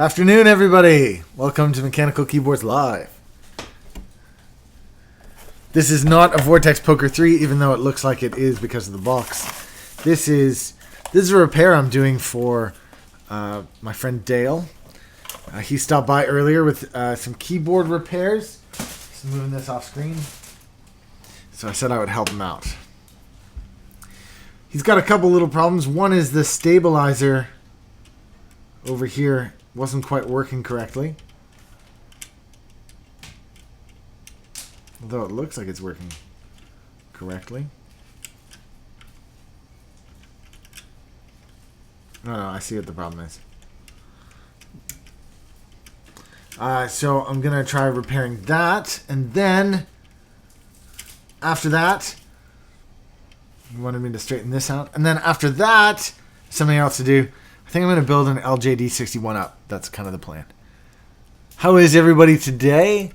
Afternoon, everybody. Welcome to Mechanical Keyboards Live. This is not a Vortex Poker 3, even though it looks like it is because of the box. This is a repair I'm doing for my friend Dale. He stopped by earlier with some keyboard repairs. Just moving this off screen. So I said I would help him out. He's got a couple little problems. One is the stabilizer over here wasn't quite working correctly. Although it looks like it's working correctly. No, I see what the problem is. So I'm going to try repairing that. And then, after that, you wanted me to straighten this out. And then after that, something else to do. I think I'm going to build an LJD61 up. That's kind of the plan. How is everybody today?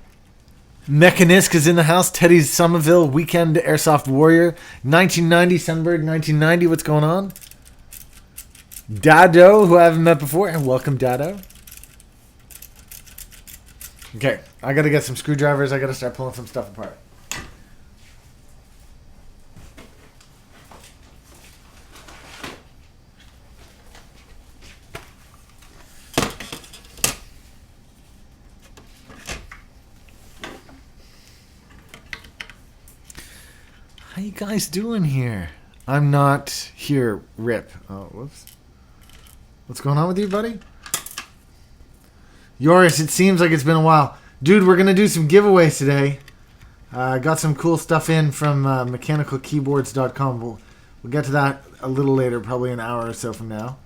Mechanisk is in the house. Teddy Somerville, Weekend Airsoft Warrior. 1990, Sunbird 1990. What's going on? Dado, who I haven't met before. And welcome, Dado. Okay, I got to get some screwdrivers. I got to start pulling some stuff apart. How you guys doing here? I'm not here, Rip. Oh, whoops. What's going on with you, buddy? Yoris, it seems like it's been a while. Dude, we're going to do some giveaways today. I got some cool stuff in from mechanicalkeyboards.com. We'll get to that a little later, probably an hour or so from now.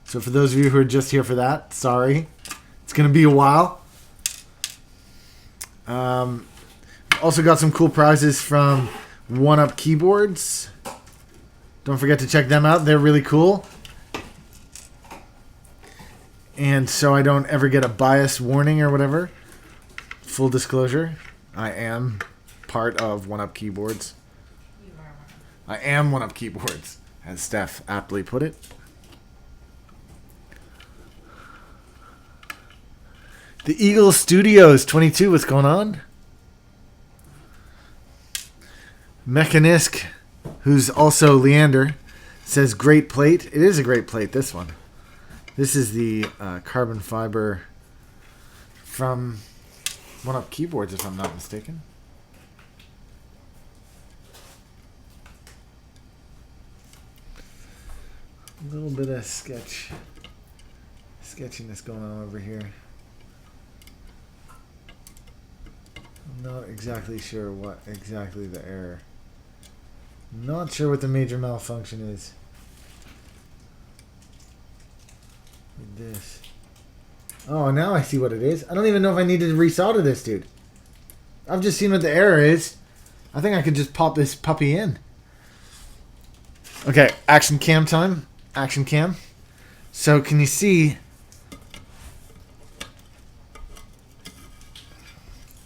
So for those of you who are just here for that, sorry. It's going to be a while. Also got some cool prizes from One Up Keyboards. Don't forget to check them out. They're really cool. And so I don't ever get a bias warning or whatever. Full disclosure, I am part of One Up Keyboards. I am One Up Keyboards, as Steph aptly put it. The Eagle Studios 22, what's going on? Mechanisk, who's also Leander, says great plate. It is a great plate, this one. This is the carbon fiber from One Up Keyboards, if I'm not mistaken. A little bit of sketchiness going on over here. I'm not exactly sure what exactly the error. Not sure what the major malfunction is. With this. Oh, now I see what it is. I don't even know if I needed to resolder this, dude. I've just seen what the error is. I think I could just pop this puppy in. Okay, action cam time. Action cam. So can you see?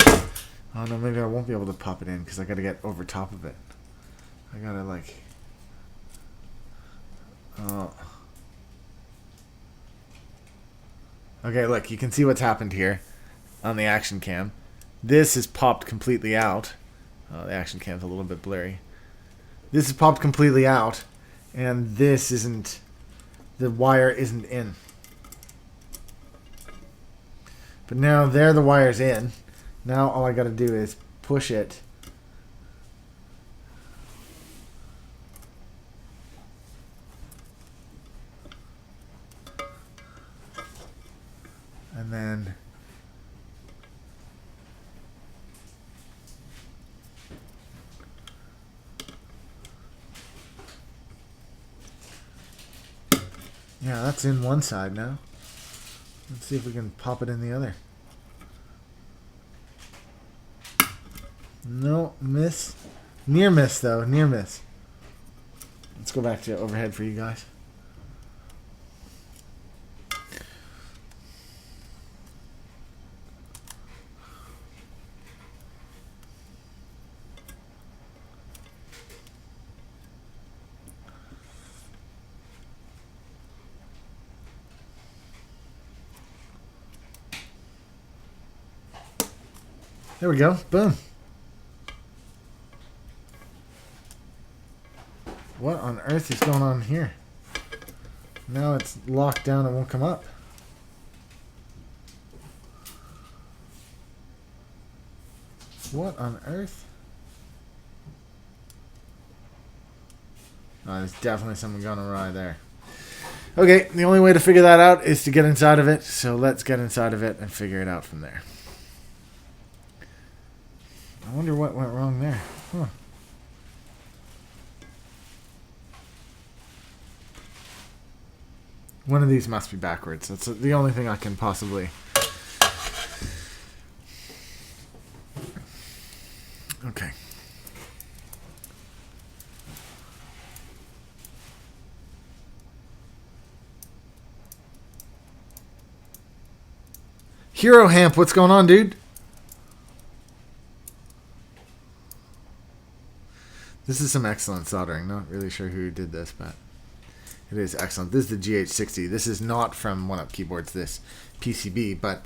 Oh no, maybe I won't be able to pop it in because I got to get over top of it. I gotta like. Oh. Okay, look, you can see what's happened here on the action cam. This is popped completely out. Oh, the action cam's a little bit blurry. This is popped completely out, and this isn't. The wire isn't in. But now there, the wire's in. Now all I gotta do is push it. And then yeah, that's in one side now. Let's see if we can pop it in the other. No, miss. Near miss though, near miss. Let's go back to overhead for you guys. There we go. Boom. What on earth is going on here? Now it's locked down and won't come up. What on earth? Oh, there's definitely something going awry there. Okay, the only way to figure that out is to get inside of it. So let's get inside of it and figure it out from there. I wonder what went wrong there. Huh. One of these must be backwards. That's the only thing I can possibly... Okay. Hero Hamp, what's going on, dude? This is some excellent soldering. Not really sure who did this, but it is excellent. This is the GH60. This is not from One Up Keyboards, this PCB, but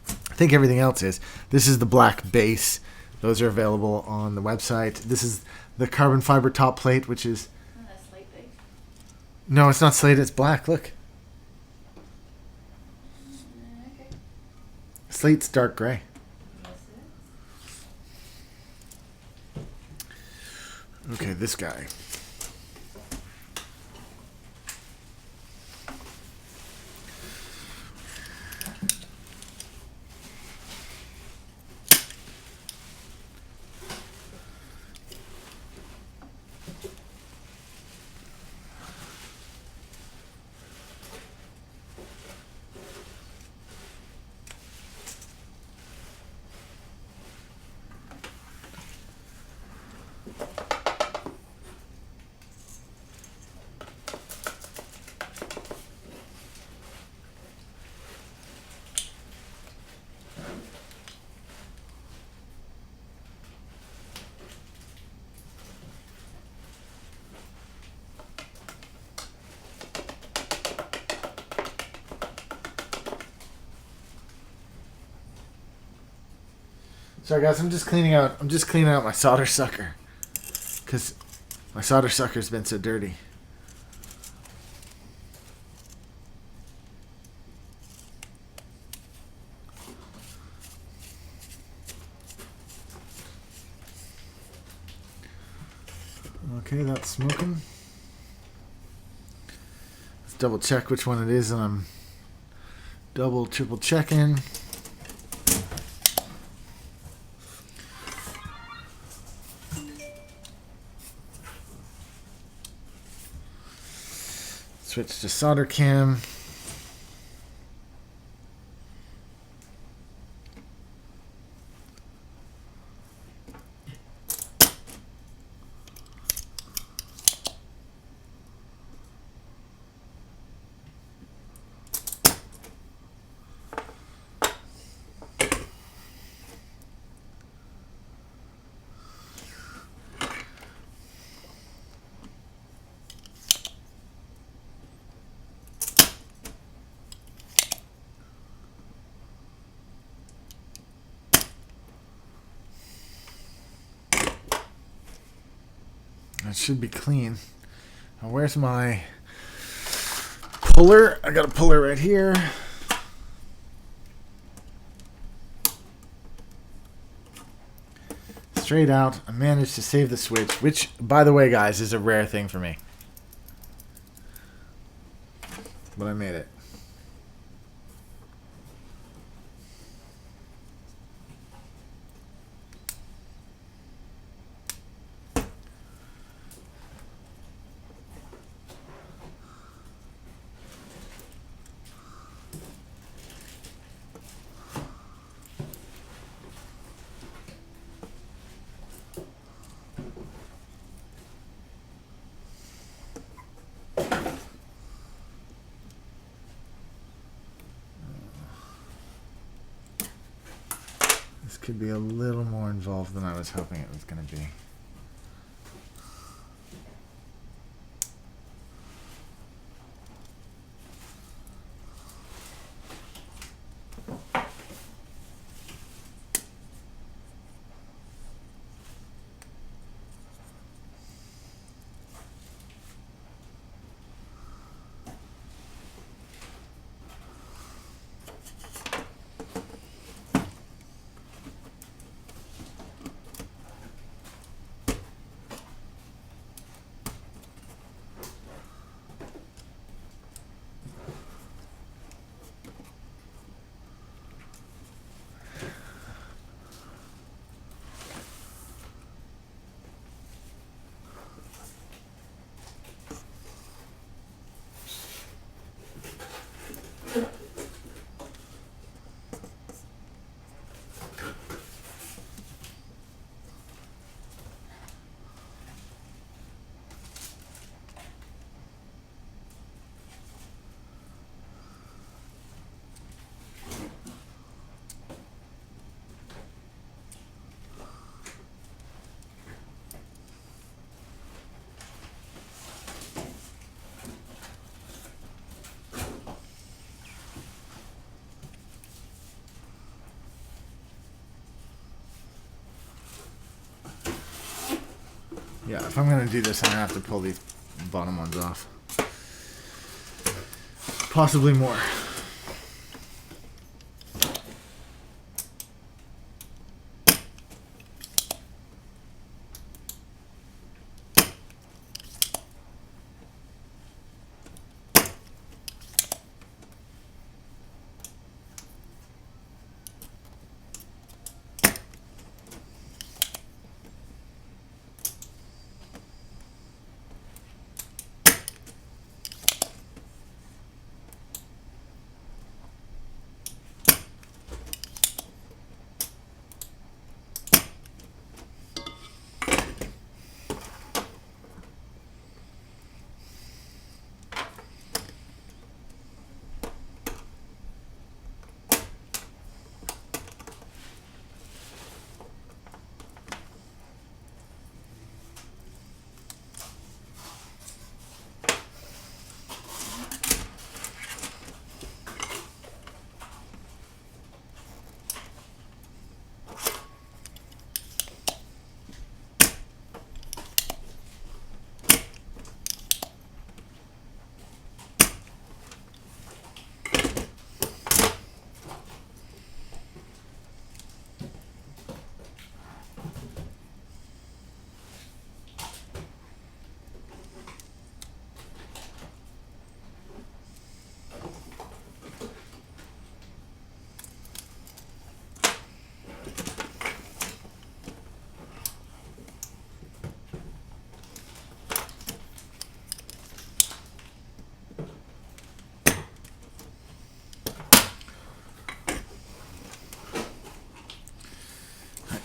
I think everything else is. This is the black base. Those are available on the website. This is the carbon fiber top plate, which is... Oh, that's slate base. No, it's not slate. It's black. Look. Okay. Slate's dark gray. Yes, it is. Okay, this guy. Sorry guys, I'm just cleaning out my solder sucker because my solder sucker's been so dirty. Okay, that's smoking. Let's double check which one it is, and I'm triple checking. Switch to solder cam. That should be clean. Now, where's my puller? I got a puller right here. Straight out. I managed to save the switch, which, by the way, guys, is a rare thing for me. But I made it. This could be a little more involved than I was hoping it was going to be. Yeah, if I'm going to do this, I'm going to have to pull these bottom ones off. Possibly more.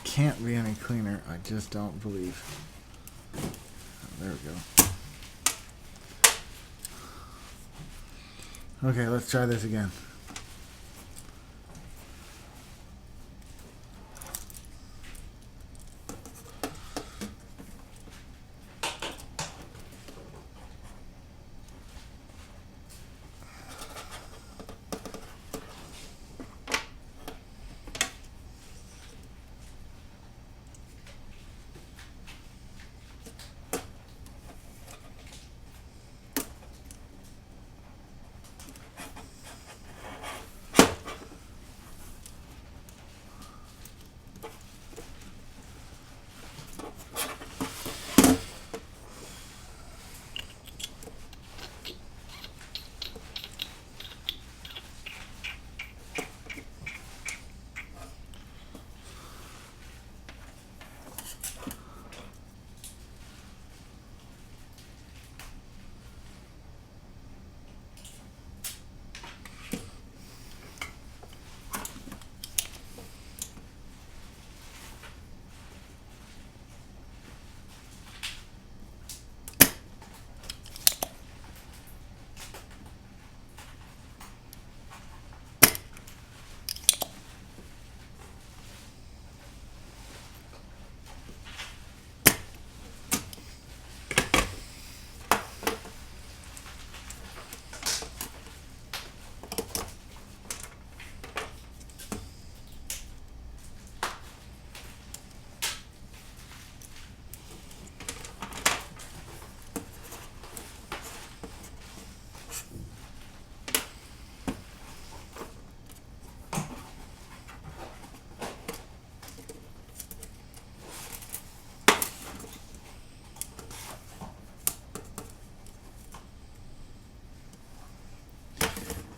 Can't be any cleaner. I just don't believe. Oh, there we go. Okay, let's try this again.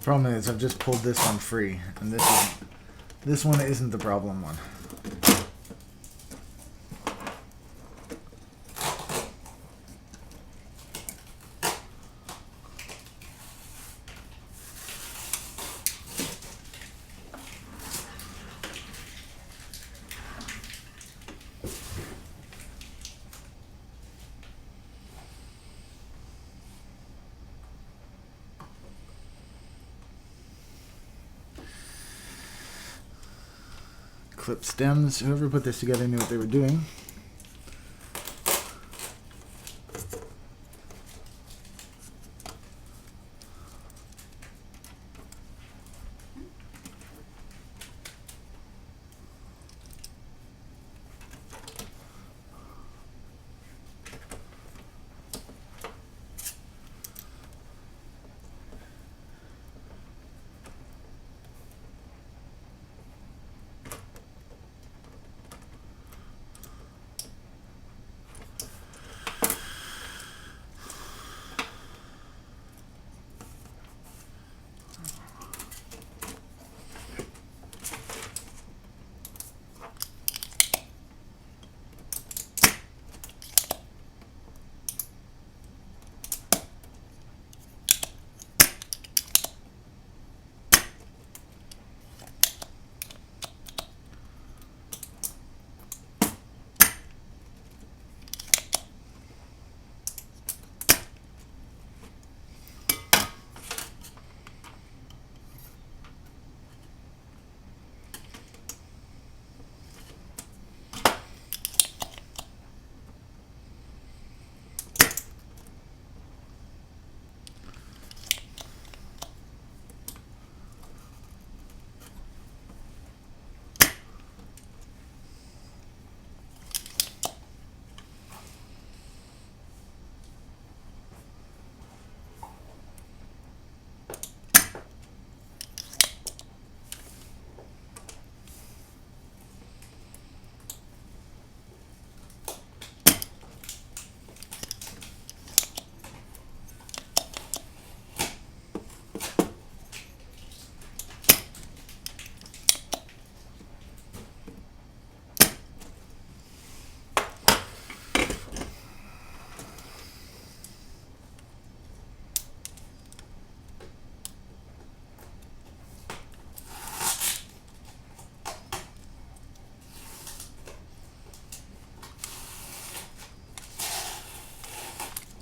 Problem is, I've just pulled this one free, and this one isn't the problem one. Clip stems. Whoever put this together knew what they were doing.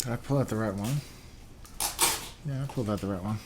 Did I pull out the right one? Yeah, I pulled out the right one.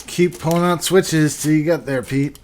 Keep pulling out switches till you get there, Pete.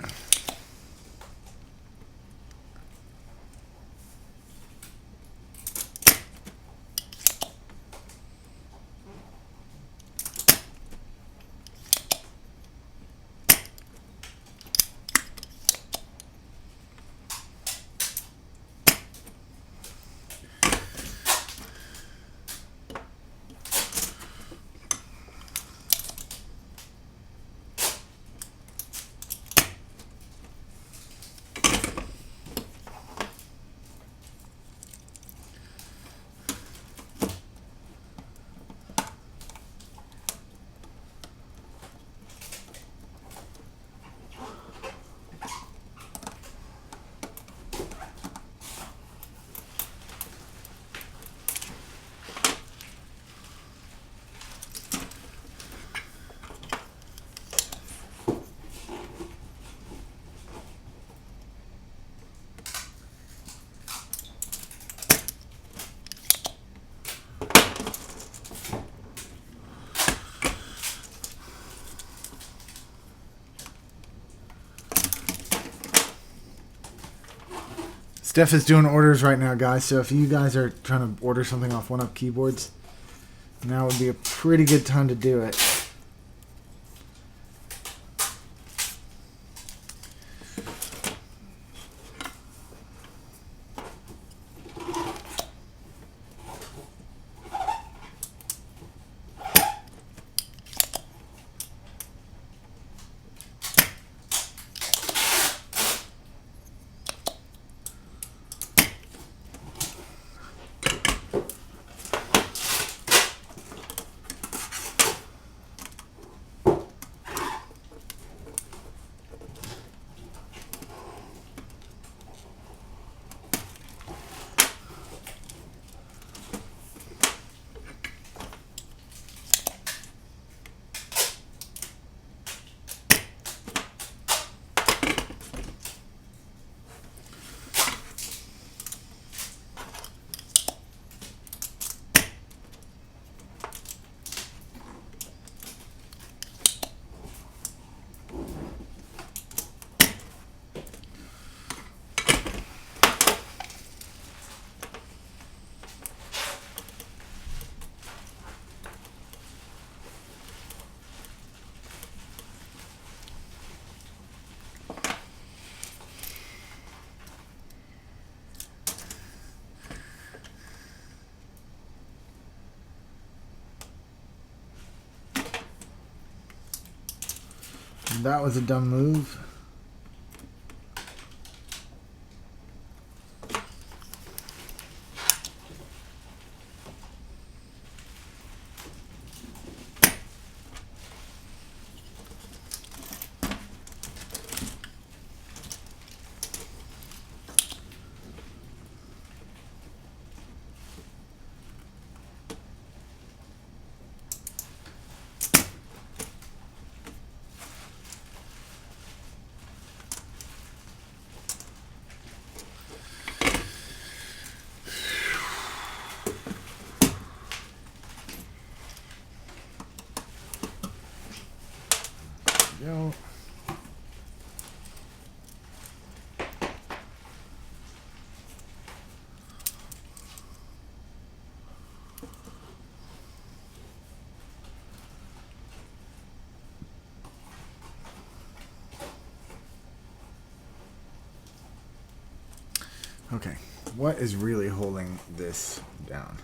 Steph is doing orders right now, guys. So if you guys are trying to order something off One Up Keyboards, now would be a pretty good time to do it. That was a dumb move. Go. Okay, what is really holding this down?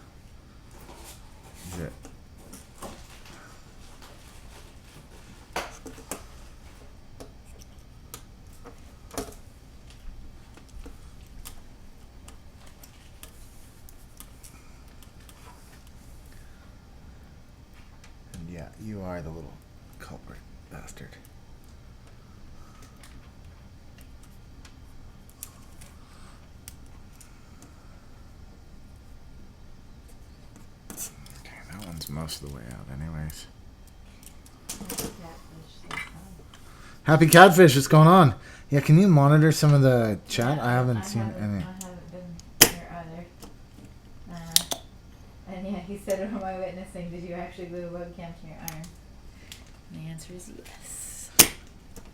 Is it? And yeah, you are the little culprit bastard. Okay, that one's most of the way out anyways. Happy Catfish, what's going on? Yeah, can you monitor some of the chat? Yeah, I haven't seen I any. haven't been here either. And yeah, he said, am I witnessing? Did you actually glue a webcam to your iron? And the answer is yes.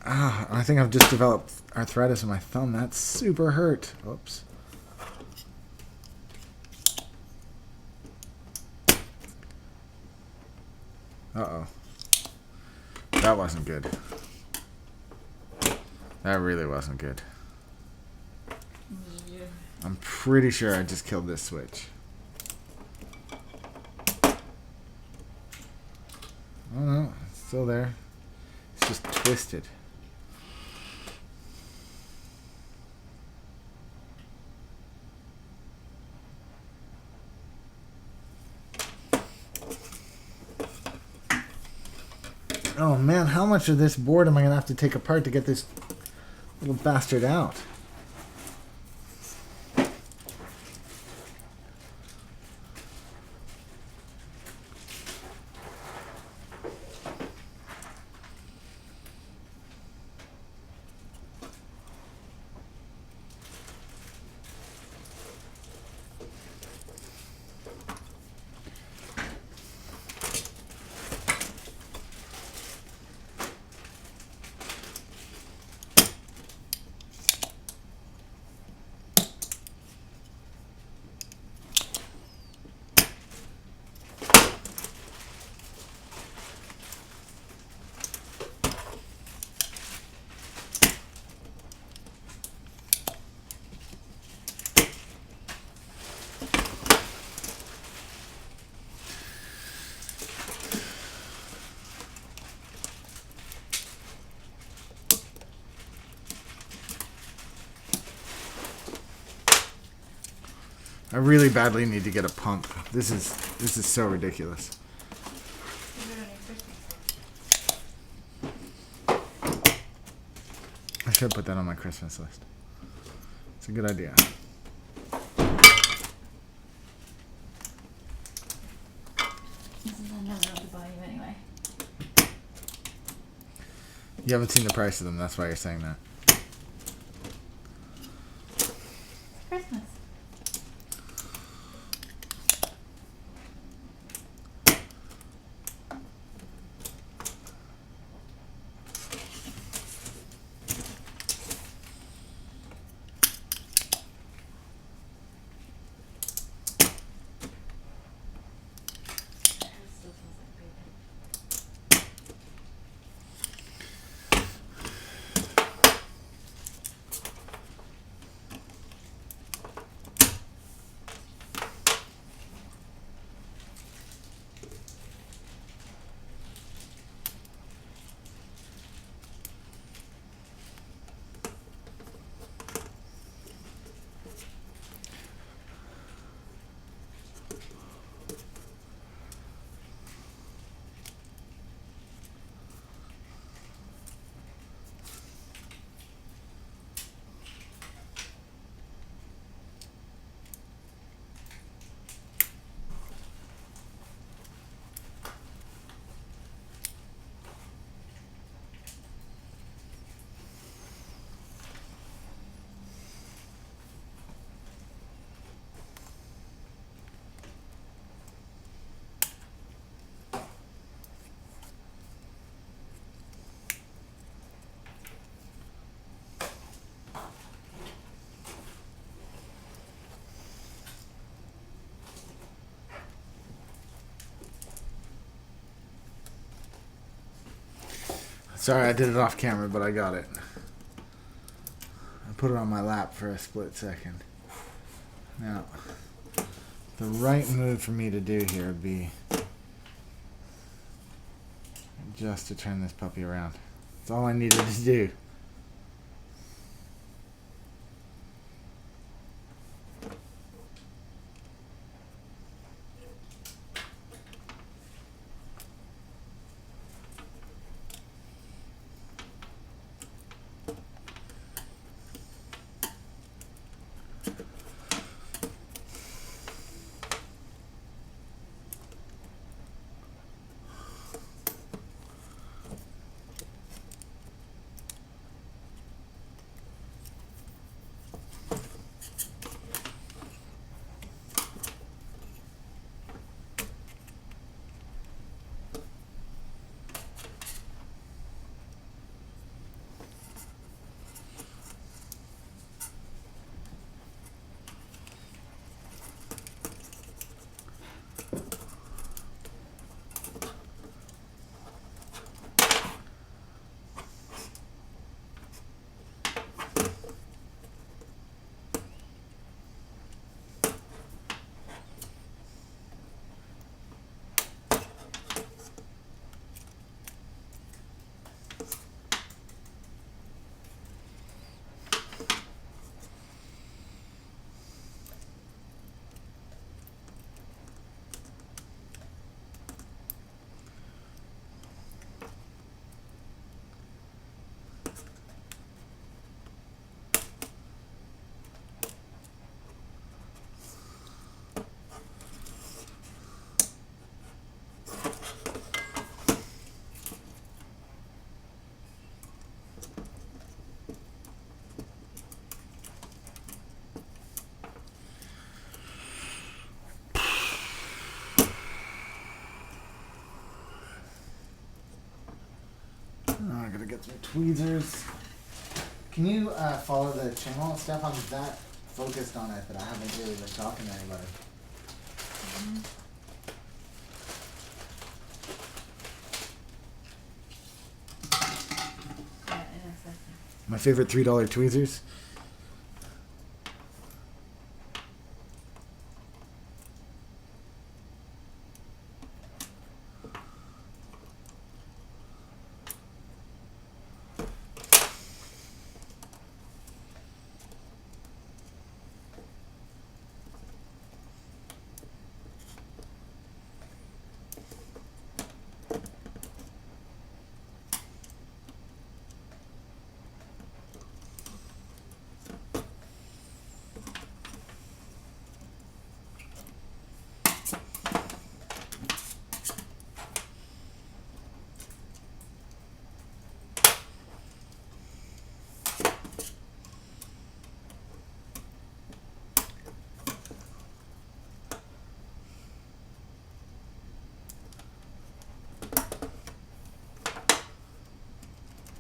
Ah, I think I've just developed arthritis in my thumb. That's super hurt. Oops. Uh-oh. That wasn't good. That really wasn't good. I'm pretty sure I just killed this switch. Oh no, it's still there. It's just twisted. Oh man, how much of this board am I going to have to take apart to get this little bastard out? I really badly need to get a pump. This is so ridiculous. I should put that on my Christmas list. It's a good idea. This is another of the volume anyway. You haven't seen the price of them, that's why you're saying that. It's Christmas. Sorry, I did it off camera, but I got it. I put it on my lap for a split second. Now, the right move for me to do here would be just to turn this puppy around. That's all I needed to do. I gotta get some tweezers. Can you follow the channel stuff? I'm that focused on it that I haven't really been talking to anybody. Mm-hmm. Yeah, in a second. My favorite $3 tweezers.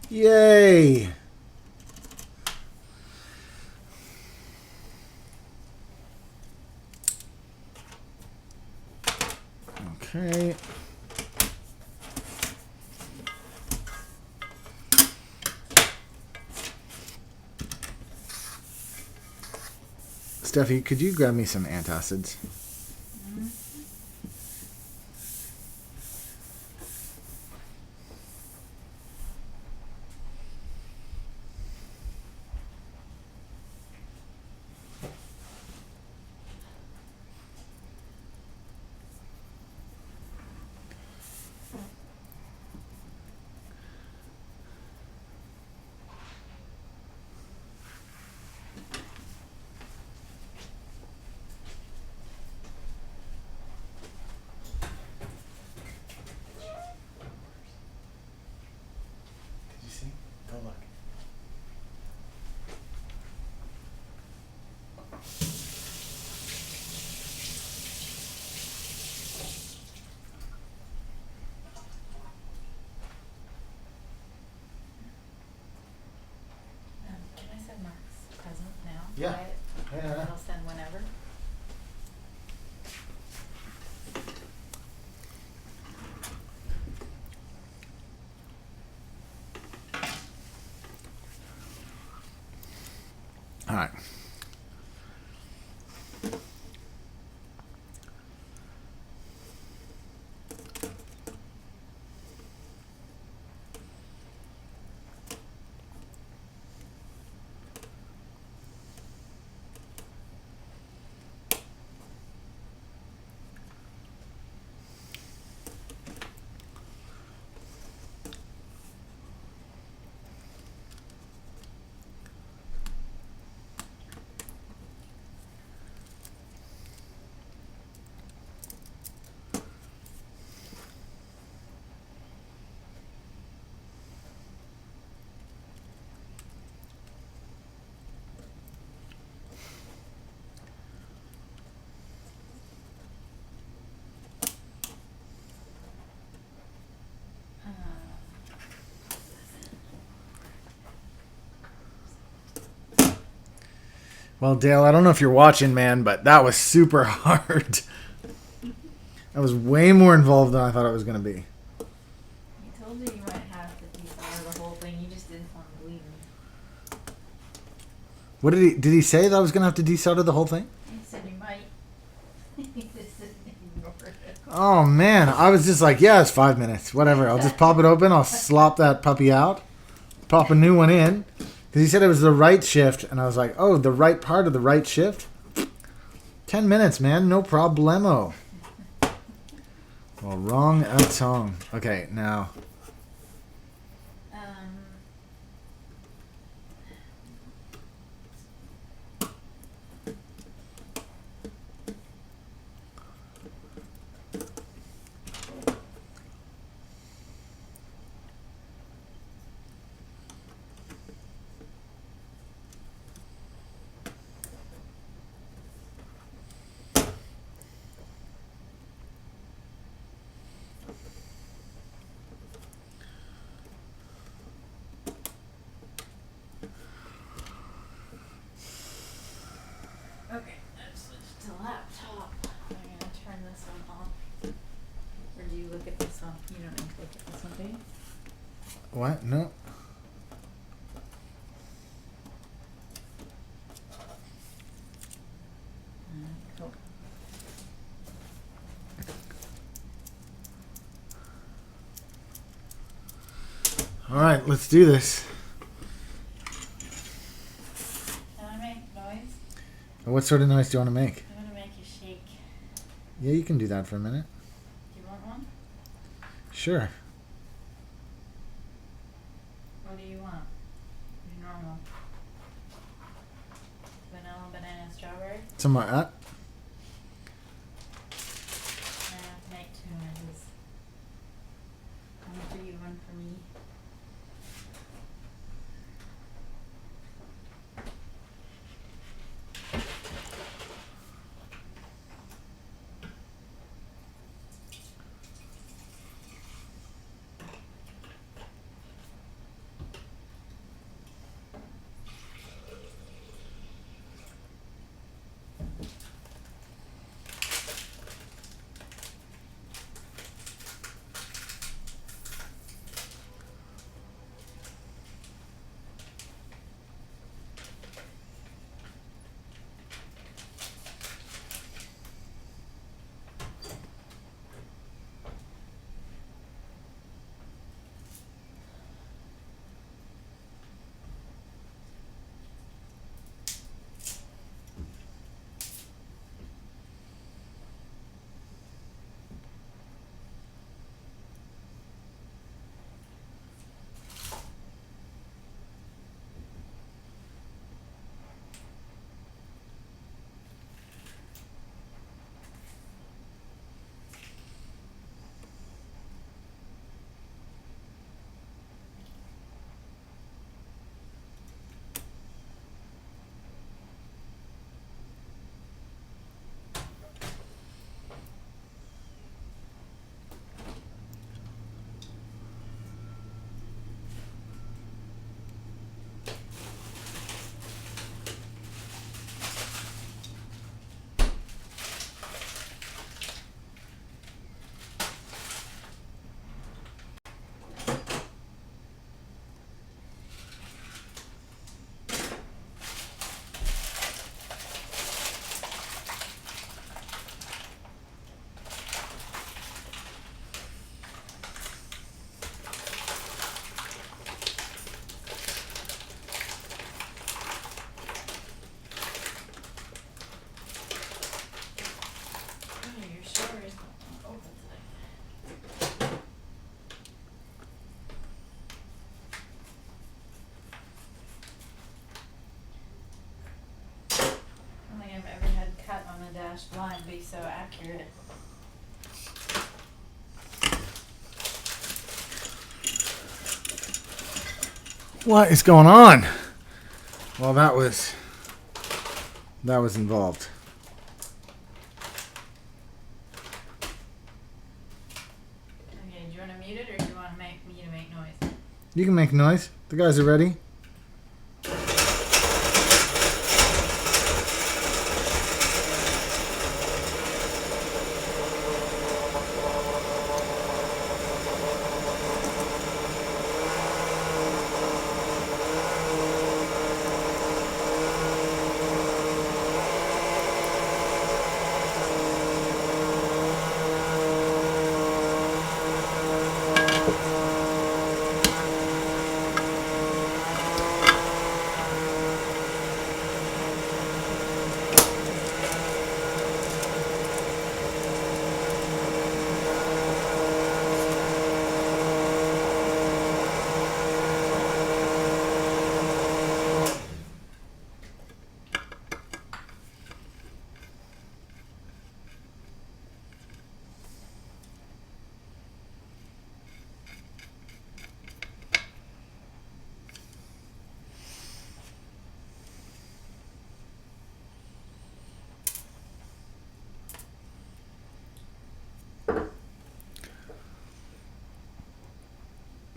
Yay! Okay. Steffi, could you grab me some antacids? Mm-hmm. Did you see? Go look. Can I send Mark's present now? Yeah. Right? Yeah. I'll send whenever. All right. Well, Dale, I don't know if you're watching, man, but that was super hard. That was way more involved than I thought it was going to be. I told you might have to desolder the whole thing. You just didn't want to believe me. What did he say that I was going to have to desolder the whole thing? He said you might. He just didn't ignore it. Oh, man. I was just like, yeah, it's 5 minutes. Whatever. I'll just pop it open. I'll slop that puppy out. Pop a new one in. Because he said it was the right shift. And I was like, oh, the right part of the right shift? 10 minutes, man. No problemo. Well, wrong tongue. Okay, now. Okay, I've switched to laptop. I'm gonna turn this one off. Or do you look at this one? You don't need to look at this one, do you? What? No. Cool. All right, let's do this. Can I make noise? What sort of noise do you want to make? I'm gonna make you shake. Yeah, you can do that for a minute. Do you want one? Sure. What do you want? Your normal. Vanilla, banana, strawberry? Something like that. I have to make 2 noises. One for you, one for me. Dash line be so accurate. What is going on? Well, that was involved. Okay, do you want to mute it or do you want to make me to make noise? You can make noise. The guys are ready.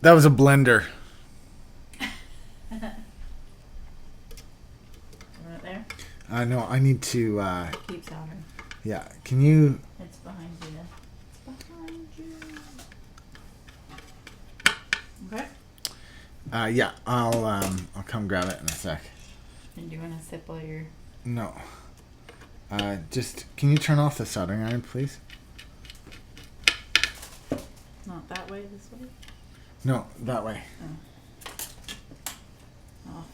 That was a blender. Right there? No, I need to... Keep soldering. yeah, can you... It's behind you then. It's behind you. Okay. Yeah, I'll come grab it in a sec. And do you want to sip while you're... No. Just, can you turn off the soldering iron, please? Not that way, this way? No, that way. Oh. Off.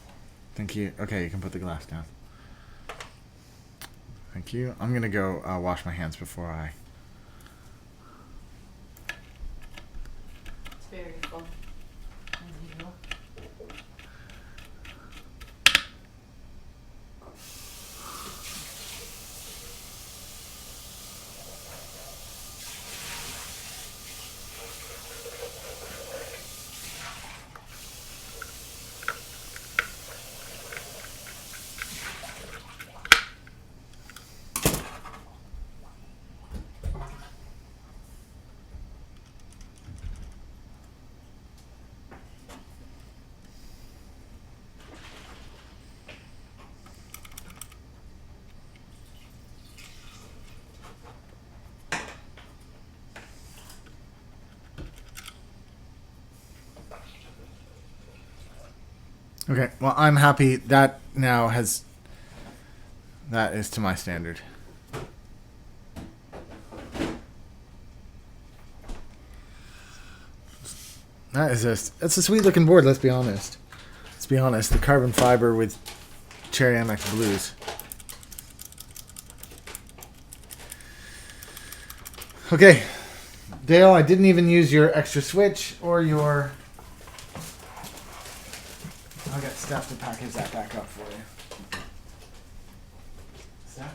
Thank you. Okay, you can put the glass down. Thank you. I'm gonna go wash my hands before I... It's very full. As usual. Okay, well, I'm happy that now has... That is to my standard. That's a sweet looking board, let's be honest. Let's be honest, the carbon fiber with Cherry MX Blues. Okay, Dale, I didn't even use your extra switch or your... I'll get Steph to package that back up for you. Steph?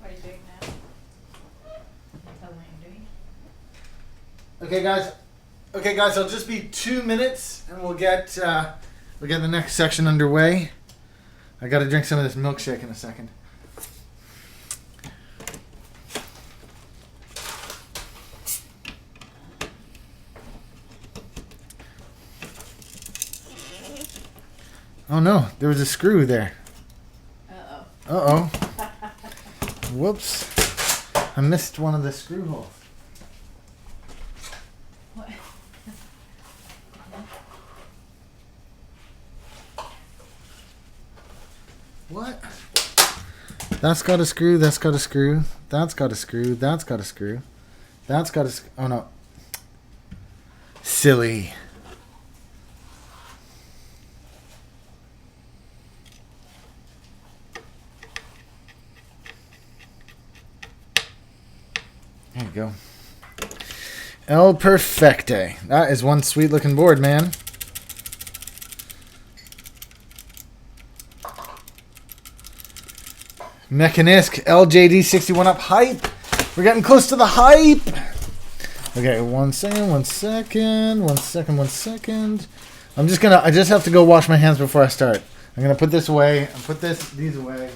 What are you doing now? Tell me what you're doing. Okay, guys, it'll just be 2 minutes, and we'll get the next section underway. I got to drink some of this milkshake in a second. Oh no, there was a screw there. Uh-oh. Whoops. I missed one of the screw holes. What? What? That's got a screw, that's got a screw, that's got a screw, that's got a screw, that's got a screw. Oh no. Silly. There you go. El Perfecte. That is one sweet looking board, man. Mechanisk LJD 61 up hype. We're getting close to the hype. Okay, one second. I just have to go wash my hands before I start. I'm gonna put this away and put these away.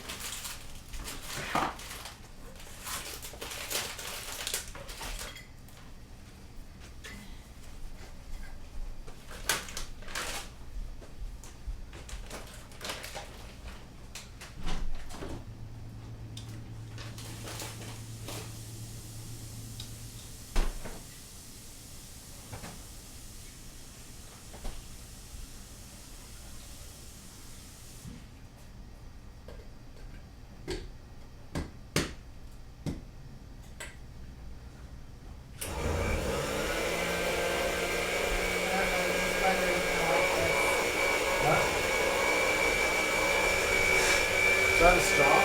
Is that a straw?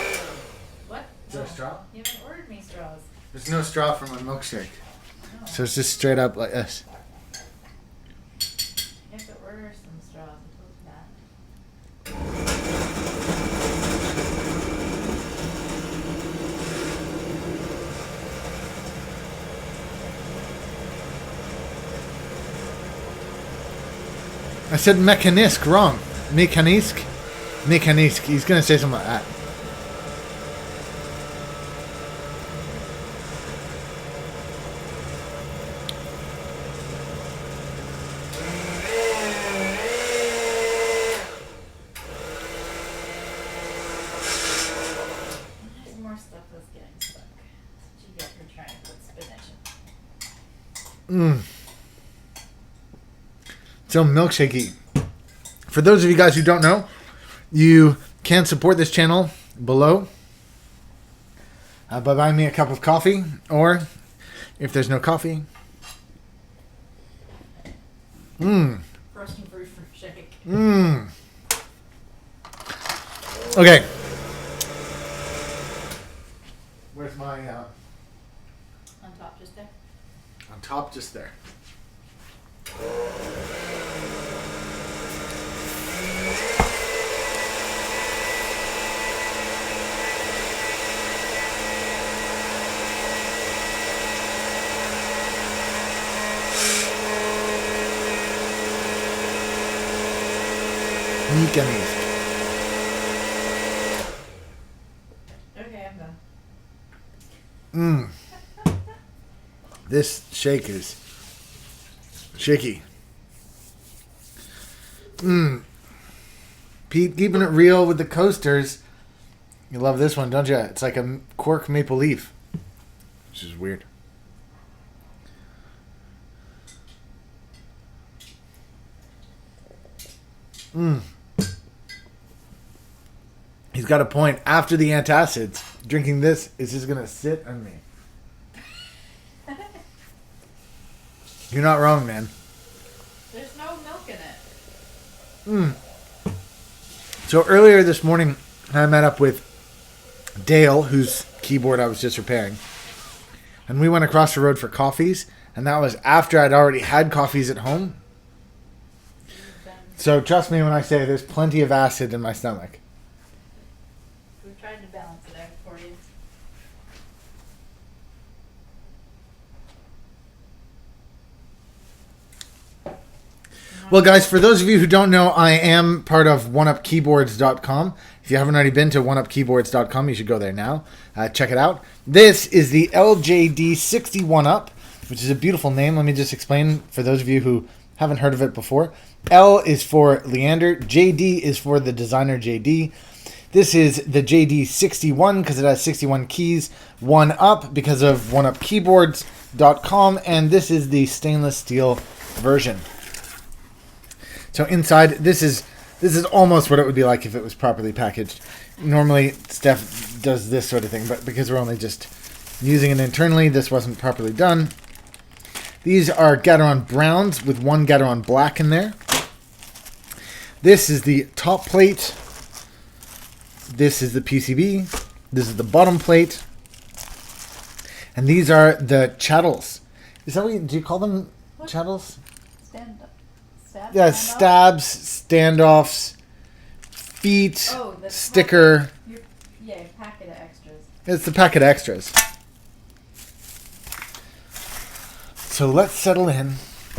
What? Is that a straw? You haven't ordered me straws. There's no straw for my milkshake. No. So it's just straight up like this. You have to order some straws. I told you that. I said mechanisk wrong. Mechanisk? Mechanisk. He's going to say something like that. There's more stuff that's getting stuck. That's what you get for trying to put spinach in. So milkshakey. For those of you guys who don't know, you can support this channel below by buying me a cup of coffee, or if there's no coffee, Frozen fruit shake. Okay. Where's my On top, just there. on top, just there. Mechanisk. Okay, I'm done. This shake is shaky. Pete, keeping it real with the coasters. You love this one, don't you? It's like a cork maple leaf, which is weird. He's got a point. After the antacids, drinking this is just going to sit on me. You're not wrong, man. There's no milk in it. So earlier this morning, I met up with Dale, whose keyboard I was just repairing. And we went across the road for coffees. And that was after I'd already had coffees at home. So trust me when I say there's plenty of acid in my stomach. We've tried to balance it out for you. Well, guys, for those of you who don't know, I am part of oneupkeyboards.com. If you haven't already been to oneupkeyboards.com, you should go there now. Check it out. This is the LJD 61 Up, which is a beautiful name. Let me just explain for those of you who haven't heard of it before. L is for Leander. JD is for the designer JD. This is the JD 61 because it has 61 keys. 1 Up because of oneupkeyboards.com. And this is the stainless steel version. So inside, this is almost what it would be like if it was properly packaged. Normally, Steph does this sort of thing, but because we're only just using it internally, this wasn't properly done. These are Gateron Browns with 1 Gateron Black in there. This is the top plate. This is the PCB. This is the bottom plate. And these are the chattels. Is that what do you call them? What? Chattels? Stand up. Stab, Yeah, stand stabs, standoffs, feet, Oh, the sticker. Yeah, packet of extras. It's the packet extras. So let's settle in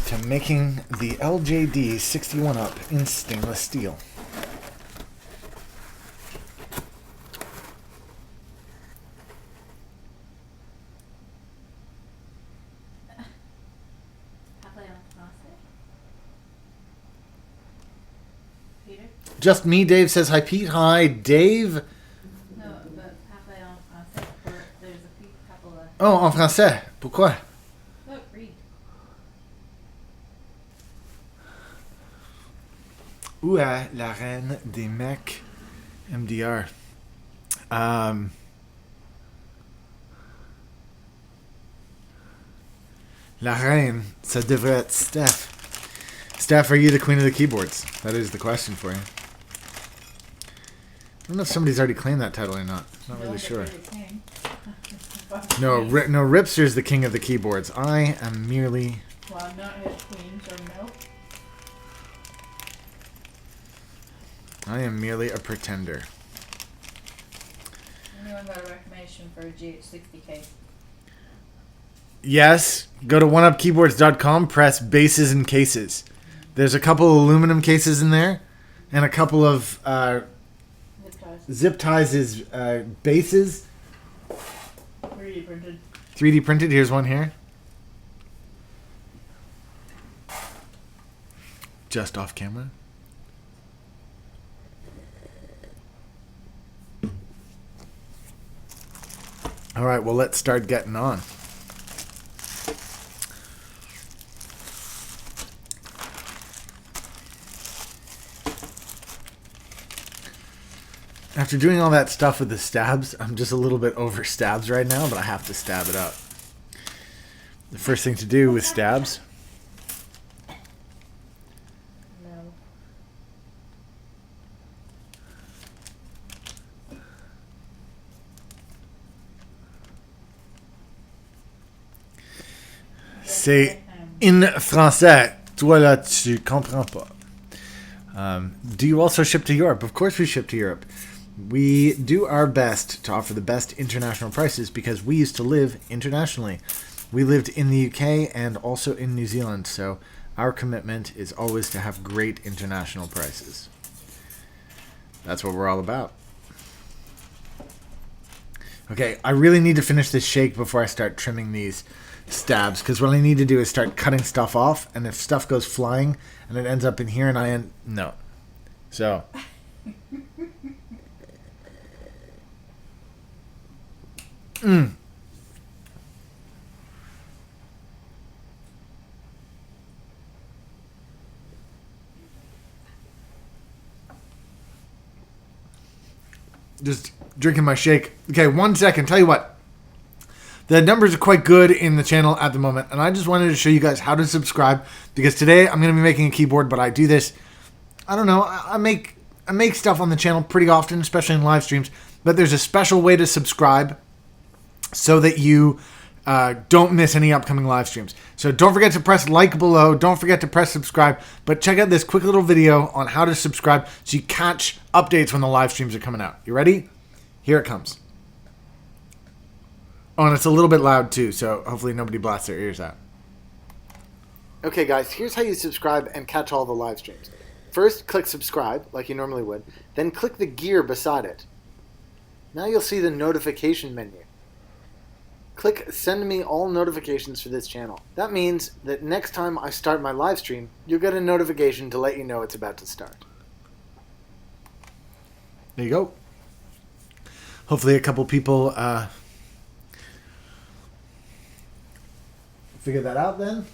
to making the LJD 61 Up in stainless steel. Peter? Just me, Dave says hi, Pete. Hi, Dave. No, but parlez en français. There's a few couple of... Oh, en français. Pourquoi? Look, read. Où est la reine des mecs MDR? La reine, ça devrait être Steph. Steph, are you the queen of the keyboards? That is the question for you. I don't know if somebody's already claimed that title or not. Not really sure. No, Ripster's the king of the keyboards. I am merely... Well, I'm not his queen, so no. I am merely a pretender. Anyone got a recommendation for a GH60 Yes, go to oneupkeyboards.com, press bases and cases. There's a couple of aluminum cases in there, and a couple of zip ties is bases. 3D printed. 3D printed. Here's one here. Just off camera. All right, well, let's start getting on. After doing all that stuff with the stabs, I'm just a little bit over stabs right now, but I have to stab it up. The first thing to do with stabs... No. C'est in français. Toi là, tu comprends pas. Do you also ship to Europe? Of course we ship to Europe. We do our best to offer the best international prices because we used to live internationally. We lived in the UK and also in New Zealand, so our commitment is always to have great international prices. That's what we're all about. Okay, I really need to finish this shake before I start trimming these stabs, because what I need to do is start cutting stuff off, and if stuff goes flying and it ends up in here and I end... No. So... Just drinking my shake. Okay, 1 second. Tell you what. The numbers are quite good in the channel at the moment, and I just wanted to show you guys how to subscribe, because today I'm going to be making a keyboard, but I do this... I don't know. I make stuff on the channel pretty often, especially in live streams, but there's a special way to subscribe so that you don't miss any upcoming live streams. So don't forget to press like below. Don't forget to press subscribe. But check out this quick little video on how to subscribe so you catch updates when the live streams are coming out. You ready? Here it comes. Oh, and it's a little bit loud too, so hopefully nobody blasts their ears out. Okay, guys, here's how you subscribe and catch all the live streams. First, click subscribe, like you normally would. Then click the gear beside it. Now you'll see the notification menu. Click send me all notifications for this channel. That means that next time I start my live stream, you'll get a notification to let you know it's about to start. There you go. Hopefully a couple people figure that out then.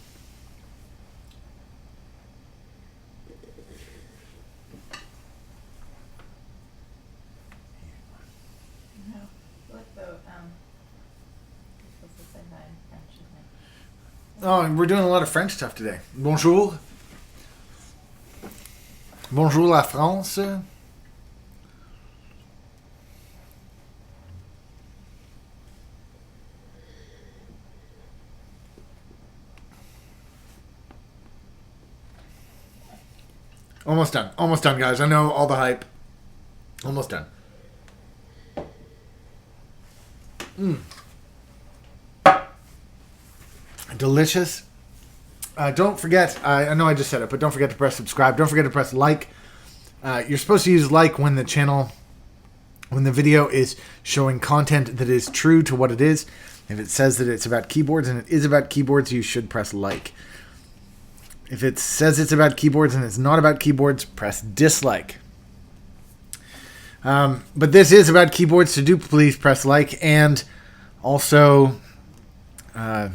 Oh, and we're doing a lot of French stuff today. Bonjour. Bonjour la France. Almost done. Almost done, guys. I know all the hype. Almost done. Delicious. Don't forget, I know I just said it, but don't forget to press subscribe. Don't forget to press like. You're supposed to use like when the video is showing content that is true to what it is. If it says that it's about keyboards and it is about keyboards, you should press like. If it says it's about keyboards and it's not about keyboards, press dislike. But this is about keyboards, so do please press like. And also, I've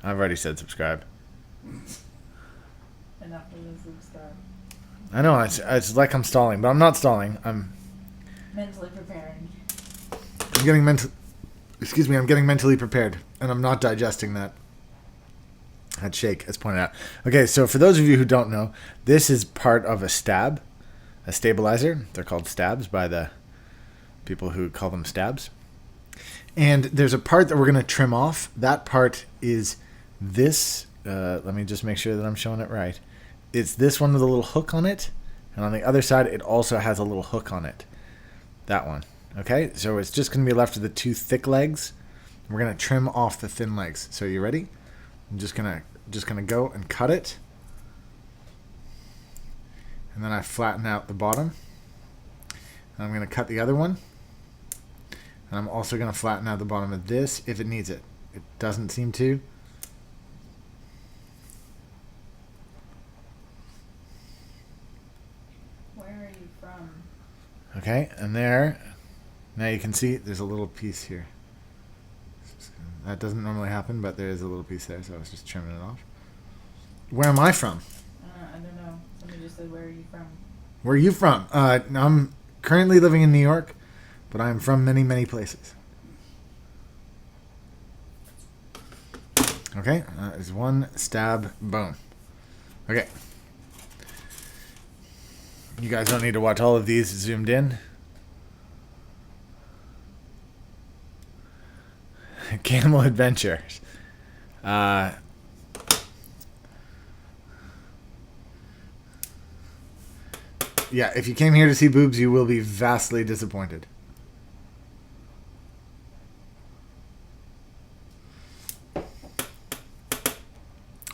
already said subscribe. Enough of the subscribe. I know, it's like I'm stalling, but I'm not stalling. I'm mentally preparing. I'm getting mentally prepared, and I'm not digesting that shake, as pointed out. Okay, so for those of you who don't know, this is part of a stab, a stabilizer. They're called stabs by the people who call them stabs. And there's a part that we're going to trim off. That part is this. Let me just make sure that I'm showing it right. It's this one with a little hook on it. And on the other side, it also has a little hook on it. That one. Okay, so it's just going to be left with the two thick legs. We're going to trim off the thin legs. So you ready? I'm just gonna go and cut it. And then I flatten out the bottom. And I'm going to cut the other one. And I'm also going to flatten out the bottom of this if it needs it. It doesn't seem to. Where are you from? Okay, and there, now you can see there's a little piece here. That doesn't normally happen, but there is a little piece there, so I was just trimming it off. Where am I from? I don't know. Somebody just said, where are you from? Where are you from? I'm currently living in New York, but I'm from many, many places. Okay, that is one stab. Boom. Okay. You guys don't need to watch all of these zoomed in. Camel Adventures. Yeah, if you came here to see boobs, you will be vastly disappointed.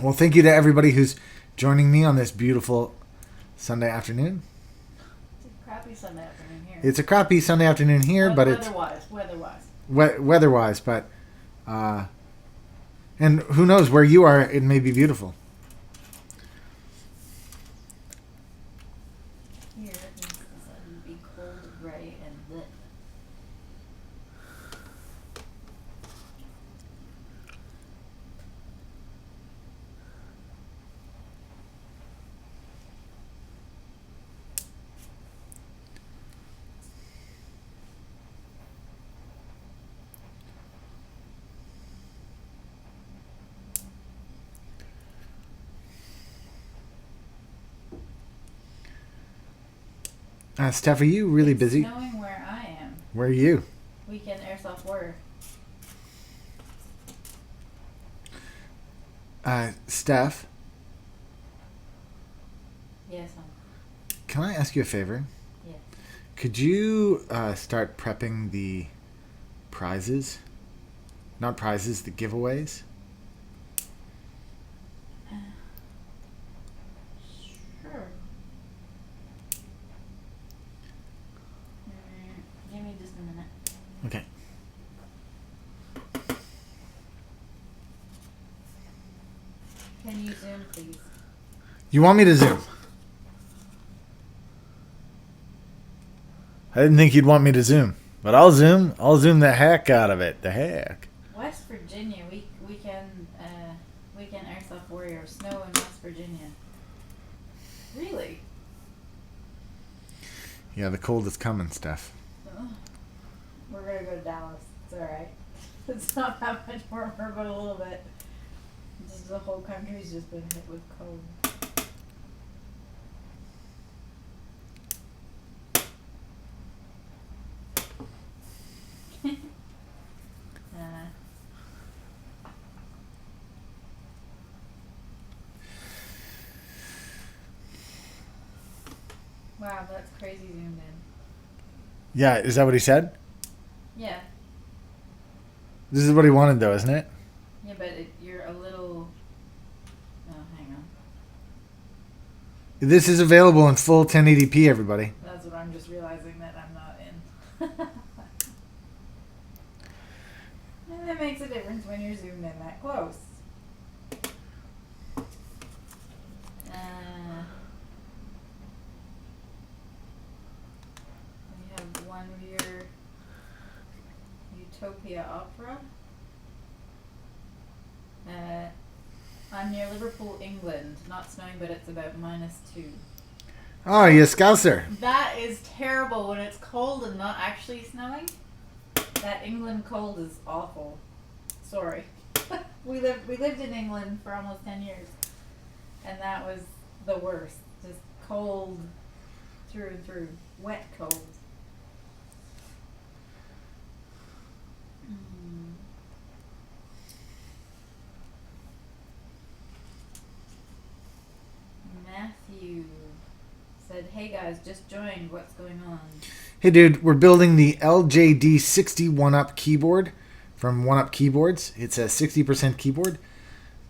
Well, thank you to everybody who's joining me on this beautiful Sunday afternoon. It's a crappy Sunday afternoon here. It's a crappy Sunday afternoon here, but it's weather-wise, but and who knows, where you are, it may be beautiful. Here it means the sun would be cold, gray, and lit. Steph, are you really busy? Knowing where I am. Where are you? Weekend airsoft warrior. Steph, Yes, can I ask you a favor? yes. Could you start prepping the prizes? Not prizes, the giveaways? Sure. Give me just a minute. Okay. Can you zoom, please? You want me to zoom? I didn't think you'd want me to zoom, but I'll zoom. I'll zoom the heck out of it. The heck. West Virginia, weekend airsoft warrior, snow in West Virginia. Really? Yeah, the cold is coming, Steph. Oh. We're gonna go to Dallas. It's alright. It's not that much warmer, but a little bit. Just the whole country's just been hit with cold. Wow, that's crazy zoomed in. Yeah, is that what he said? Yeah. This is what he wanted, though, isn't it? Yeah, but you're a little... Oh, hang on. This is available in full 1080p, everybody. That's what I'm just realizing that I'm not in. And that makes a difference when you're zoomed in that close. We have one year Utopia Opera. I'm near Liverpool, England. Not snowing, but it's about -2. Oh, you Scouser. That is terrible when it's cold and not actually snowing. That England cold is awful. Sorry. we lived in England for almost 10 years. And that was the worst. Just cold through and through. Wet cold. Matthew said, "Hey guys, just joined. What's going on?" Hey, dude, we're building the LJD 61 Up keyboard from One Up Keyboards. It's a 60% keyboard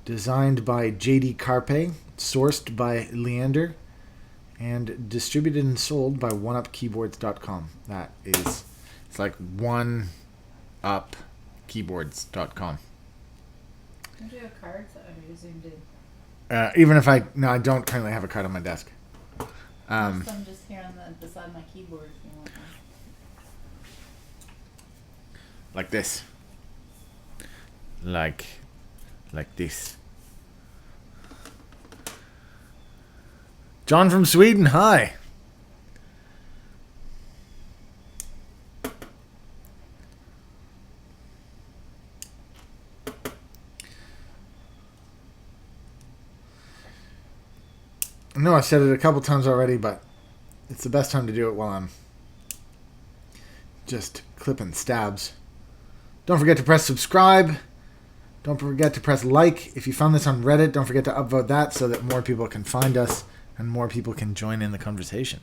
designed by JD Carpe, sourced by Leander, and distributed and sold by oneupkeyboards.com. That is, it's like oneupkeyboards.com. Don't you have cards? I assumed did. Even if I don't currently have a card on my desk. I'm just here on beside my keyboard if you want one. Like this. Like this. John from Sweden, hi. I know I've said it a couple times already, but it's the best time to do it while I'm just clipping stabs. Don't forget to press subscribe. Don't forget to press like. If you found this on Reddit, don't forget to upvote that so that more people can find us and more people can join in the conversation.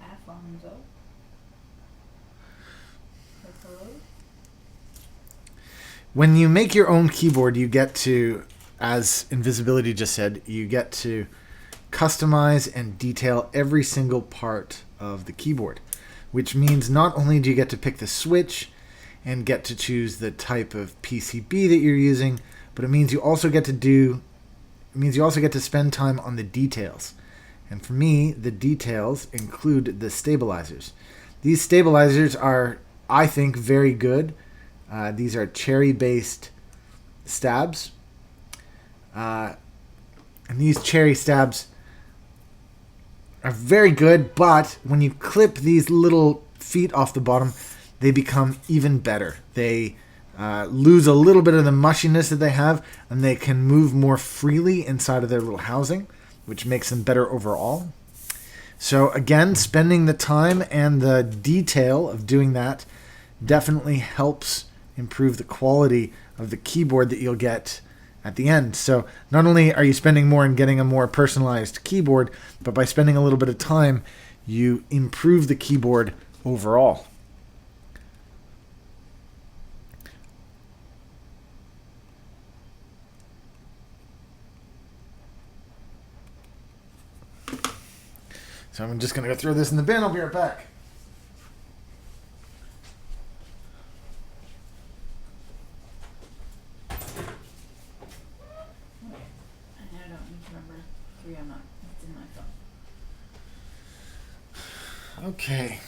Afonso. Hello. When you make your own keyboard, you get to, as Invisibility just said, you get to customize and detail every single part of the keyboard, which means not only do you get to pick the switch and get to choose the type of PCB that you're using, but it means you also get to spend time on the details. And for me, the details include the stabilizers. These stabilizers are, I think, very good. These are cherry-based stabs. And these cherry stabs are very good, but when you clip these little feet off the bottom, they become even better. They lose a little bit of the mushiness that they have, and they can move more freely inside of their little housing, which makes them better overall. So again, spending the time and the detail of doing that definitely helps improve the quality of the keyboard that you'll get at the end. So not only are you spending more and getting a more personalized keyboard, but by spending a little bit of time, you improve the keyboard overall. So I'm just going to go throw this in the bin. I'll be right back. Okay.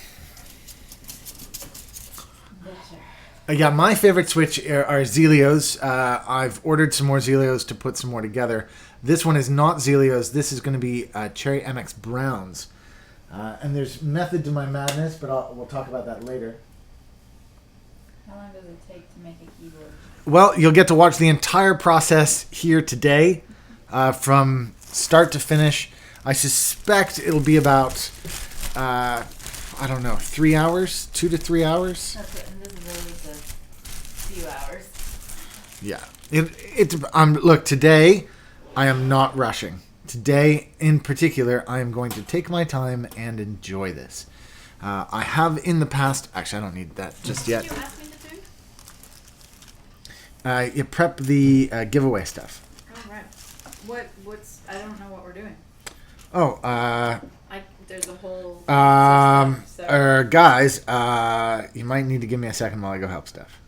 Yeah, my favorite switch are Zelios. I've ordered some more Zelios to put some more together. This one is not Zelios. This is going to be Cherry MX Browns. And there's method to my madness, but we'll talk about that later. How long does it take to make a keyboard? Well, you'll get to watch the entire process here today, from start to finish. I suspect it'll be about... I don't know, 3 hours, 2 to 3 hours. That's what Invisibility says. Few hours. Yeah. Look, today I am not rushing. Today, in particular, I am going to take my time and enjoy this. I have in the past... Actually, I don't need that just yet. Did you ask me to do? You prep the giveaway stuff. Oh, right. What's... I don't know what we're doing. Oh, there's a whole... guys, you might need to give me a second while I go help Steph.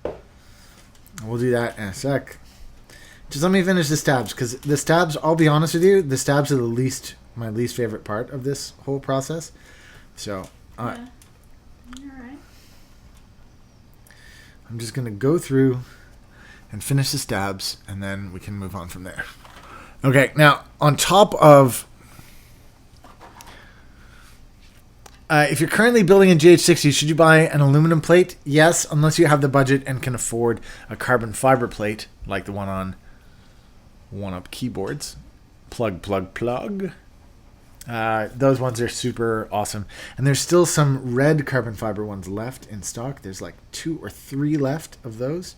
We'll do that in a sec. Just let me finish the stabs, because the stabs, I'll be honest with you, the stabs are my least favorite part of this whole process. So, yeah. All right. I'm just going to go through and finish the stabs, and then we can move on from there. Okay, now, on top of... if you're currently building a GH60, should you buy an aluminum plate? Yes, unless you have the budget and can afford a carbon fiber plate, like the one on One-Up Keyboards. Plug. Those ones are super awesome. And there's still some red carbon fiber ones left in stock. There's like 2 or 3 left of those.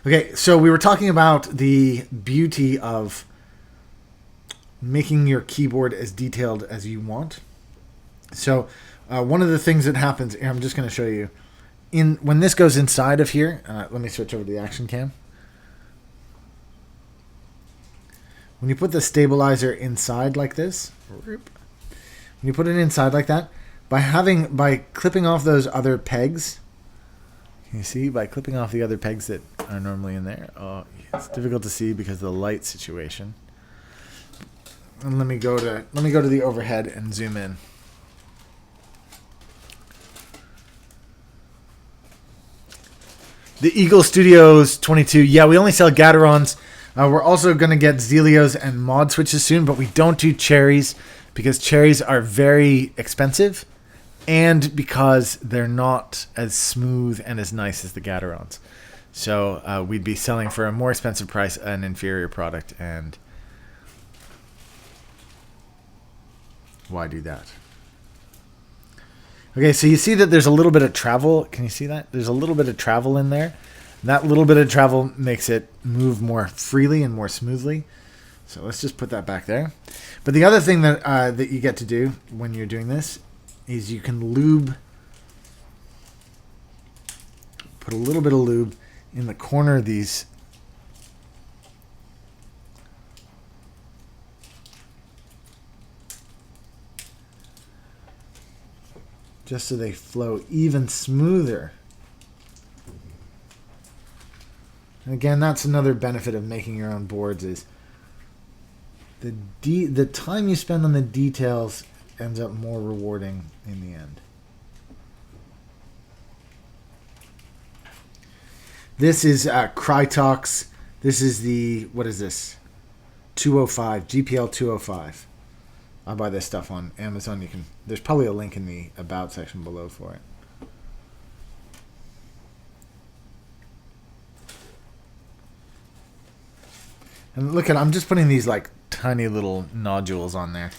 Okay, so we were talking about the beauty of making your keyboard as detailed as you want. So One of the things that happens, I'm just going to show you, when this goes inside of here, let me switch over to the action cam. When you put the stabilizer inside like this, when you put it inside like that, by clipping off those other pegs, can you see, by clipping off the other pegs that are normally in there, it's difficult to see because of the light situation. And let me go to the overhead and zoom in. The Eagle Studios 22. Yeah, we only sell Gaterons. We're also going to get Zelios and mod switches soon, but we don't do cherries because cherries are very expensive and because they're not as smooth and as nice as the Gaterons. So we'd be selling for a more expensive price an inferior product, and why do that? Okay, so you see that there's a little bit of travel. Can you see that? There's a little bit of travel in there. That little bit of travel makes it move more freely and more smoothly. So let's just put that back there. But the other thing that that you get to do when you're doing this is you can lube. Put a little bit of lube in the corner of these. Just so they flow even smoother. And again, that's another benefit of making your own boards is the time you spend on the details ends up more rewarding in the end. This is Crytox. This is the, what is this? 205, GPL 205. I buy this stuff on Amazon. There's probably a link in the about section below for it. And look I'm just putting these like tiny little nodules on there.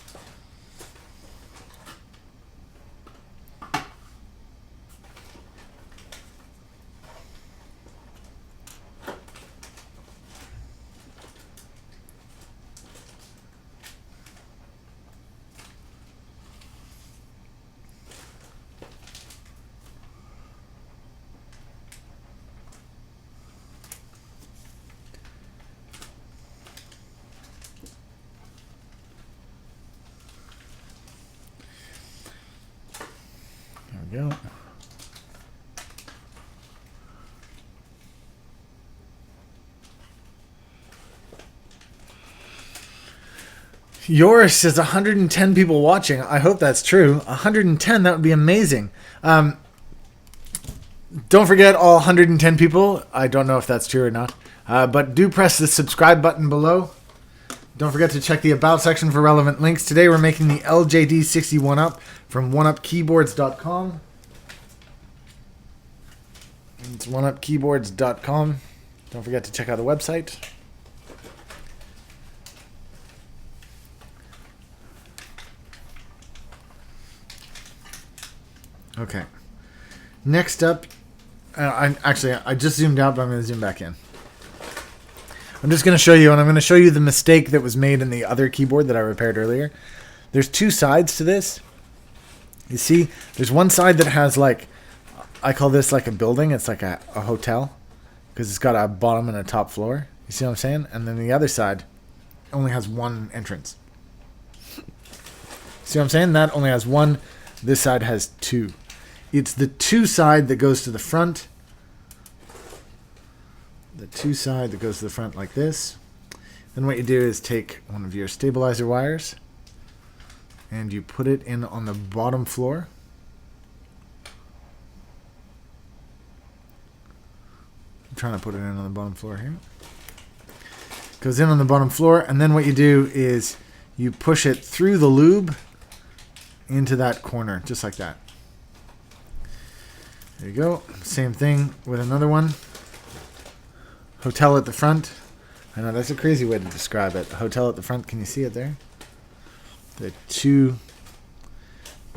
There we go. Yours says 110 people watching. I hope that's true. 110, that would be amazing. Don't forget, all 110 people, I don't know if that's true or not, but do press the subscribe button below. Don't forget to check the About section for relevant links. Today we're making the LJD61 Up from oneupkeyboards.com. It's oneupkeyboards.com. Don't forget to check out the website. Okay. Next up, I just zoomed out, but I'm going to zoom back in. I'm just going to show you, and I'm going to show you the mistake that was made in the other keyboard that I repaired earlier. There's two sides to this. You see, there's one side that has like, I call this like a building. It's like a hotel because it's got a bottom and a top floor. You see what I'm saying? And then the other side only has one entrance. See what I'm saying? That only has one. This side has two. It's the two side that goes to the front. The two side that goes to the front like this. Then what you do is take one of your stabilizer wires and you put it in on the bottom floor. I'm trying to put it in on the bottom floor here. Goes in on the bottom floor, and then what you do is you push it through the lube into that corner, just like that. There you go. Same thing with another one. Hotel at the front. I know that's a crazy way to describe it. Hotel at the front. Can you see it there? The two.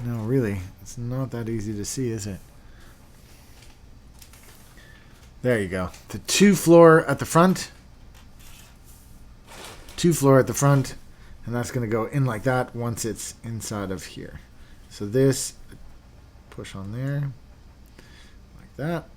No, really. It's not that easy to see, is it? There you go. The two floor at the front. Two floor at the front. And that's going to go in like that once it's inside of here. So this push on there. Like that.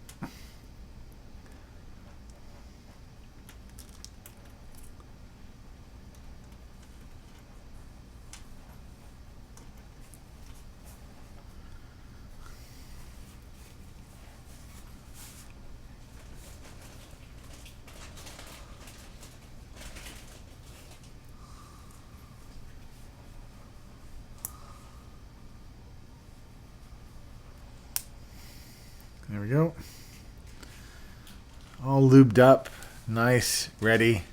There we go. All lubed up. Nice. Ready.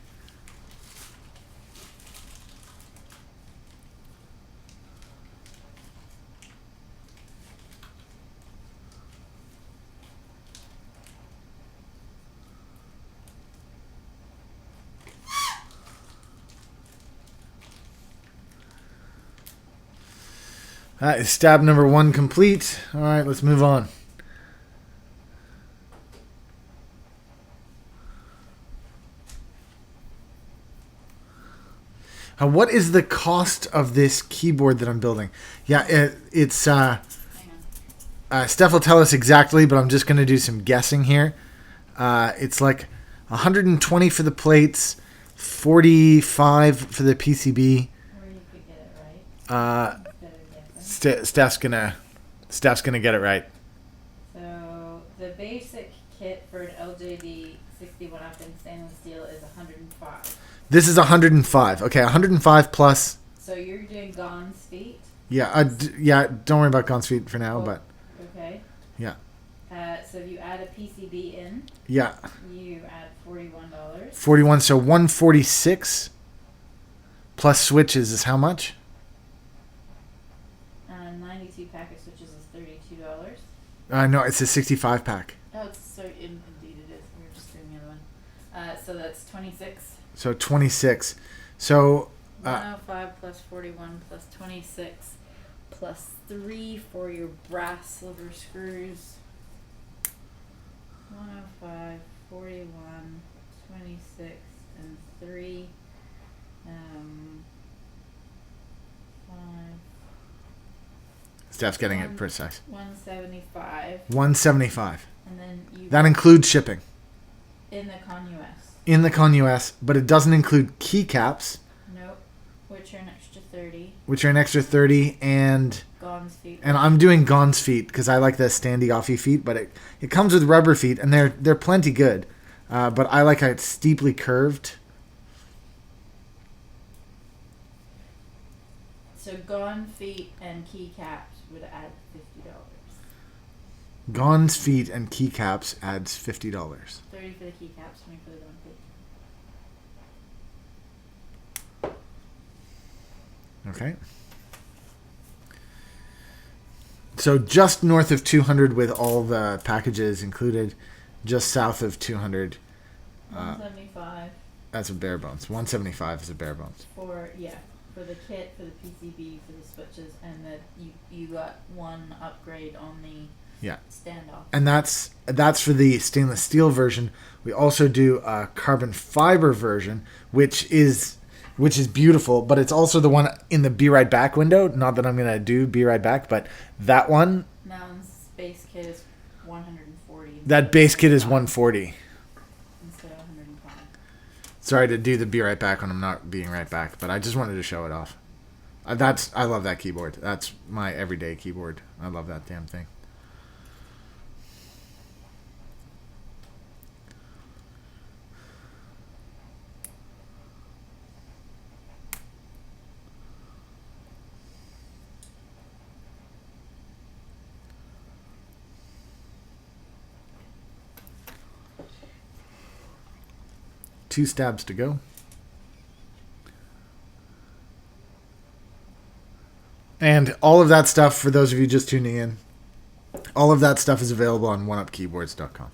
That is stab number 1 complete. All right, let's move on. What is the cost of this keyboard that I'm building? Yeah, it's Steph will tell us exactly, but I'm just going to do some guessing here. It's like 120 for the plates, 45 for the PCB. Or you could get it right. Steph's gonna get it right. So the basic kit for an LJD 61 up in stainless steel is 105. This is 105. Okay, 105 plus. So you're doing Gon's feet. Yeah, yeah. Don't worry about Gon's feet for now, but okay. yeah. So if you add a PCB in, Yeah. you add $41. 41. So 146 plus switches is how much? 92 pack of switches is $32. No, it's a 65 pack. Oh, indeed it is. We were just doing the other one. So that's 26. So 26. So 105 plus 41 plus 26 plus 3 for your brass silver screws. 105, 41, 26, and 3. 5. Steph's getting it precise. 175. 175. And then you That includes shipping. in the Con US. In the Con US, but it doesn't include keycaps, Nope. Which are an extra 30. which are an extra 30, and Gon's feet. I'm doing Gon's feet because I like the standy offy feet, but it comes with rubber feet, and they're plenty good. But I like it steeply curved. So Gon feet and keycaps would add $50. Gon's feet and keycaps adds $50. 30 for the keycaps, 20 for the Gon feet. Okay. So just north of 200 with all the packages included, just south of 200. 175 That's a bare bones. 175 is a bare bones. for the kit, for the PCB, for the switches, and that you got one upgrade on the standoff. And that's for the stainless steel version. We also do a carbon fiber version, which is beautiful, but it's also the one in the Be Right Back window. Not that I'm gonna do Be Right Back, but that one. Mountain's base kit is 140. That base kit is 140. Instead of 105. Sorry to do the Be Right Back when I'm not being right back, but I just wanted to show it off. I love that keyboard. That's my everyday keyboard. I love that damn thing. Two stabs to go. And all of that stuff, for those of you just tuning in, all of that stuff is available on oneupkeyboards.com.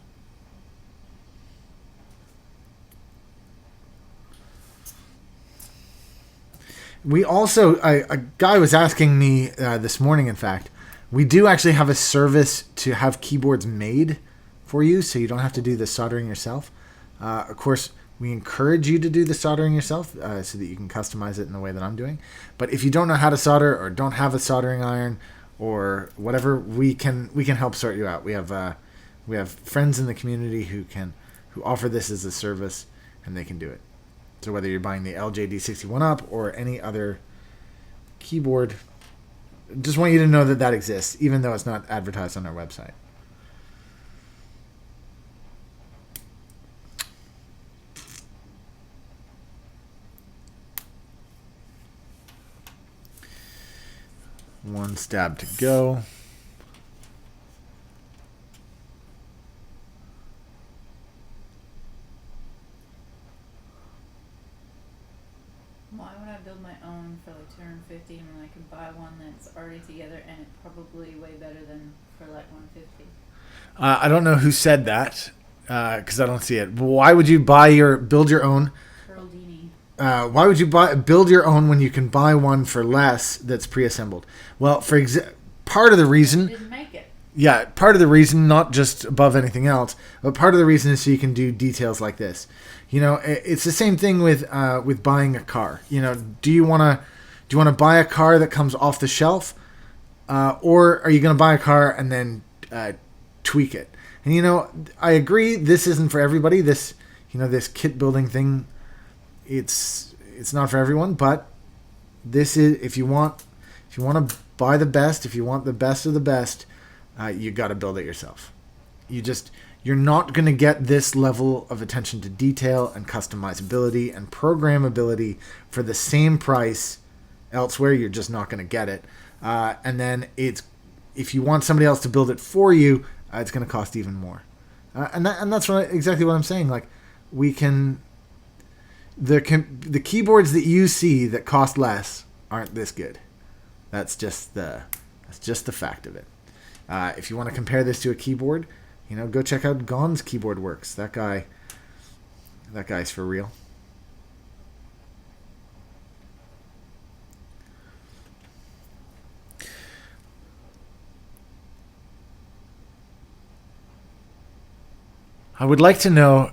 We also, a guy was asking me this morning, in fact, we do actually have a service to have keyboards made for you, so you don't have to do the soldering yourself. Of course, we encourage you to do the soldering yourself so that you can customize it in the way that I'm doing. But if you don't know how to solder or don't have a soldering iron or whatever, we can help sort you out. We have friends in the community who offer this as a service, and they can do it. So whether you're buying the LJD61 up or any other keyboard, just want you to know that exists, even though it's not advertised on our website. One stab to go. Why would I build my own for like 250 when I could buy one that's already together and it's probably way better than for like 150? I don't know who said that because I don't see it. Why would you build your own? Why would you build your own when you can buy one for less that's pre-assembled? Well, part of the reason. Didn't make it. Yeah, part of the reason, not just above anything else, but part of the reason is so you can do details like this. You know, it's the same thing with buying a car. You know, do you want to buy a car that comes off the shelf, or are you going to buy a car and then tweak it? And you know, I agree, this isn't for everybody. This kit building thing, it's not for everyone. But this is if you want to buy the best, if you want the best of the best, you got to build it yourself. You're not going to get this level of attention to detail and customizability and programmability for the same price elsewhere. You're just not going to get it. And then if you want somebody else to build it for you, it's going to cost even more. And that's exactly what I'm saying. Like, we can the keyboards that you see that cost less aren't this good. That's just the fact of it. If you want to compare this to a keyboard, you know, go check out Gon's Keyboard Works. That guy's for real. I would like to know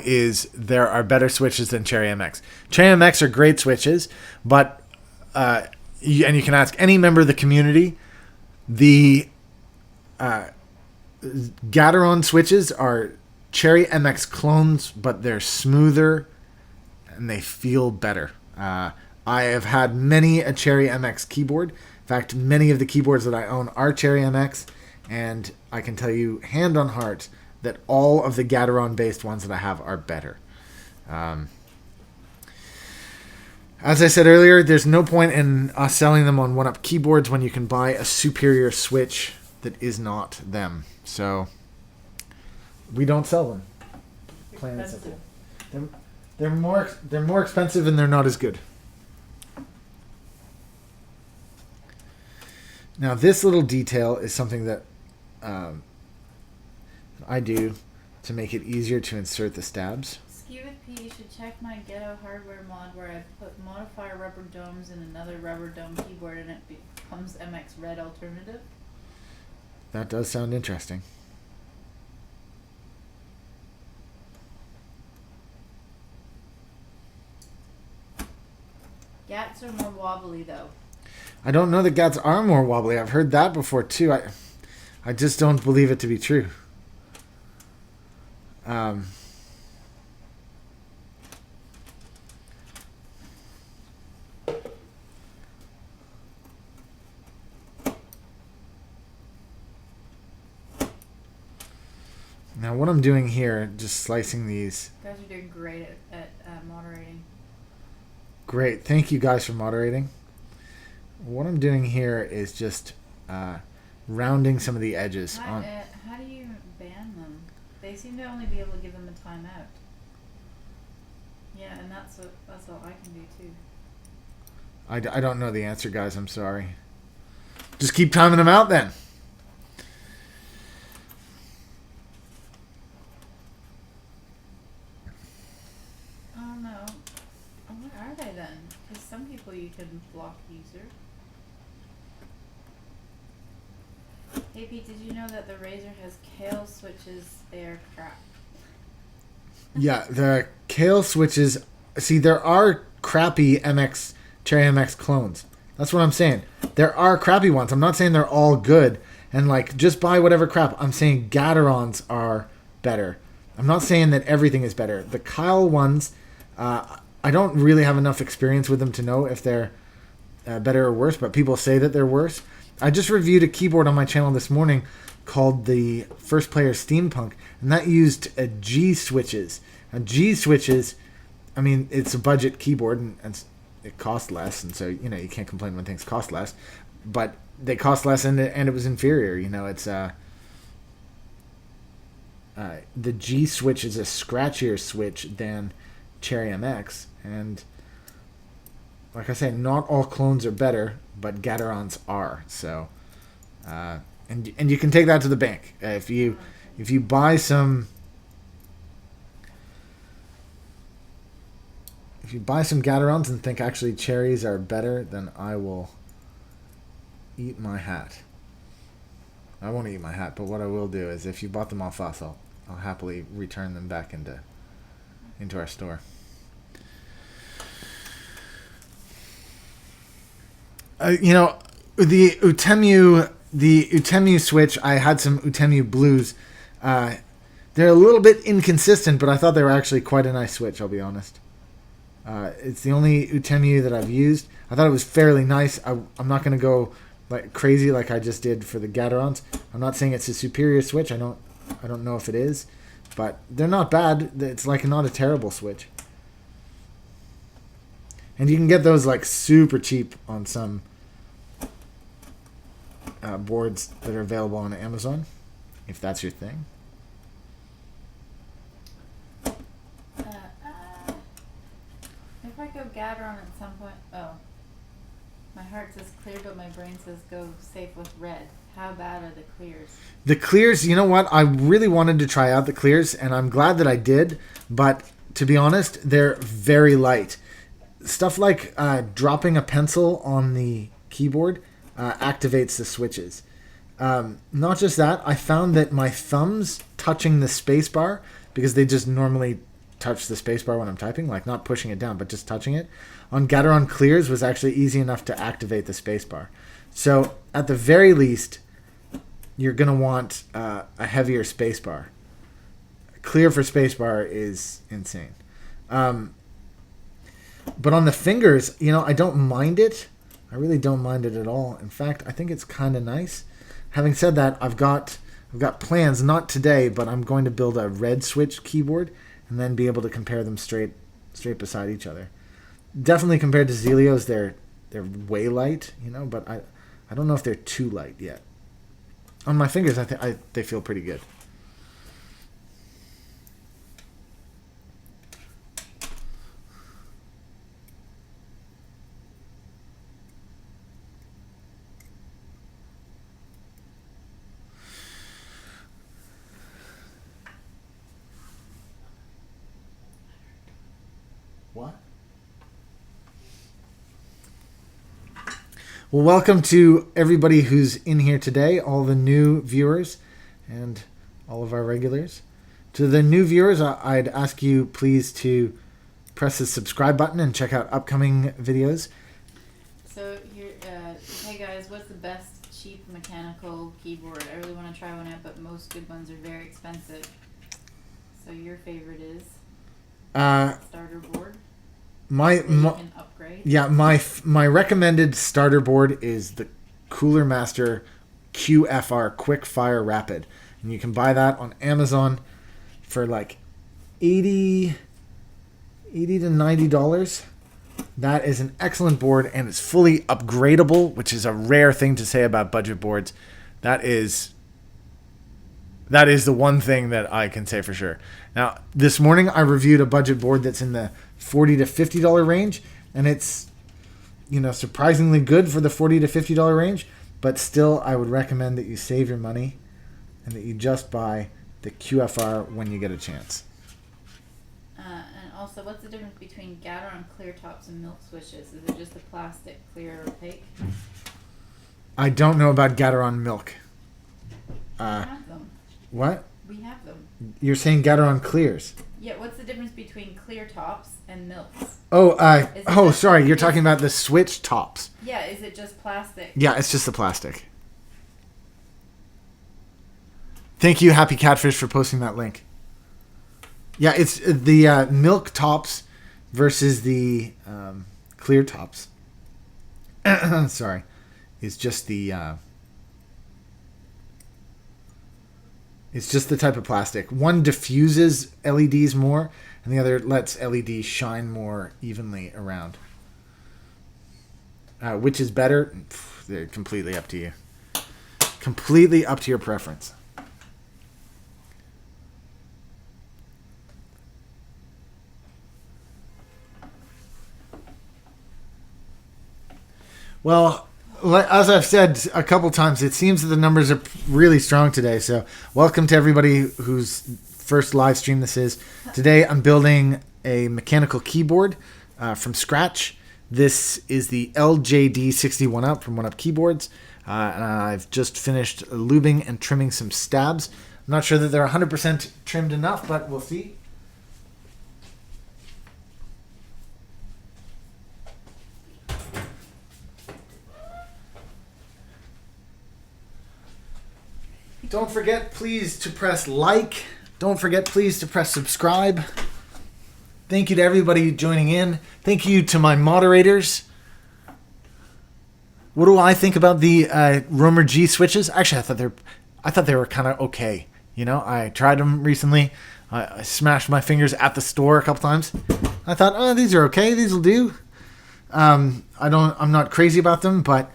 is there are better switches than Cherry MX. Cherry MX are great switches, but and you can ask any member of the community, the Gateron switches are Cherry MX clones, but they're smoother and they feel better. I have had many a Cherry MX keyboard. In fact, many of the keyboards that I own are Cherry MX, and I can tell you hand on heart that all of the Gateron based ones that I have are better. As I said earlier, there's no point in us selling them on one-up keyboards when you can buy a superior switch that is not them. So we don't sell them. Plain and simple. They're more expensive and they're not as good. Now this little detail is something that I do to make it easier to insert the stabs. Skiwithpete, you should check my ghetto hardware mod where I put modifier rubber domes in another rubber dome keyboard and it becomes MX Red alternative. That does sound interesting. Gats are more wobbly though. I don't know that Gats are more wobbly. I've heard that before too. I just don't believe it to be true. Now what I'm doing here, just slicing these. You guys are doing great at moderating. Great. Thank you guys for moderating. What I'm doing here is just rounding some of the edges. How do you ban them? They seem to only be able to give them a timeout. Yeah, and that's all I can do too. I don't know the answer, guys. I'm sorry. Just keep timing them out then. Oh no. What are they then? Because some people you can block user. Hey Pete, did you know that the Razer has Kale switches? They are crap. Yeah, the Kale switches. See, there are crappy Cherry MX clones. That's what I'm saying. there are crappy ones. I'm not saying they're all good. And like, just buy whatever crap. I'm saying Gatorons are better. I'm not saying that everything is better. The Kyle ones, I don't really have enough experience with them to know if they're better or worse, but people say that they're worse. I just reviewed a keyboard on my channel this morning called the First Player Steampunk, and that used G switches. Now, G switches, I mean, it's a budget keyboard, and it costs less, and so, you know, you can't complain when things cost less, but they cost less, and it was inferior. You know, it's the G switch is a scratchier switch than Cherry MX, and like I say, not all clones are better, but Gatorons are. So, and you can take that to the bank. If you buy some Gatorons and think actually cherries are better, then I will eat my hat. I won't eat my hat, but what I will do is, if you bought them off us, I'll happily return them back into our store. You know, the Utemu Switch, I had some Utemu Blues. They're a little bit inconsistent, but I thought they were actually quite a nice Switch, I'll be honest. It's the only Utemu that I've used. I thought it was fairly nice. I'm not going to go like crazy like I just did for the Gatorons. I'm not saying it's a superior Switch. I don't know if it is, but they're not bad. It's like not a terrible Switch. And you can get those like super cheap on some boards that are available on Amazon, if that's your thing. If I go Gateron at some point, my heart says clear, but my brain says go safe with red. How bad are the clears? The clears, you know what? I really wanted to try out the clears, and I'm glad that I did. But to be honest, they're very light. Stuff like dropping a pencil on the keyboard activates the switches. Not just that, I found that my thumbs touching the spacebar, because they just normally touch the spacebar when I'm typing, like not pushing it down, but just touching it, on Gateron clears was actually easy enough to activate the spacebar. So at the very least, you're going to want a heavier spacebar. Clear for spacebar is insane. But on the fingers, you know, I don't mind it. I really don't mind it at all. In fact, I think it's kind of nice. Having said that, I've got plans, not today, but I'm going to build a red switch keyboard and then be able to compare them straight beside each other. Definitely compared to Zelio's, they're way light, you know, but I don't know if they're too light yet. On my fingers, they feel pretty good. What? Well, welcome to everybody who's in here today, all the new viewers and all of our regulars. To the new viewers, I'd ask you please to press the subscribe button and check out upcoming videos. So, hey guys, what's the best cheap mechanical keyboard? I really want to try one out, but most good ones are very expensive. So your favorite is starter board? My recommended starter board is the Cooler Master QFR Quick Fire Rapid, and you can buy that on Amazon for like $80 to $90. That is an excellent board, and it's fully upgradable, which is a rare thing to say about budget boards. That is the one thing that I can say for sure. Now, this morning I reviewed a budget board that's in the $40 to $50 range, and it's, you know, surprisingly good for the $40 to $50 range, but still I would recommend that you save your money and that you just buy the QFR when you get a chance. And also, what's the difference between Gateron clear tops and milk switches? Is it just the plastic clear or opaque? I don't know about Gateron milk. We have them. What? We have them. You're saying Gateron clears? Yeah, what's the difference between clear tops and milks. Oh, sorry. You're talking about the switch tops. Yeah, is it just plastic? Yeah, it's just the plastic. Thank you, Happy Catfish, for posting that link. Yeah, it's the milk tops versus the clear tops. Sorry. It's just the type of plastic. One diffuses LEDs more, and the other lets LEDs shine more evenly around. Which is better? They're completely up to you. Completely up to your preference. Well, as I've said a couple times, it seems that the numbers are really strong today. So welcome to everybody whose first live stream this is. Today I'm building a mechanical keyboard from scratch. This is the LJD 61 Up from 1UP Keyboards. And I've just finished lubing and trimming some stabs. I'm not sure that they're 100% trimmed enough, but we'll see. Don't forget, please, to press like. Don't forget, please, to press subscribe. Thank you to everybody joining in. Thank you to my moderators. What do I think about the Romer G switches? Actually, I thought they were kind of okay. You know, I tried them recently. I smashed my fingers at the store a couple times. I thought, oh, these are okay. These will do. I'm not crazy about them, but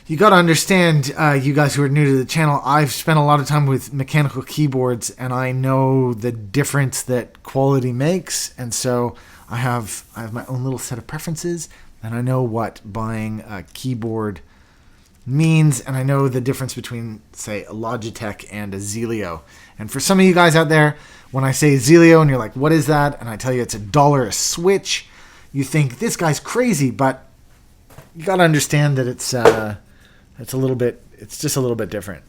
you got to understand, you guys who are new to the channel, I've spent a lot of time with mechanical keyboards, and I know the difference that quality makes. And so I have my own little set of preferences, and I know what buying a keyboard means, and I know the difference between, say, a Logitech and a Zelio. And for some of you guys out there, when I say Zelio and you're like, what is that? And I tell you it's $1 a switch, you think this guy's crazy, but you got to understand that it's just a little bit different.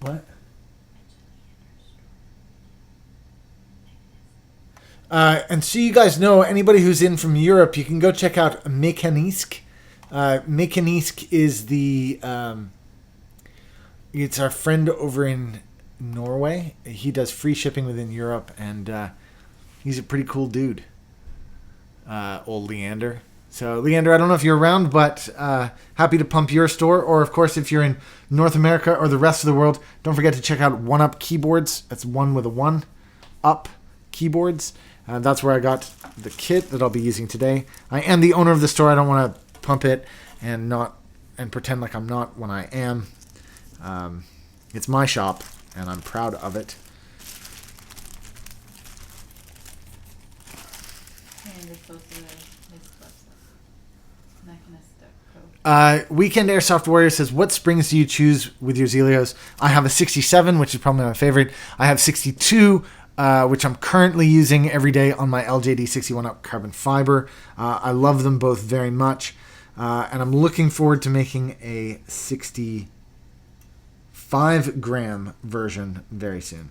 What? And so you guys know, anybody who's in from Europe, you can go check out Mekanisk. Mekanisk is it's our friend over in Norway. He does free shipping within Europe, and he's a pretty cool dude. Old Leander. So Leander, I don't know if you're around, but happy to pump your store. Or of course, if you're in North America or the rest of the world, don't forget to check out 1UP Keyboards. That's one with a 1 up keyboards. That's where I got the kit that I'll be using today. I am the owner of the store. I don't want to pump it and pretend like I'm not when I am. It's my shop, and I'm proud of it. Weekend Airsoft Warrior says, what springs do you choose with your Zelios? I have a 67, which is probably my favorite. I have 62, which I'm currently using every day on my LJD 61 Up carbon fiber. I love them both very much. And I'm looking forward to making a 65-gram version very soon.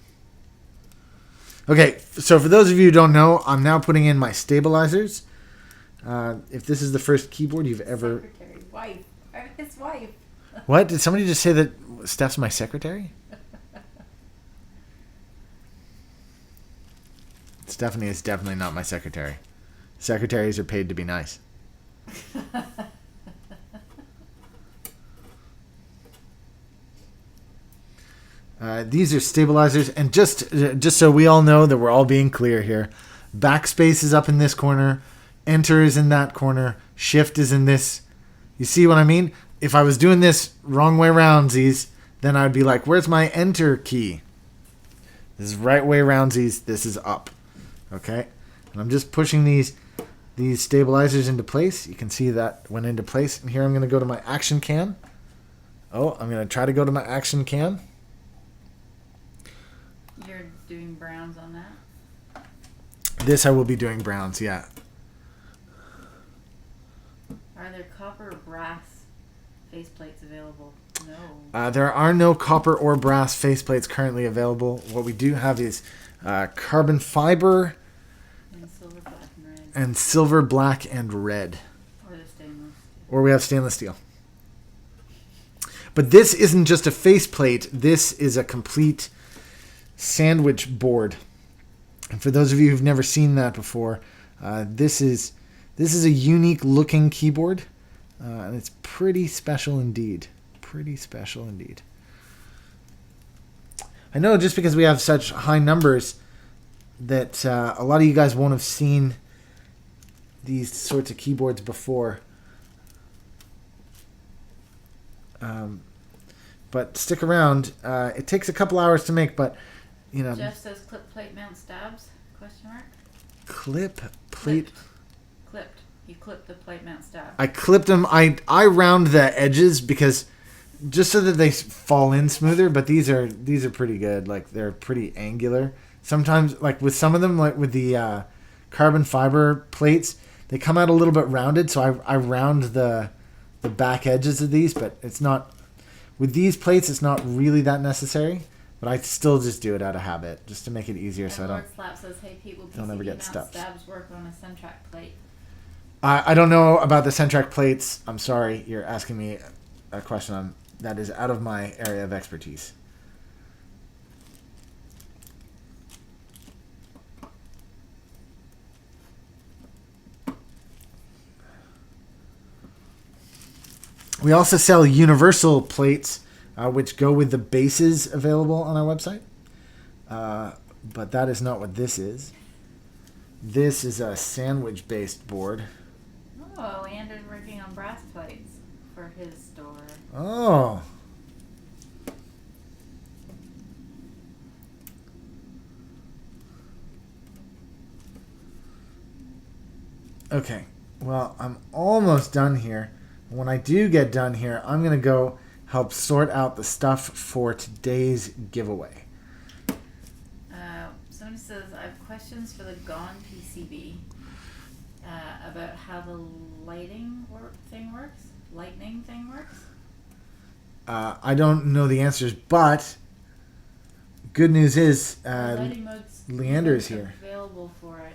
Okay, so for those of you who don't know, I'm now putting in my stabilizers. If this is the first keyboard you've ever... Secretary, wife. His wife. What? Did somebody just say that Steph's my secretary? Stephanie is definitely not my secretary. Secretaries are paid to be nice. These are stabilizers, and just so we all know that we're all being clear here, backspace is up in this corner, enter is in that corner, shift is in this. You see what I mean? If I was doing this wrong way roundsies, then I'd be like, where's my enter key? This is right way roundsies, this is up. Okay? And I'm just pushing these stabilizers into place. You can see that went into place. And here I'm going to go to my action cam. Oh, I'm going to try to go to my action cam. You're doing browns on that? This I will be doing browns, yeah. Are there copper or brass faceplates available. No. There are no copper or brass faceplates currently available. What we do have is carbon fiber And silver, black, and red. and silver, black, and red. Or the stainless. Or we have stainless steel. But this isn't just a faceplate. This is a complete sandwich board. And for those of you who've never seen that before, this is a unique looking keyboard. And it's pretty special indeed. Pretty special indeed. I know just because we have such high numbers that a lot of you guys won't have seen these sorts of keyboards before. But stick around. It takes a couple hours to make, but you know. Jeff says clip plate mount stabs? Question mark. Clip plate. Clipped. You clipped the plate mount stab. I clipped them. I round the edges because just so that they fall in smoother. But these are pretty good. Like they're pretty angular. Sometimes, like with some of them, like with the carbon fiber plates, they come out a little bit rounded. So I round the back edges of these, but it's not. With these plates, it's not really that necessary, but I still just do it out of habit, just to make it easier, And so Lord Slap says, "Hey Pete, will don't ever PCB get mount stuck." stabs work on a Centrac plate?" I don't know about the Centrac plates. I'm sorry, you're asking me a question that is out of my area of expertise. We also sell universal plates, which go with the bases available on our website. But that is not what this is. This is a sandwich-based board. Oh, Leander's working on brass plates for his store. Oh. Okay. Well, I'm almost done here. When I do get done here, I'm going to go help sort out the stuff for today's giveaway. Someone says, I have questions for the Gone PCB about how the lightning thing works. I don't know the answers, but good news is Lighting mode's Leander is here. Available for it.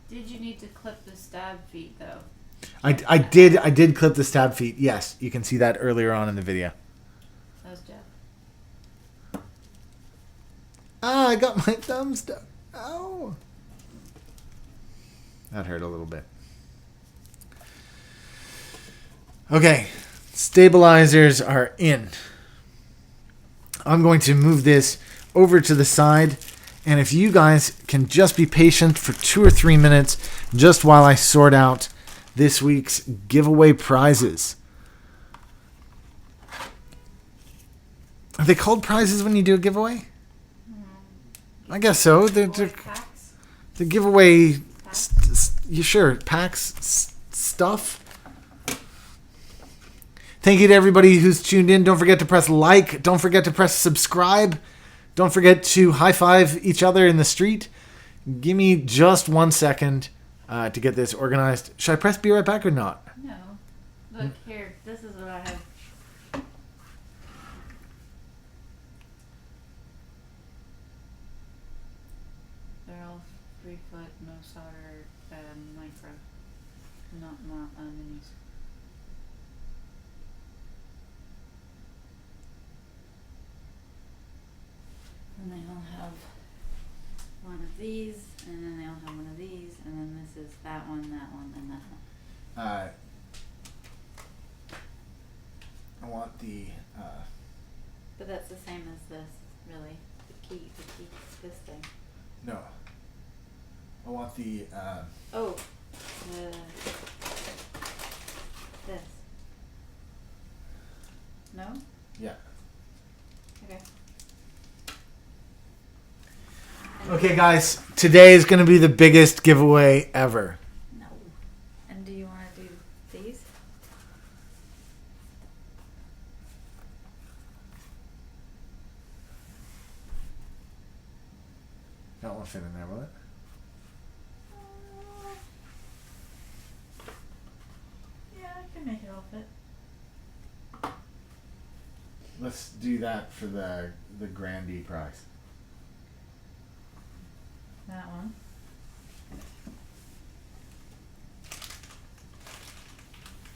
Did you need to clip the stab feet though? I did clip the stab feet. Yes, you can see that earlier on in the video. That was Jeff. Ah, I got my thumb stuck. Ow. That hurt a little bit. Okay, stabilizers are in. I'm going to move this over to the side. And if you guys can just be patient for 2 or 3 minutes, just while I sort out this week's giveaway prizes. Are they called prizes when you do a giveaway? I guess so. The giveaway, sure, packs, stuff. Thank you to everybody who's tuned in. Don't forget to press like. Don't forget to press subscribe. Don't forget to high five each other in the street. Give me just 1 second to get this organized. Should I press be right back or not? No. Look here. This is what I have. They're all 3 foot, no solder, micro. Not minis. And they all have one of these, and then they all have one of these, and then this is that one, and that one. I want the. But that's the same as this, really. The key, this thing. No. I want the. This. No? Yeah. Okay. Okay, guys. Today is going to be the biggest giveaway ever. No. And do you want to do these? That won't fit in there, will it? Yeah, it. Let's do that for the Grandee prize. That one.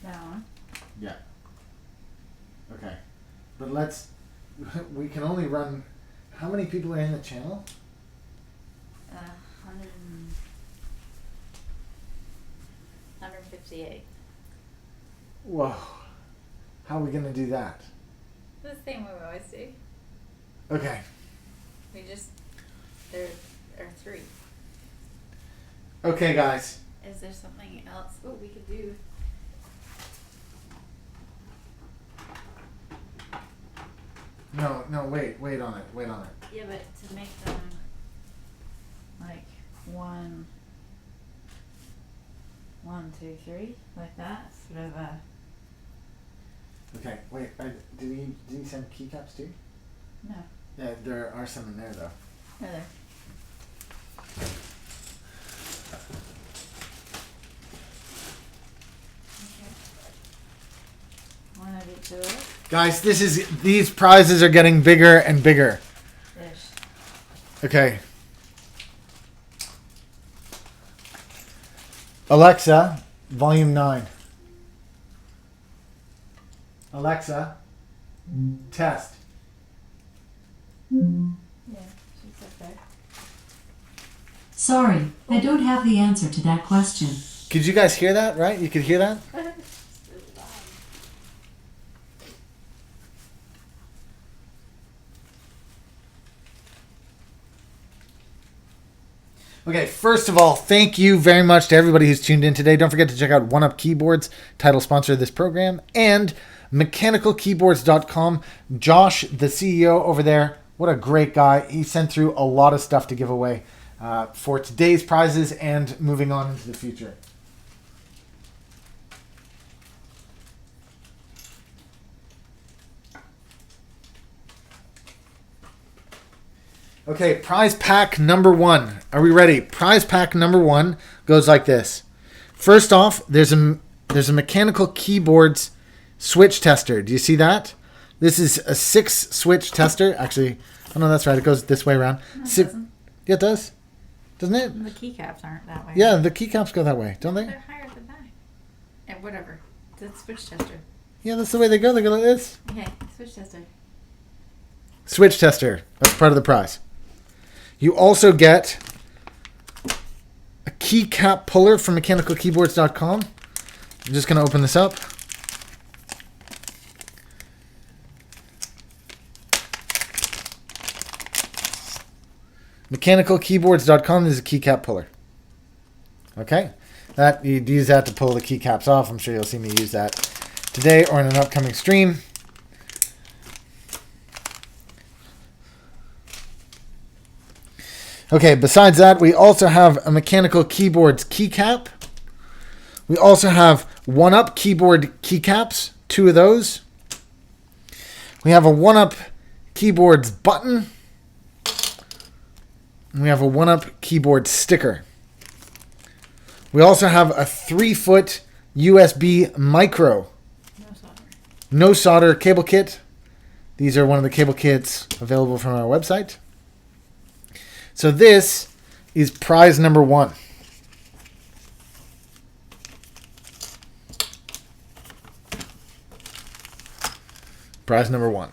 That one. Yeah. Okay. But let's... We can only run... How many people are in the channel? 158. Whoa. How are we going to do that? The same way we always do. Okay. There are 3. Okay, guys. Is there something else we could do? No, wait on it. Yeah, but to make them like 1, 2, 3, like that, sort of a. Okay, wait. Did he send keycaps too? No. Yeah, there are some in there though. No, there. One of each of those. Guys, these prizes are getting bigger and bigger. Ish. Okay. Alexa, volume 9. Alexa, test. Yeah, she's up there. Sorry, I don't have the answer to that question. Could you guys hear that, right? You could hear that? Okay, first of all, thank you very much to everybody who's tuned in today. Don't forget to check out 1UP Keyboards, title sponsor of this program, and mechanicalkeyboards.com. Josh, the CEO over there, what a great guy. He sent through a lot of stuff to give away for today's prizes and moving on into the future. Okay, prize pack number 1. Are we ready? Prize pack number 1 goes like this. First off, there's a mechanical keyboards switch tester. Do you see that? This is a 6 switch tester. Actually, oh no, that's right. It goes this way around. No, it doesn't. Yeah, it does. Doesn't it? The keycaps aren't that way. Yeah, the keycaps go that way, don't they? They're higher than that. And whatever. It's a switch tester. Yeah, that's the way they go. They go like this. Okay, switch tester. Switch tester. That's part of the prize. You also get a keycap puller from mechanicalkeyboards.com. I'm just going to open this up. Mechanicalkeyboards.com is a keycap puller. Okay? That you'd use that to pull the keycaps off. I'm sure you'll see me use that today or in an upcoming stream. Okay, besides that, we also have a Mechanical Keyboards keycap. We also have 1UP keyboard keycaps, 2 of those. We have a 1UP keyboards button. And we have a 1UP keyboard sticker. We also have a 3-foot USB micro. No solder cable kit. These are one of the cable kits available from our website. So this is prize number 1. Prize number 1.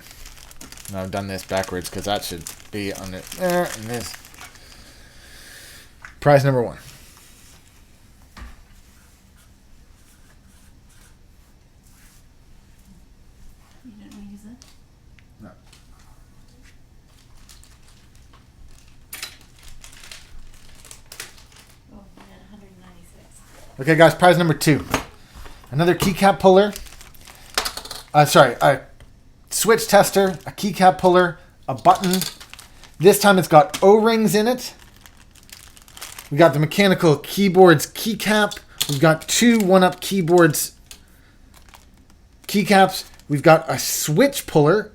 Now I've done this backwards because that should be under there and this. Prize number 1. You didn't want to use it? No. Oh, we had 196. Okay, guys, prize number 2. Another keycap puller. A switch tester, a keycap puller, a button. This time it's got O-rings in it. We got the Mechanical Keyboards keycap. We've got 2 1UP Keyboards keycaps. We've got a switch puller,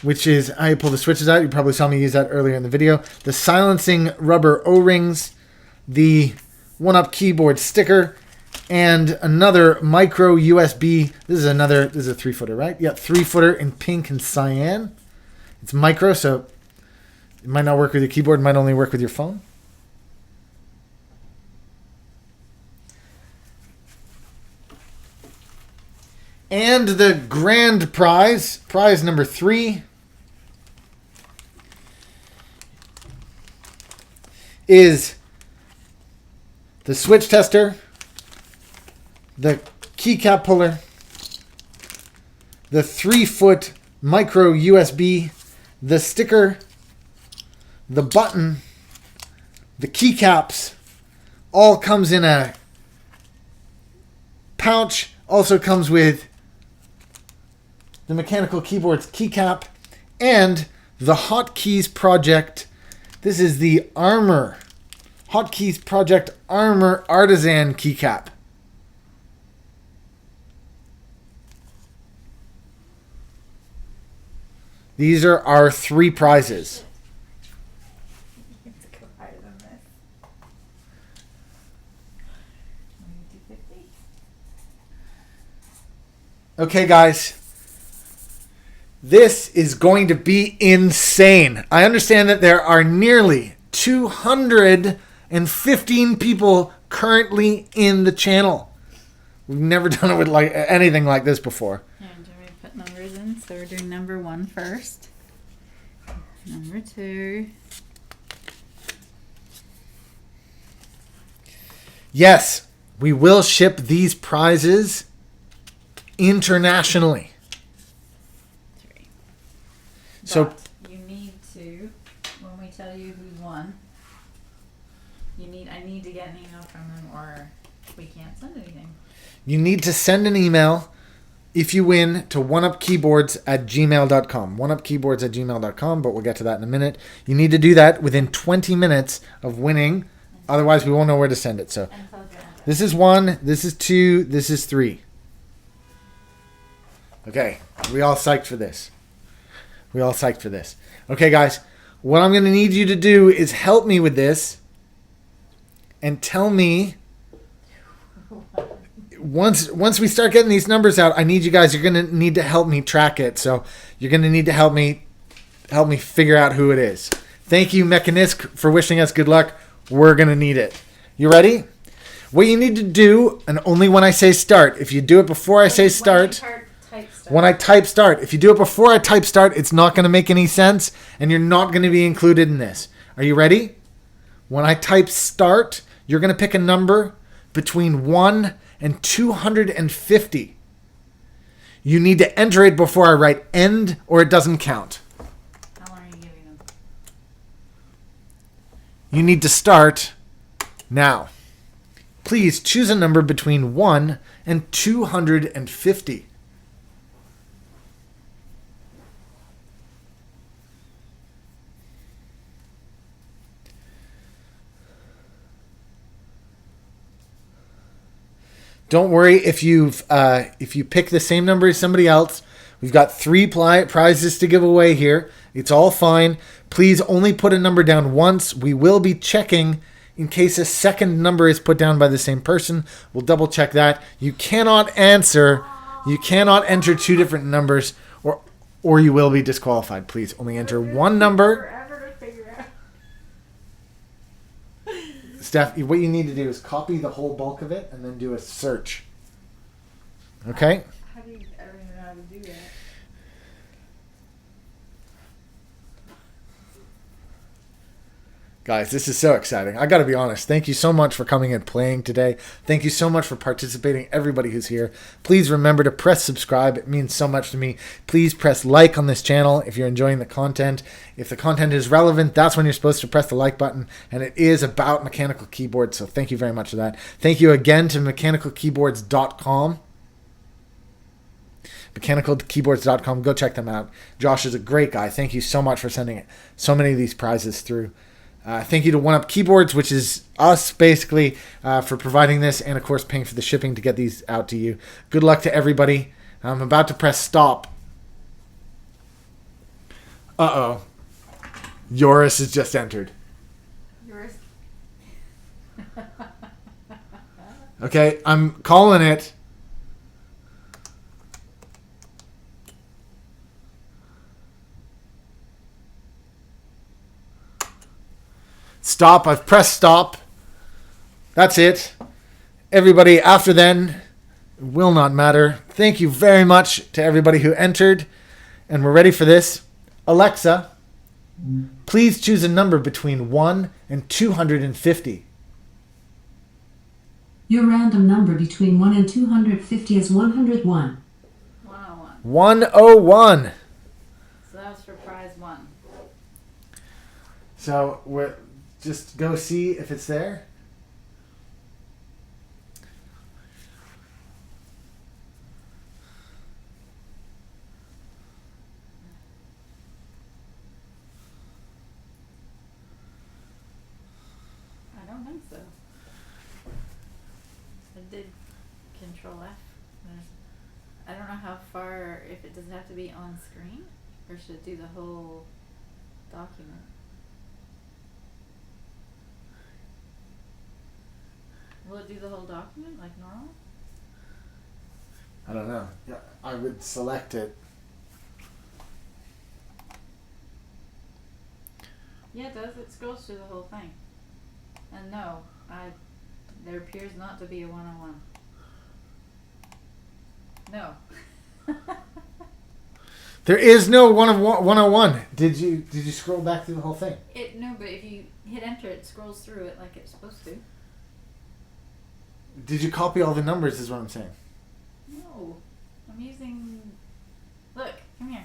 which is how you pull the switches out. You probably saw me use that earlier in the video. The silencing rubber O-rings, the 1UP Keyboard sticker, and another micro USB. This is a 3-footer, right? Yeah, 3-footer in pink and cyan. It's micro, so it might not work with your keyboard. It might only work with your phone. And the grand prize number 3, is the switch tester, the keycap puller, the 3-foot micro USB, the sticker, the button, the keycaps, all comes in a pouch. Also comes with the Mechanical Keyboards keycap and the Hotkeys Project. This is the Armor. Hotkeys Project Armor Artisan keycap. These are our 3 prizes. Let's go higher than this. 2250. Okay, guys. This is going to be insane. I understand that there are nearly 215 people currently in the channel. We've never done it with anything like this before. Yeah, do we put numbers in? So we're doing number 1 first. Number 2. Yes, we will ship these prizes internationally. 3. So But you need to, when we tell you who's won, I need to get an email from them or we can't send anything. you need to send an email if you win to oneupkeyboards@gmail.com. oneupkeyboards@gmail.com, but we'll get to that in a minute. You need to do that within 20 minutes of winning. Otherwise, we won't know where to send it. So And tell your address. this is 1, this is 2, this is 3. Okay, we all psyched for this. Okay, guys, what I'm going to need you to do is help me with this and tell me once we start getting these numbers out, you're going to need to help me track it. So you're going to need to help me figure out who it is. Thank you, Mechanisk, for wishing us good luck. We're going to need it. You ready? What you need to do, and only when I say start, if you do it before I say start, when I type start, if you do it before I type start, it's not going to make any sense, and you're not going to be included in this. Are you ready? When I type start, you're going to pick a number between 1 and 250. You need to enter it before I write end, or it doesn't count. How long are you giving them? You need to start now. Please choose a number between 1 and 250. Don't worry if you pick the same number as somebody else. We've got 3 prizes to give away here. It's all fine. Please only put a number down once. We will be checking in case a second number is put down by the same person. We'll double check that. You cannot enter 2 different numbers or you will be disqualified. Please only enter one number. Forever to figure out. Steph, what you need to do is copy the whole bulk of it and then do a search. Okay? How do you ever know how to do that? Guys, this is so exciting. I got to be honest. Thank you so much for coming and playing today. Thank you so much for participating, everybody who's here. Please remember to press subscribe. It means so much to me. Please press like on this channel if you're enjoying the content. If the content is relevant, that's when you're supposed to press the like button. And it is about mechanical keyboards, so thank you very much for that. Thank you again to mechanicalkeyboards.com. mechanicalkeyboards.com. Go check them out. Josh is a great guy. Thank you so much for sending so many of these prizes through. Thank you to One Up Keyboards, which is us basically, for providing this and, of course, paying for the shipping to get these out to you. Good luck to everybody. I'm about to press stop. Uh-oh. Yoris has just entered. Yours. Okay, I'm calling it. Stop. I've pressed stop. That's it. Everybody after then will not matter. Thank you very much to everybody who entered. And we're ready for this. Alexa, please choose a number between 1 and 250. Your random number between 1 and 250 is 101. 101. 101. So that was for prize 1. So we're just go see if it's there. I don't think so. I did Control F. I don't know how far, if it does it have to be on screen, or should it do the whole document? Will it do the whole document like normal? I don't know. Yeah, I would select it. Yeah, it does. It scrolls through the whole thing. And no, there appears not to be a 101. No. There is no 101. Did you scroll back through the whole thing? No, but if you hit enter, it scrolls through it like it's supposed to. Did you copy all the numbers is what I'm saying. No. I'm using... Look, come here.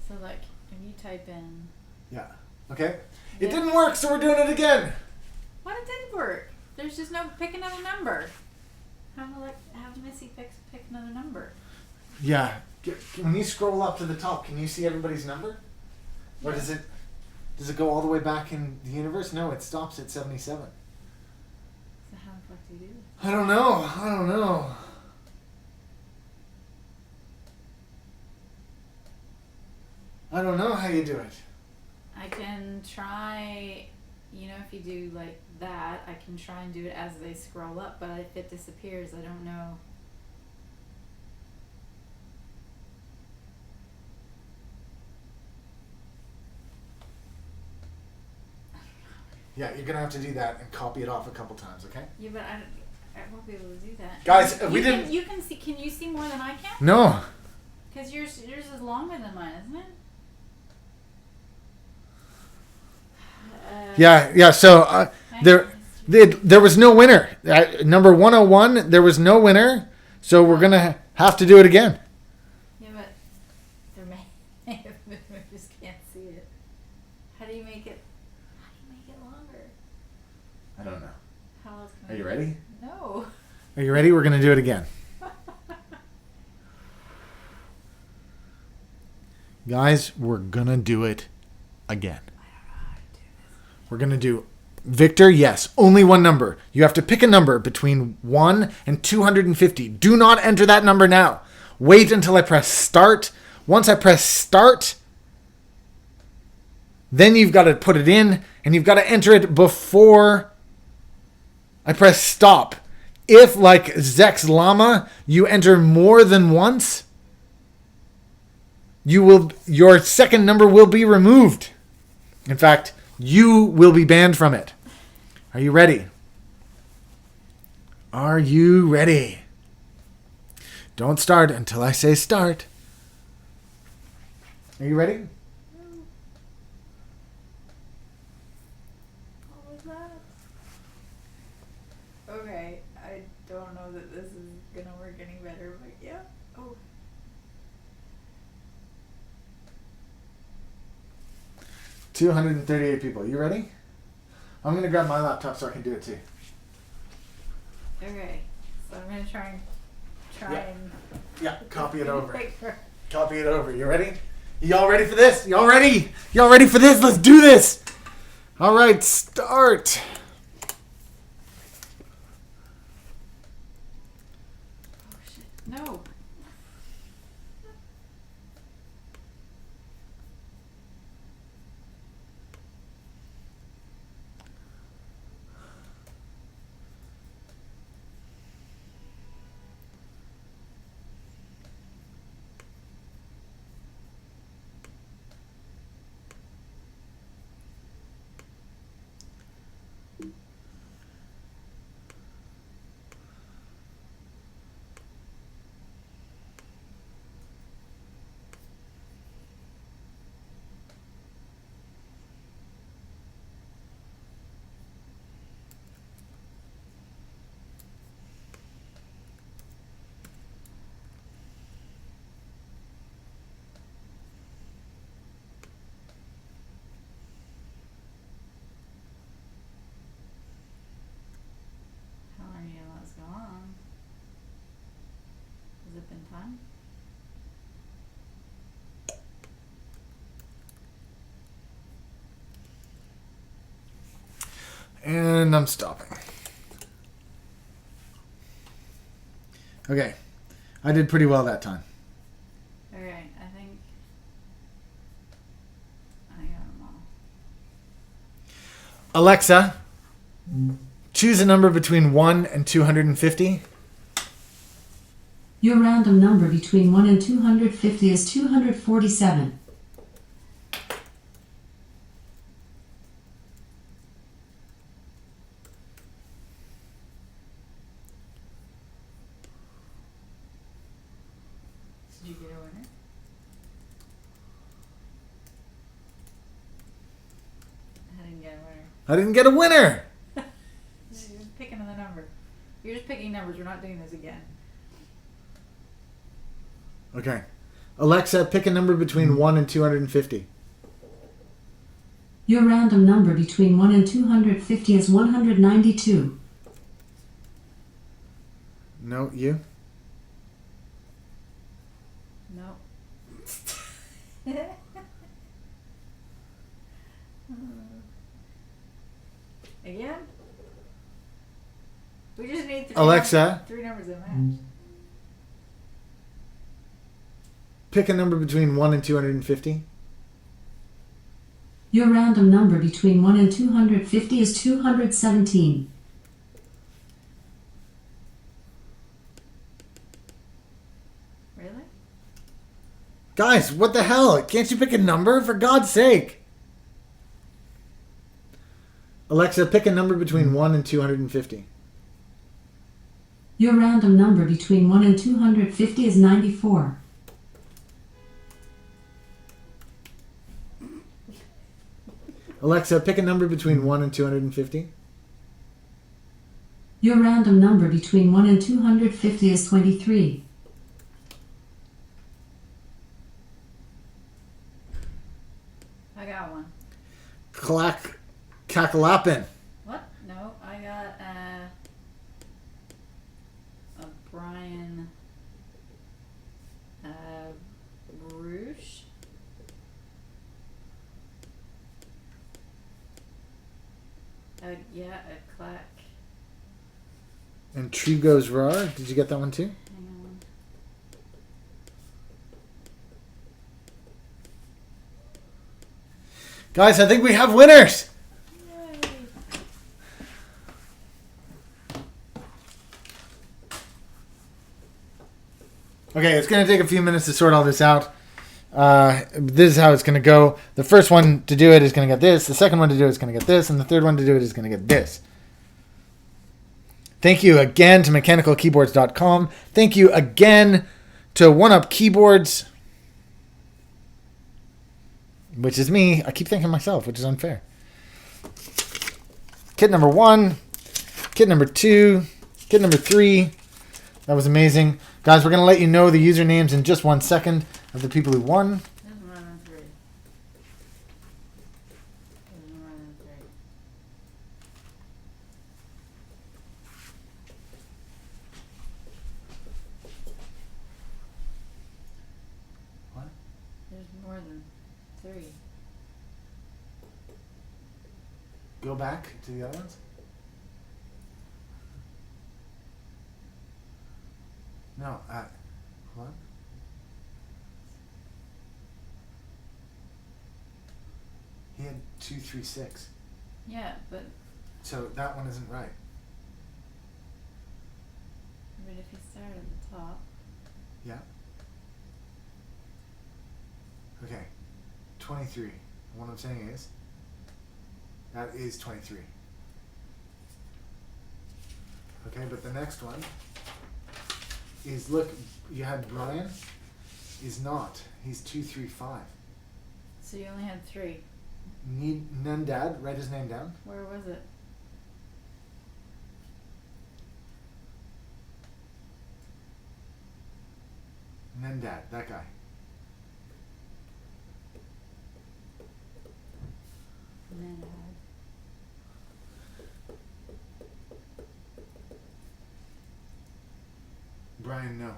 So like, if you type in... Yeah. Okay. It didn't work, so we're doing it again. What? It didn't work. There's just no... Pick another number. Have Missy pick another number. Yeah. When you scroll up to the top, can you see everybody's number? Or does it go all the way back in the universe? No, it stops at 77. So how the fuck do you do this? I don't know. I don't know how you do it. I can try, if you do like that, I can try and do it as they scroll up, but if it disappears, I don't know. Yeah, you're gonna have to do that and copy it off a couple times, okay? Yeah, but I won't be able to do that. Guys, we didn't. You can see. Can you see more than I can? No. Because yours is longer than mine, isn't it? Yeah. So there was no winner. Number 101, there was no winner. So we're gonna have to do it again. Yeah, but there may have been. I just can't see it. How do you make it longer? I don't know. How else can Are you ready? No. Are you ready? We're gonna do it again. Guys, we're gonna do it again. I don't know how to do this. We're gonna do Victor, yes, only one number. You have to pick a number between 1 and 250. Do not enter that number now. Wait until I press start. Once I press start, then you've got to put it in, and you've got to enter it before I press stop. If, like Zex Llama, you enter more than once, your second number will be removed. In fact, you will be banned from it. Are you ready? Are you ready? Don't start until I say start. Are you ready? What was that? Okay, I don't know that this is gonna work any better, but yeah. Oh. $238 people. You ready? I'm going to grab my laptop so I can do it too. Okay, so I'm gonna try and Yeah, copy it over. picture. Copy it over. You ready? Y'all ready for this? Y'all ready? Y'all ready for this? Let's do this. All right, start. Oh shit! No. And I'm stopping. Okay. I did pretty well that time. Okay, I think I got them all. Alexa, choose a number between 1 and 250. Your random number between 1 and 250 is 247. Did you get a winner? I didn't get a winner. I didn't get a winner. Just pick another number. You're just picking numbers. We're not doing this again. Okay. Alexa, pick a number between 1 and 250. Your random number between 1 and 250 is 192. No, you? No. Again? We just need Alexa, three numbers that match. pick a number between 1 and 250. Your random number between 1 and 250 is 217. Really? Guys, what the hell? Can't you pick a number? For God's sake. Alexa, pick a number between 1 and 250. Your random number between 1 and 250 is 94. Alexa, pick a number between 1 and 250. Your random number between 1 and 250 is 23. I got one. Clack, cackalappin. What? No, I got a Brian Rouge. Yeah, a clack. And Tree Goes Roar. Did you get that one too? Hang on. Guys, I think we have winners. Yay. Okay, it's going to take a few minutes to sort all this out. This is how it's going to go. The first one to do it is going to get this. The second one to do it is going to get this. And the third one to do it is going to get this. Thank you again to mechanicalkeyboards.com. Thank you again to 1UP Keyboards, which is me. I keep thanking myself, which is unfair. Kit number 1, kit number 2, kit number 3. That was amazing. Guys, we're going to let you know the usernames in just 1 second of the people who won. There's more than three. There's more than three. What? There's more than three. Go back to the other ones. No, hold on. He had 236. Yeah, but So that one isn't right. if you start at the top. Yeah. Okay. 23. What I'm saying is, that is 23. Okay, but the next one is, look, you had Brian, is not. He's 235. So you only had three. Nendad, write his name down. Where was it? Nendad, that guy. Nendad. Brian, no.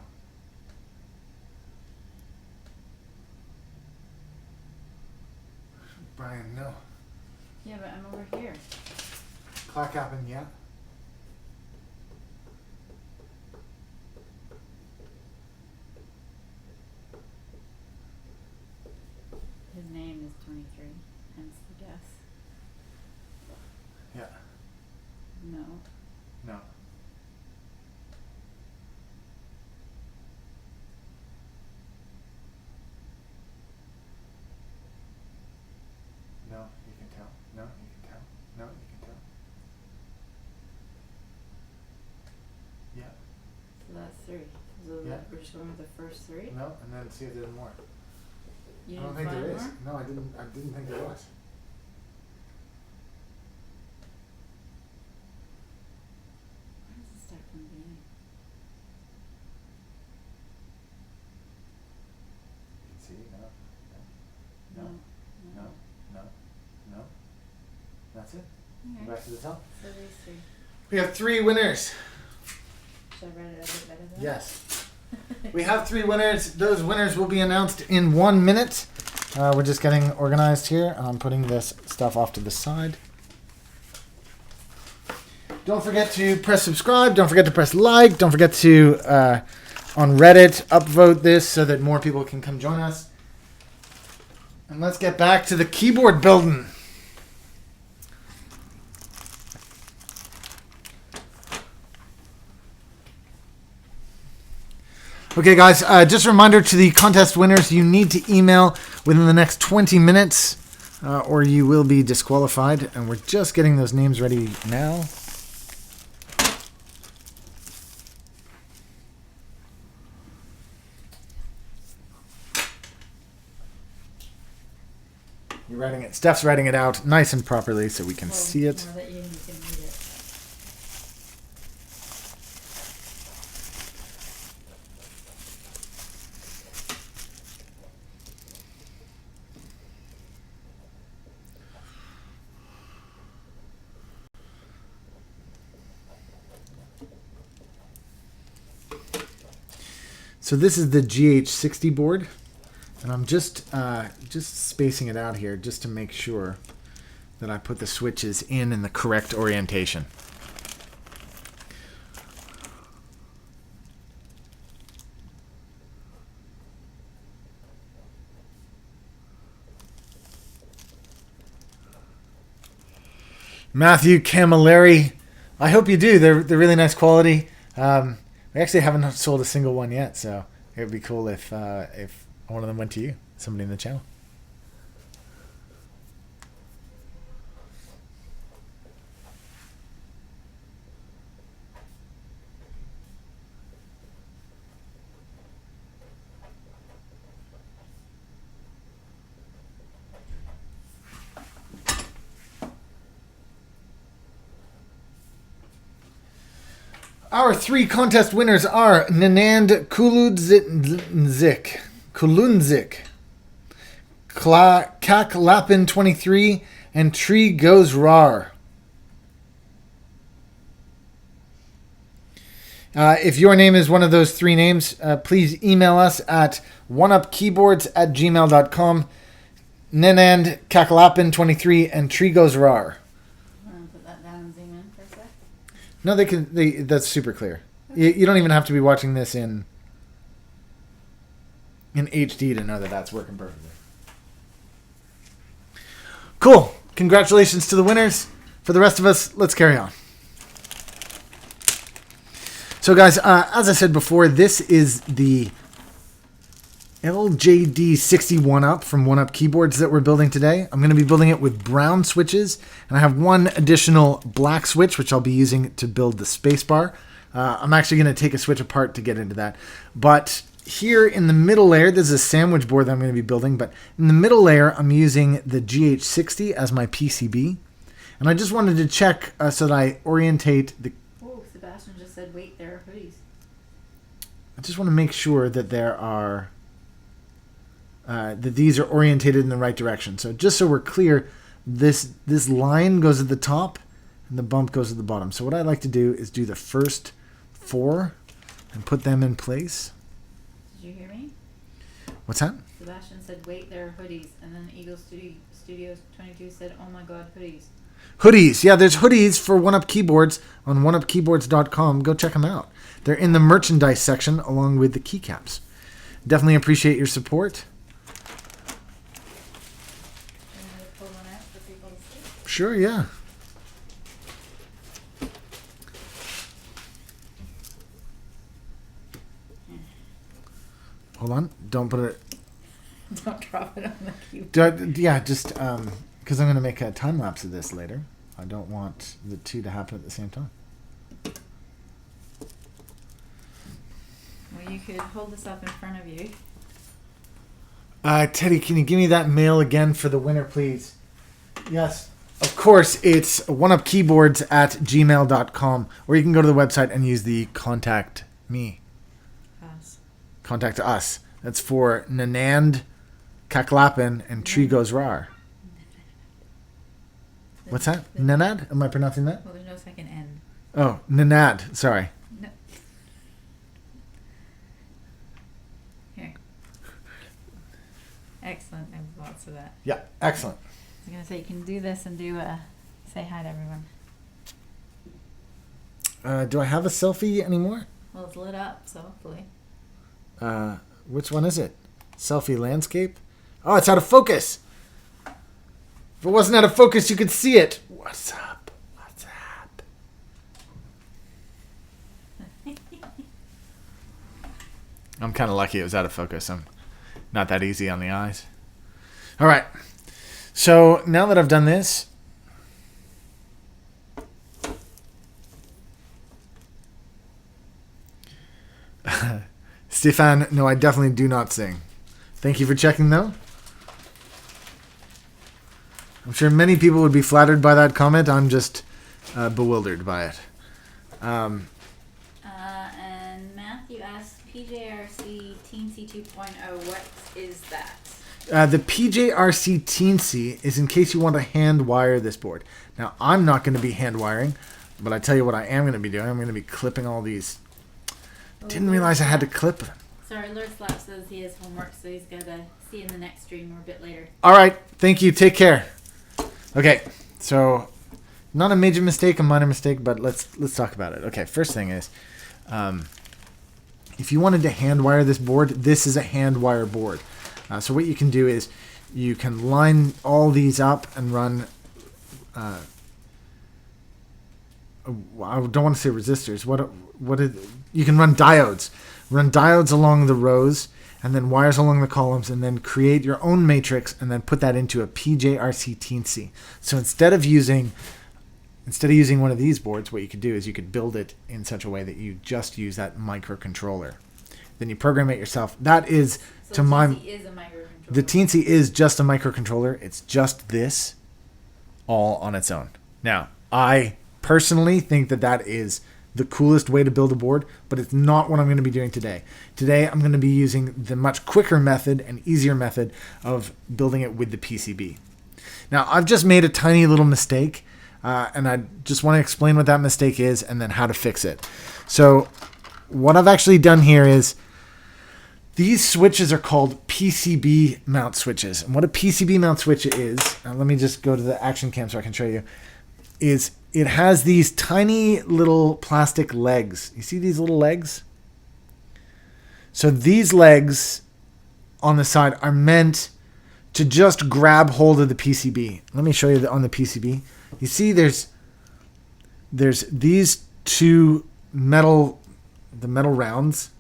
Brian, no. Yeah, but I'm over here. Clock happened, yeah. His name is 23, hence the guess. Yeah. No. No. No, you can tell. No, you can tell. No, you can tell. Yeah. So that's 3. So Yeah. we're just going with the first 3? No, and then see if there's more. You I don't didn't think there find is. more? No, I didn't think there was. Where does it start from the beginning? You can see, no. No. No. No. No. That's it. Okay. Back to the top. So these 3. We have 3 winners. Should I write it a bit better than Yes. We have 3 winners. Those winners will be announced in 1 minute. We're just getting organized here. I'm putting this stuff off to the side. Don't forget to press subscribe. Don't forget to press like. Don't forget to, on Reddit, upvote this so that more people can come join us. And let's get back to the keyboard building. Okay, guys, just a reminder to the contest winners, you need to email within the next 20 minutes or you will be disqualified. And we're just getting those names ready now. You're writing it. Steph's writing it out nice and properly so we can see it. More that you can read it. So this is the GH60 board, and I'm just spacing it out here just to make sure that I put the switches in the correct orientation. Matthew Camilleri, I hope you do. They're really nice quality. We actually haven't sold a single one yet, so it would be cool if one of them went to you, somebody in the channel. Our 3 contest winners are Nanand Kulunzik, Kak Lapin 23, and Tree Goes Rar. If your name is one of those 3 names, please email us at oneupkeyboards@gmail.com. Nanand, Kakalapin 23, and Tree Goes Rar. No, they can. That's super clear. You don't even have to be watching this in HD to know that that's working perfectly. Cool. Congratulations to the winners. For the rest of us, let's carry on. So, guys, as I said before, this is the LJD61 Up from 1UP Keyboards that we're building today. I'm going to be building it with brown switches, and I have one additional black switch, which I'll be using to build the spacebar. I'm actually going to take a switch apart to get into that. But here in the middle layer, this is a sandwich board that I'm going to be building, but in the middle layer, I'm using the GH60 as my PCB. And I just wanted to check so that I orientate the... Oh, Sebastian just said, wait, there are hoodies. I just want to make sure that there are... that these are orientated in the right direction. So just so we're clear, this line goes at the top and the bump goes at the bottom. So what I like to do is do the first 4 and put them in place. Did you hear me? What's that? Sebastian said, wait, there are hoodies. And then Eagle Studios 22 said, oh my god, hoodies. Hoodies. Yeah, there's hoodies for 1UP Keyboards on oneupkeyboards.com. Go check them out. They're in the merchandise section along with the keycaps. Definitely appreciate your support. Pull one out for people to see. Sure, yeah. Hold on. Don't put it... Don't drop it on the keyboard. Yeah, just because I'm going to make a time lapse of this later. I don't want the two to happen at the same time. Well, you could hold this up in front of you. Teddy, can you give me that mail again for the winner, please? Yes. Of course, it's oneupkeyboards@gmail.com, or you can go to the website and use the contact me. Us. Contact us. That's for Nanand, Kaklapin, and Tree Goes Rar. What's that? Nanad? Am I pronouncing that? Well, there's no second N. Oh, Nanad. Sorry. No. Here. Excellent. There was lots of that. Yeah, excellent. I was going to say, you can do this and do say hi to everyone. Do I have a selfie anymore? Well, it's lit up, so hopefully. Which one is it? Selfie landscape? Oh, it's out of focus. If it wasn't out of focus, you could see it. What's up? What's up? I'm kind of lucky it was out of focus. I'm not that easy on the eyes. All right. So now that I've done this, Stefan, no, I definitely do not sing. Thank you for checking, though. I'm sure many people would be flattered by that comment. I'm just bewildered by it. And Matthew asked, PJRC Teensy 2.0, what is that? The PJRC Teensy is in case you want to hand wire this board. Now, I'm not going to be hand wiring, but I tell you what I am going to be doing. I'm going to be clipping all these. Didn't realize I had to clip them. Sorry, Lord Slap says he has homework, so he's got to see you in the next stream or a bit later. All right. Thank you. Take care. Okay. So, not a major mistake, a minor mistake, but let's talk about it. Okay. First thing is, if you wanted to hand wire this board, this is a hand wire board. So what you can do is you can line all these up and run. I don't want to say resistors. You can run diodes. Run diodes along the rows and then wires along the columns and then create your own matrix and then put that into a PJRC Teensy. So instead of using one of these boards, what you could do is you could build it in such a way that you just use that microcontroller. Then you program it yourself. That is, So to my... Teensy is a microcontroller. The Teensy is just a microcontroller. It's just this all on its own. Now, I personally think that is the coolest way to build a board, but it's not what I'm going to be doing today. Today, I'm going to be using the much quicker method and easier method of building it with the PCB. Now, I've just made a tiny little mistake, and I just want to explain what that mistake is and then how to fix it. So, what I've actually done here is these switches are called PCB mount switches. And what a PCB mount switch is, let me just go to the action cam so I can show you, is it has these tiny little plastic legs. You see these little legs? So these legs on the side are meant to just grab hold of the PCB. Let me show you on the PCB. You see there's these two metal rounds.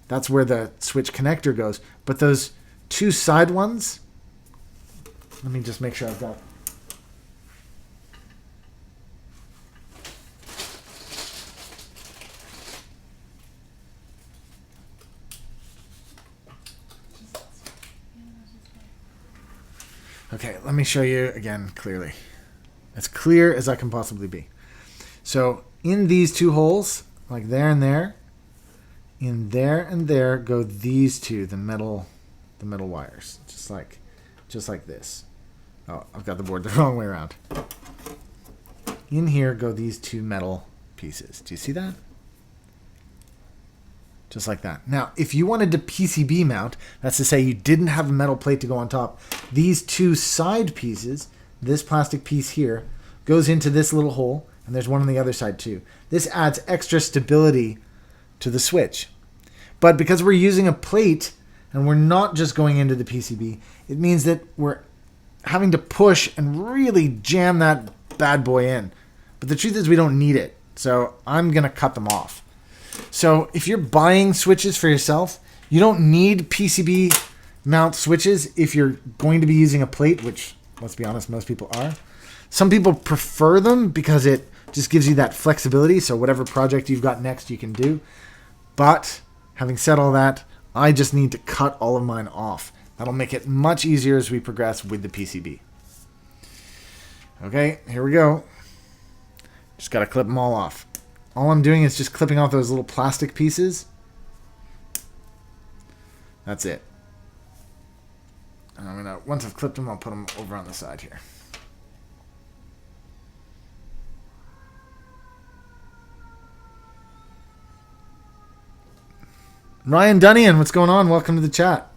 That's where the switch connector goes. But those two side ones, let me just make sure I've got. Okay, let me show you again clearly. As clear as I can possibly be. So in these two holes, like there and there, in there and there go these two, the metal wires, just like this. Oh, I've got the board the wrong way around. In here go these two metal pieces. Do you see that? Just like that. Now, if you wanted to PCB mount, that's to say you didn't have a metal plate to go on top, these two side pieces, this plastic piece here, goes into this little hole, and there's one on the other side too. This adds extra stability to the switch. But because we're using a plate and we're not just going into the PCB, it means that we're having to push and really jam that bad boy in. But the truth is we don't need it. So I'm going to cut them off. So if you're buying switches for yourself, you don't need PCB mount switches if you're going to be using a plate, which, let's be honest, most people are. Some people prefer them because it just gives you that flexibility. So whatever project you've got next, you can do. But having said all that, I just need to cut all of mine off. That'll make it much easier as we progress with the PCB. Okay, here we go. Just got to clip them all off. All I'm doing is just clipping off those little plastic pieces. That's it. And I'm gonna, once I've clipped them, I'll put them over on the side here. Ryan Dunnian, what's going on? Welcome to the chat.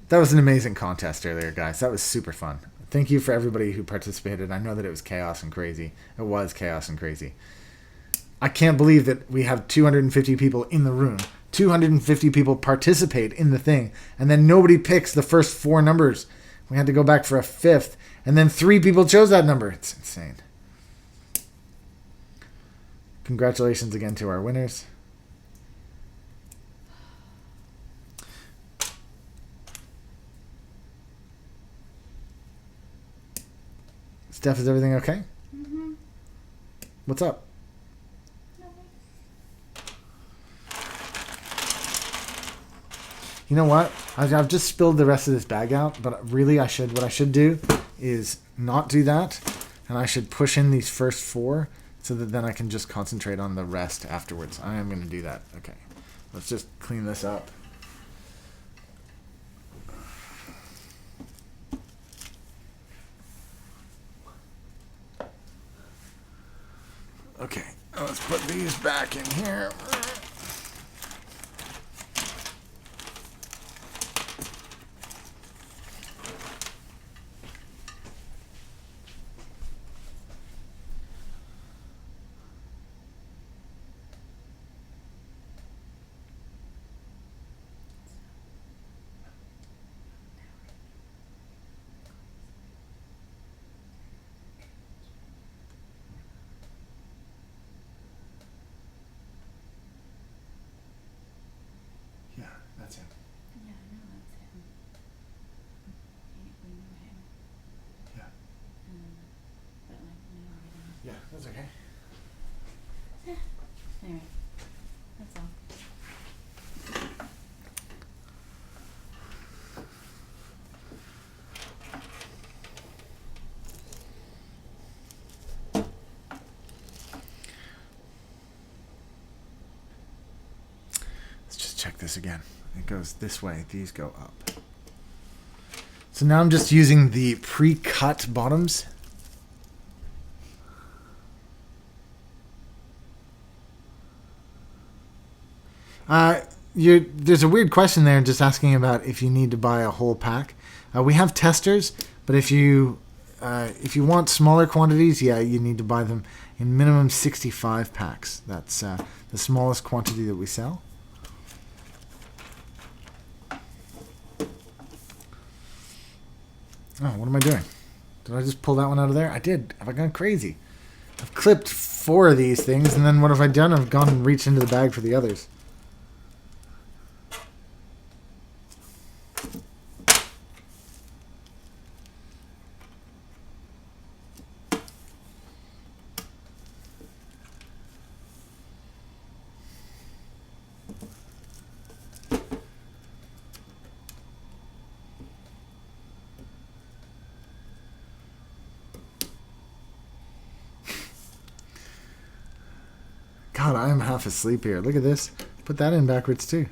That was an amazing contest earlier, guys. That was super fun. Thank you for everybody who participated. I know that it was chaos and crazy. It was chaos and crazy. I can't believe that we have 250 people in the room. 250 people participate in the thing. And then nobody picks the first 4 numbers. We had to go back for a 5th. And then 3 people chose that number. It's insane. Congratulations again to our winners. Steph, is everything okay? Mm-hmm. What's up? You know what? I've just spilled the rest of this bag out, but really what I should do is not do that, and I should push in these first 4 so that then I can just concentrate on the rest afterwards. I am going to do that. Okay. Let's just clean this up. Okay, let's put these back in here. Yeah, that's it. Yeah, I know that's him. We knew him. Yeah. But like, we don't really. Yeah, that's okay. Anyway, that's all. Let's just check this again. It goes this way. These go up. So now I'm just using the pre-cut bottoms. There's a weird question there just asking about if you need to buy a whole pack. We have testers, but if you want smaller quantities, yeah, you need to buy them in minimum 65 packs. That's the smallest quantity that we sell. Oh, what am I doing? Did I just pull that one out of there? I did. Have I gone crazy? I've clipped 4 of these things, and then what have I done? I've gone and reached into the bag for the others. God, I am half asleep here. Look at this. Put that in backwards too.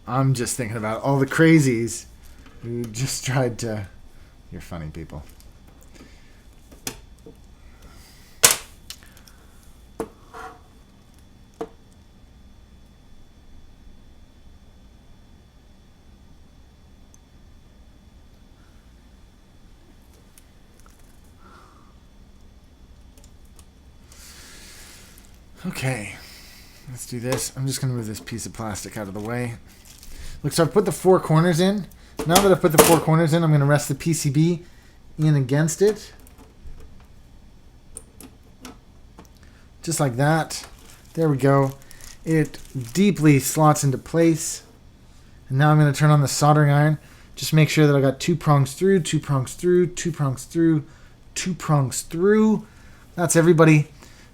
I'm just thinking about all the crazies who just tried to... You're funny people. Okay, let's do this. I'm just going to move this piece of plastic out of the way. Look, so I've put the 4 corners in. Now that I've put the 4 corners in, I'm going to rest the PCB in against it. Just like that. There we go. It deeply slots into place. And now I'm going to turn on the soldering iron. Just make sure that I got 2 prongs through, 2 prongs through, 2 prongs through, 2 prongs through. That's everybody.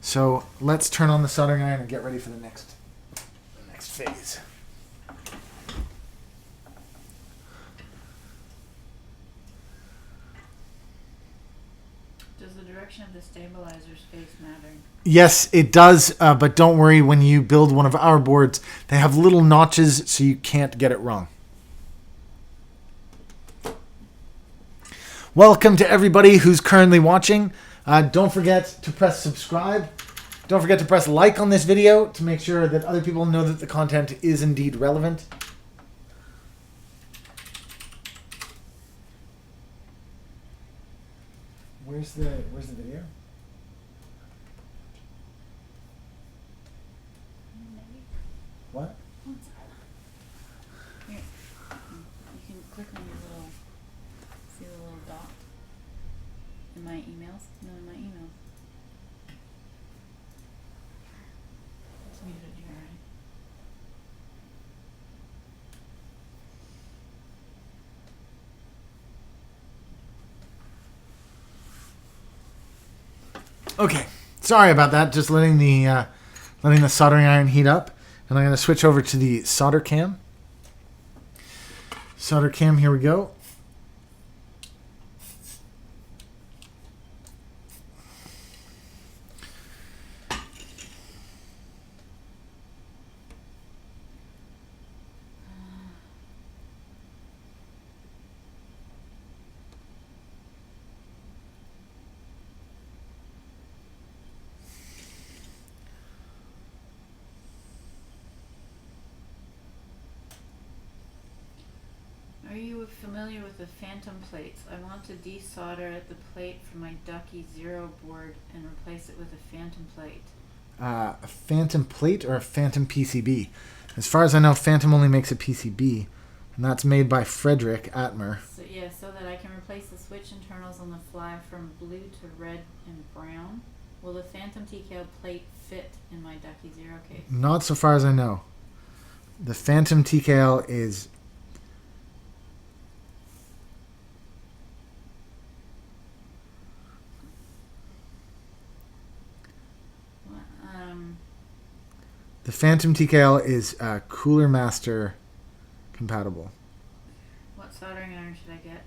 So let's turn on the soldering iron and get ready for the next phase. Does the direction of the stabilizer's face matter? Yes, it does, but don't worry. When you build one of our boards, they have little notches so you can't get it wrong. Welcome to everybody who's currently watching. Don't forget to press subscribe. Don't forget to press like on this video to make sure that other people know that the content is indeed relevant. Where's the video? What? Here, you can click on your little, see the little dot in my emails? No, in my emails. It's muted here, right? Okay, sorry about that. Just letting the soldering iron heat up, and I'm going to switch over to the solder cam. Solder cam, here we go. Are you familiar with the phantom plates? I want to desolder the plate from my Ducky Zero board and replace it with a phantom plate. A phantom plate or a phantom PCB? As far as I know, Phantom only makes a PCB, and that's made by Frederick Atmer. So, yeah, so that I can replace the switch internals on the fly from blue to red and brown. Will the phantom TKL plate fit in my Ducky Zero case? Not so far as I know. The phantom TKL is... The Phantom TKL is Cooler Master compatible. What soldering iron should I get?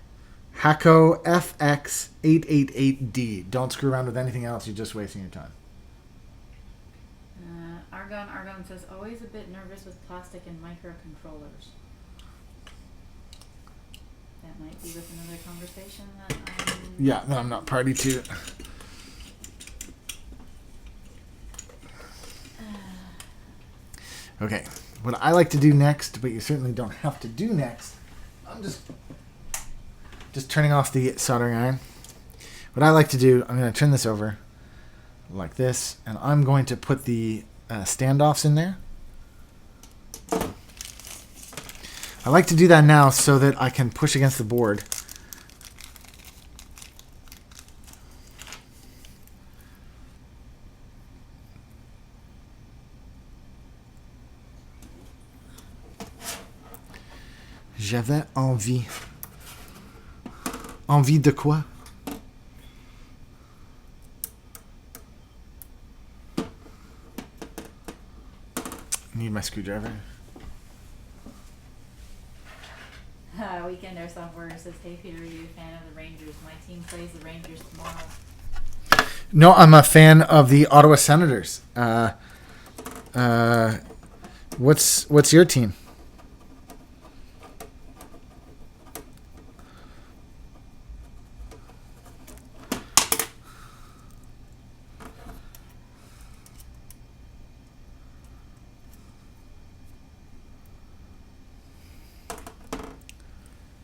Hakko FX888D. Don't screw around with anything else. You're just wasting your time. Argon says, always a bit nervous with plastic and microcontrollers. That might be with another conversation that Yeah, that I'm not party to. Okay, what I like to do next, but you certainly don't have to do next, I'm just turning off the soldering iron. What I like to do, I'm going to turn this over like this, and I'm going to put the standoffs in there. I like to do that now so that I can push against the board. J'avais envie. Envie de quoi? Need my screwdriver. Weekend Air Software says, hey Peter, are you a fan of the Rangers? My team plays the Rangers tomorrow. No, I'm a fan of the Ottawa Senators. What's your team?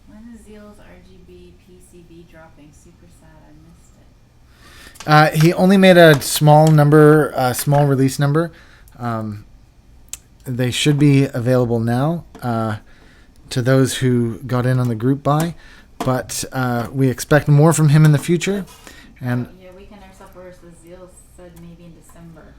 When is Zeal's RGB PCB dropping? Super sad, I missed it. He only made a small number, small release number. They should be available now to those who got in on the group buy, but we expect more from him in the future. And yeah, Weekend Airsoft Warriors, the Zeal said maybe in December.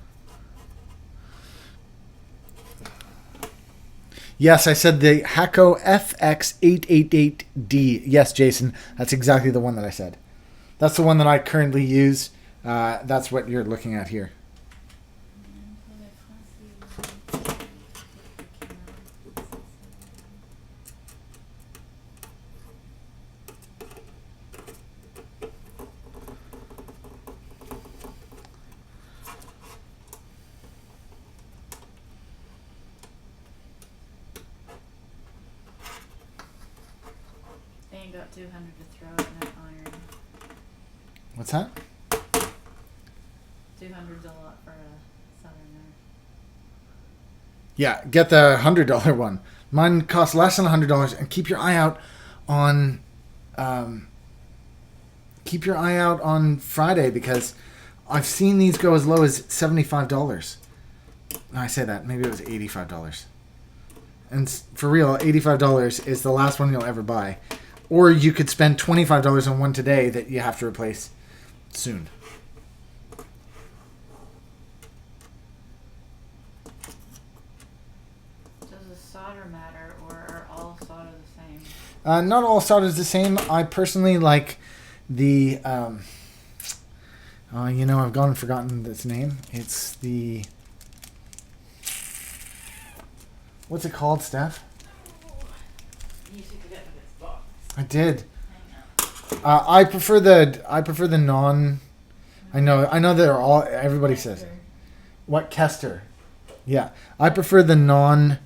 yes, I said the Hako FX888D. Yes, Jason, that's exactly the one that I said. That's the one that I currently use. That's what you're looking at here. They ain't got 200 to throw at no iron. What's that? 200's a lot for a Southerner. Yeah, get the $100 one. Mine costs less than $100, and keep your eye out on Friday, because I've seen these go as low as $75. I say that, maybe it was $85. And for real, $85 is the last one you'll ever buy. Or you could spend $25 on one today that you have to replace soon. Does the solder matter, or are all solder the same? Not all solder is the same. I personally like the... I've gone and forgotten its name. It's the... What's it called, Steph? You should forget what it's box. I did. I know. I prefer the non. I know they're all. Everybody says what Kester. Yeah, I prefer the non.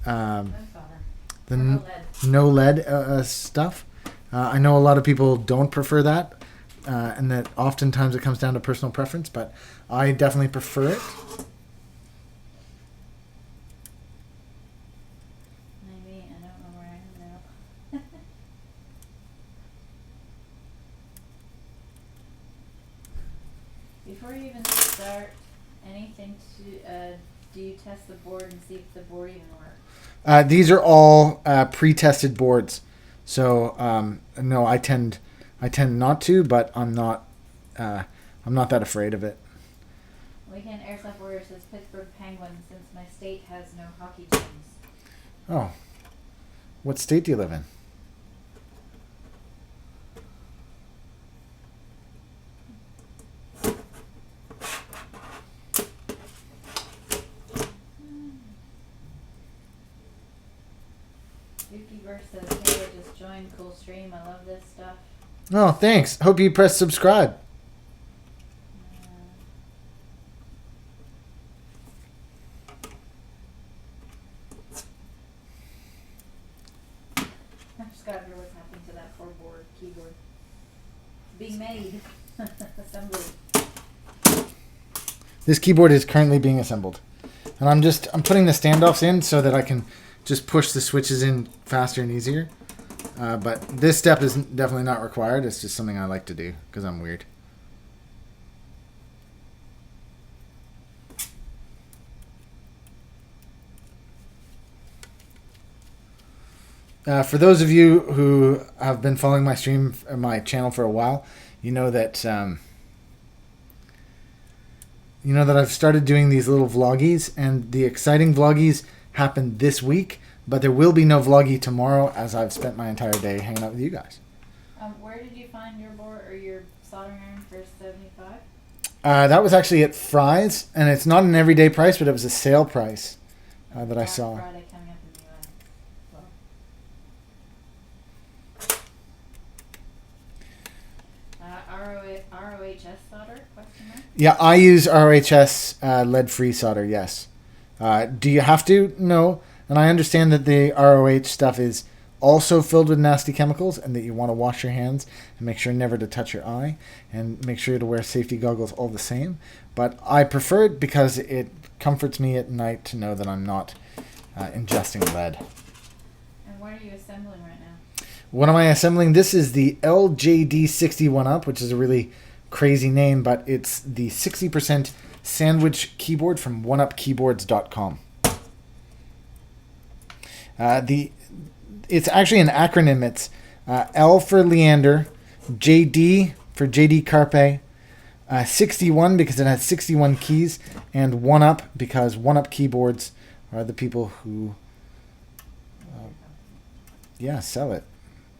No solder. The No no lead stuff. I know a lot of people don't prefer that, and that oftentimes it comes down to personal preference. But I definitely prefer it. Maybe, I don't know where I am now. Before you even start anything, do you test the board and see if the board even works? These are all pre-tested boards, so no, I tend not to, but I'm not that afraid of it. Weekend Airsoft Warriors says Pittsburgh Penguins, since my state has no hockey teams. Oh, what state do you live in? Yuki Verse says, hey, I just joined, cool stream, I love this stuff. Oh, thanks. Hope you press subscribe. I just gotta hear what's happening to that four-board keyboard. Being made. Assembly. This keyboard is currently being assembled, and I'm putting the standoffs in so that I can just push the switches in faster and easier. But this step is definitely not required. It's just something I like to do because I'm weird. For those of you who have been following my channel for a while, you know that I've started doing these little vloggies, and the exciting vloggies happen this week, but there will be no vloggy tomorrow, as I've spent my entire day hanging out with you guys. Where did you find your board or your soldering iron for $75? That was actually at Fry's, and it's not an everyday price, but it was a sale price that I saw. Friday coming up in the US. ROHS solder? Question mark? Yeah, I use ROHS lead-free solder, yes. Do you have to? No. And I understand that the ROH stuff is also filled with nasty chemicals, and that you want to wash your hands and make sure never to touch your eye, and make sure to wear safety goggles all the same. But I prefer it because it comforts me at night to know that I'm not ingesting lead. And what are you assembling right now? What am I assembling? This is the LJD61 up, which is a really crazy name, but it's the 60% sandwich keyboard from oneupkeyboards.com. It's actually an acronym. It's L for Leander, JD for JD Carpe, 61 because it has 61 keys, and 1UP because 1UP Keyboards are the people who sell it.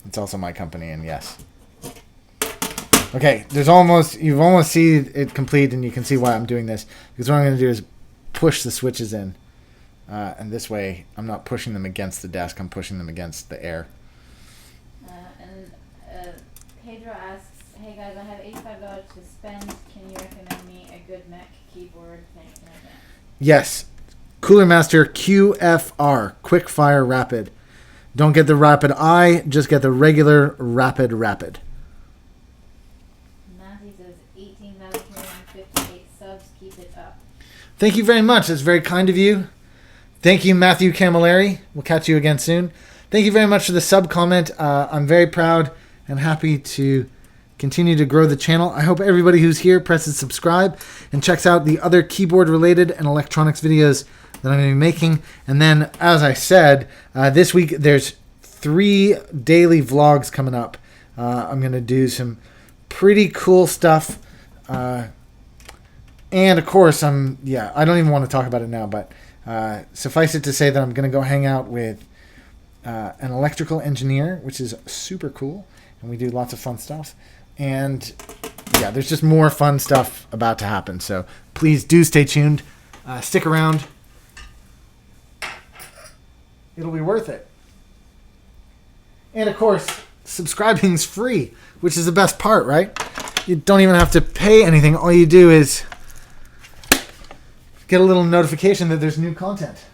It's also my company, and yes. Okay, you've almost seen it complete, and you can see why I'm doing this. Because what I'm going to do is push the switches in. And this way, I'm not pushing them against the desk, I'm pushing them against the air. Pedro asks, hey guys, I have $85 to spend. Can you recommend me a good Mac keyboard? Thanks in advance. Yes. Cooler Master QFR, Quick Fire Rapid. Don't get the Rapid I, just get the regular Rapid. Matthew says 18,358 subs. Keep it up. Thank you very much. That's very kind of you. Thank you, Matthew Camilleri. We'll catch you again soon. Thank you very much for the sub comment. I'm very proud and happy to continue to grow the channel. I hope everybody who's here presses subscribe and checks out the other keyboard related and electronics videos that I'm going to be making. And then, as I said, this week there's 3 daily vlogs coming up. I'm going to do some pretty cool stuff. And of course, I don't even want to talk about it now, but suffice it to say that I'm going to go hang out with an electrical engineer, which is super cool. And we do lots of fun stuff. And yeah, there's just more fun stuff about to happen. So please do stay tuned. Stick around. It'll be worth it. And of course, subscribing's free, which is the best part, right? You don't even have to pay anything. All you do is get a little notification that there's new content.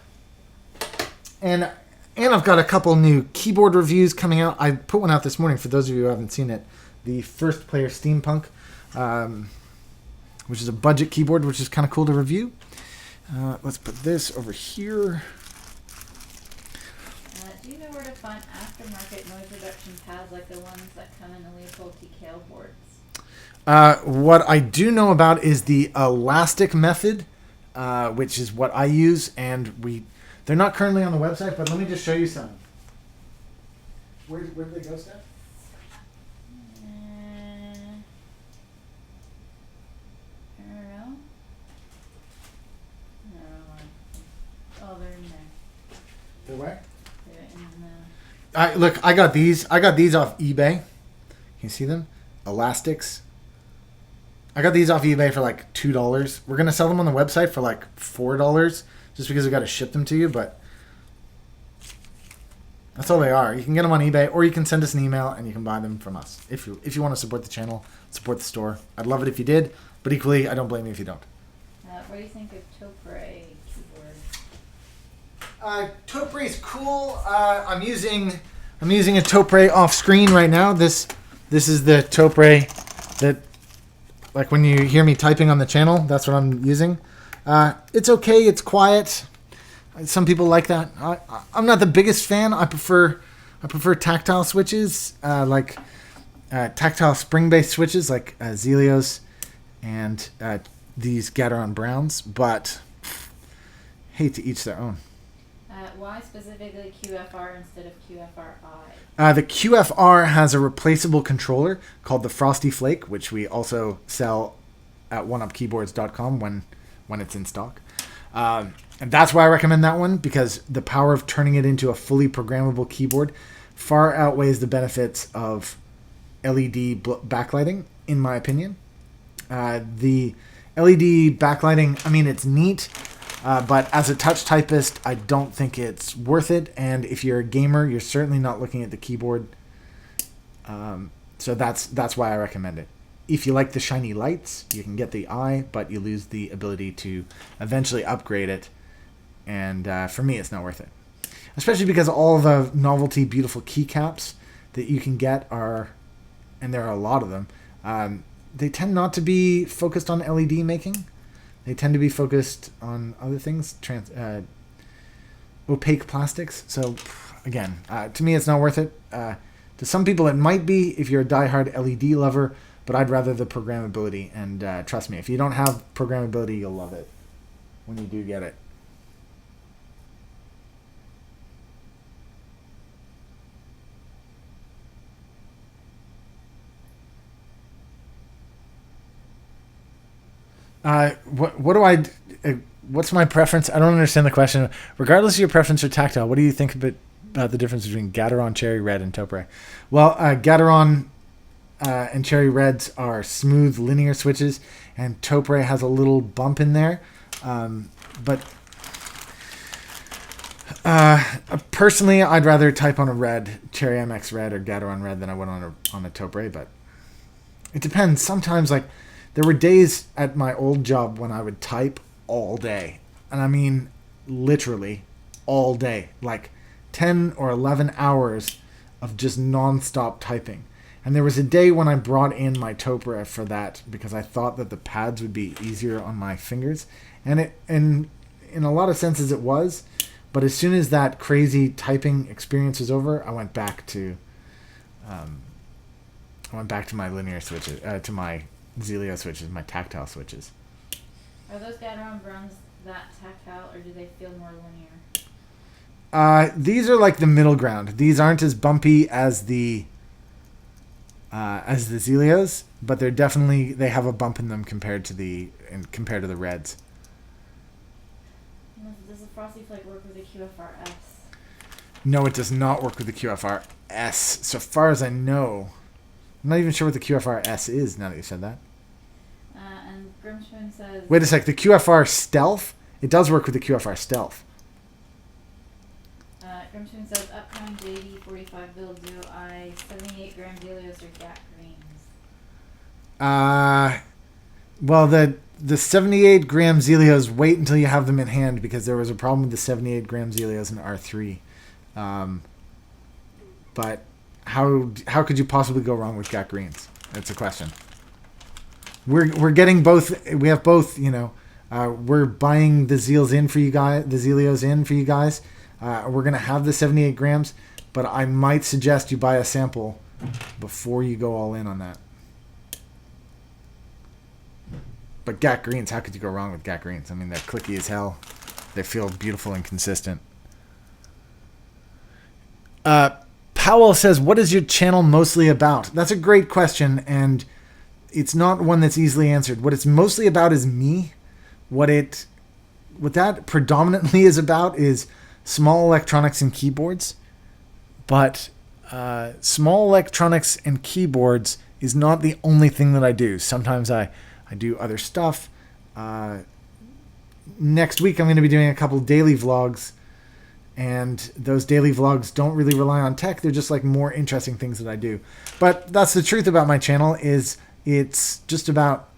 And I've got a couple new keyboard reviews coming out. I put one out this morning for those of you who haven't seen it. The First Player Steampunk, which is a budget keyboard, which is kind of cool to review. Let's put this over here. Do you know where to find aftermarket noise reduction pads like the ones that come in the Leopold TKL boards? What I do know about is the elastic method, which is what I use, and they're not currently on the website, but let me just show you some. Where did they go, Steph? I don't know. Oh, they're in there. They're where? They're in the... Look, I got these. I got these off eBay. Can you see them? Elastics. I got these off eBay for like $2. We're gonna sell them on the website for like $4, just because we got to ship them to you. But that's all they are. You can get them on eBay, or you can send us an email and you can buy them from us. If you want to support the channel, support the store. I'd love it if you did, but equally, I don't blame you if you don't. What do you think of Topre keyboard? Topre is cool. I'm using a Topre off screen right now. This is the Topre that, like when you hear me typing on the channel, that's what I'm using. It's okay. It's quiet. Some people like that. I'm not the biggest fan. I prefer tactile switches, like tactile spring-based switches, like Zelios and these Gateron Browns. But hate to each their own. Why specifically QFR instead of QFRI? The QFR has a replaceable controller called the Frosty Flake, which we also sell at oneupkeyboards.com when it's in stock. And that's why I recommend that one, because the power of turning it into a fully programmable keyboard far outweighs the benefits of LED backlighting, in my opinion. The LED backlighting, I mean, it's neat, but as a touch typist, I don't think it's worth it. And if you're a gamer, you're certainly not looking at the keyboard. So that's why I recommend it. If you like the shiny lights, you can get the eye, but you lose the ability to eventually upgrade it. And for me, it's not worth it. Especially because all the novelty, beautiful keycaps that you can get are, and there are a lot of them, they tend not to be focused on LED making. They tend to be focused on other things, opaque plastics. So, again, to me, it's not worth it. To some people, it might be if you're a diehard LED lover, but I'd rather the programmability. And trust me, if you don't have programmability, you'll love it when you do get it. What do I? What's my preference? I don't understand the question. Regardless of your preference for tactile, what do you think about the difference between Gateron, Cherry Red, and Taupe? Well, Gateron and Cherry Reds are smooth linear switches, and Taupe has a little bump in there. But personally, I'd rather type on a red, Cherry MX Red or Gateron Red than I would on a Taupe. But it depends. Sometimes, like, there were days at my old job when I would type all day. And I mean, literally all day. Like 10 or 11 hours of just non-stop typing. And there was a day when I brought in my Taupe for that because I thought that the pads would be easier on my fingers. And it, in a lot of senses it was. But as soon as that crazy typing experience was over, I went back to my linear switches, to my Zelio switches, my tactile switches. Are those Gateron browns that tactile, or do they feel more linear? These are like the middle ground. These aren't as bumpy as the Zelios, but they have a bump in them compared to the reds. Does the Frosty Flake work with the QFR-S? No, it does not work with the QFR-S. So far as I know, I'm not even sure what the QFR-S is. Now that you said that. And Grimspoon says... Wait a sec. The QFR Stealth? It does work with the QFR Stealth. Grimspoon says, upcoming JD45 build, do I 78 gram Zelios or GAC greens? Well, the 78 gram Zelios, wait until you have them in hand because there was a problem with the 78 gram Zelios in R3. But how could you possibly go wrong with GAC greens? That's a question. We're getting both. We have both. We're buying the Zelios in for you guys. We're gonna have the 78 grams, but I might suggest you buy a sample before you go all in on that. But GAC greens, how could you go wrong with GAC greens? I mean, they're clicky as hell. They feel beautiful and consistent. Powell says, what is your channel mostly about? That's a great question, and it's not one that's easily answered. What it's mostly about is me. What that predominantly is about is small electronics and keyboards. But small electronics and keyboards is not the only thing that I do. Sometimes I do other stuff. Next week I'm going to be doing a couple daily vlogs. And those daily vlogs don't really rely on tech. They're just like more interesting things that I do. But that's the truth about my channel is it's just about,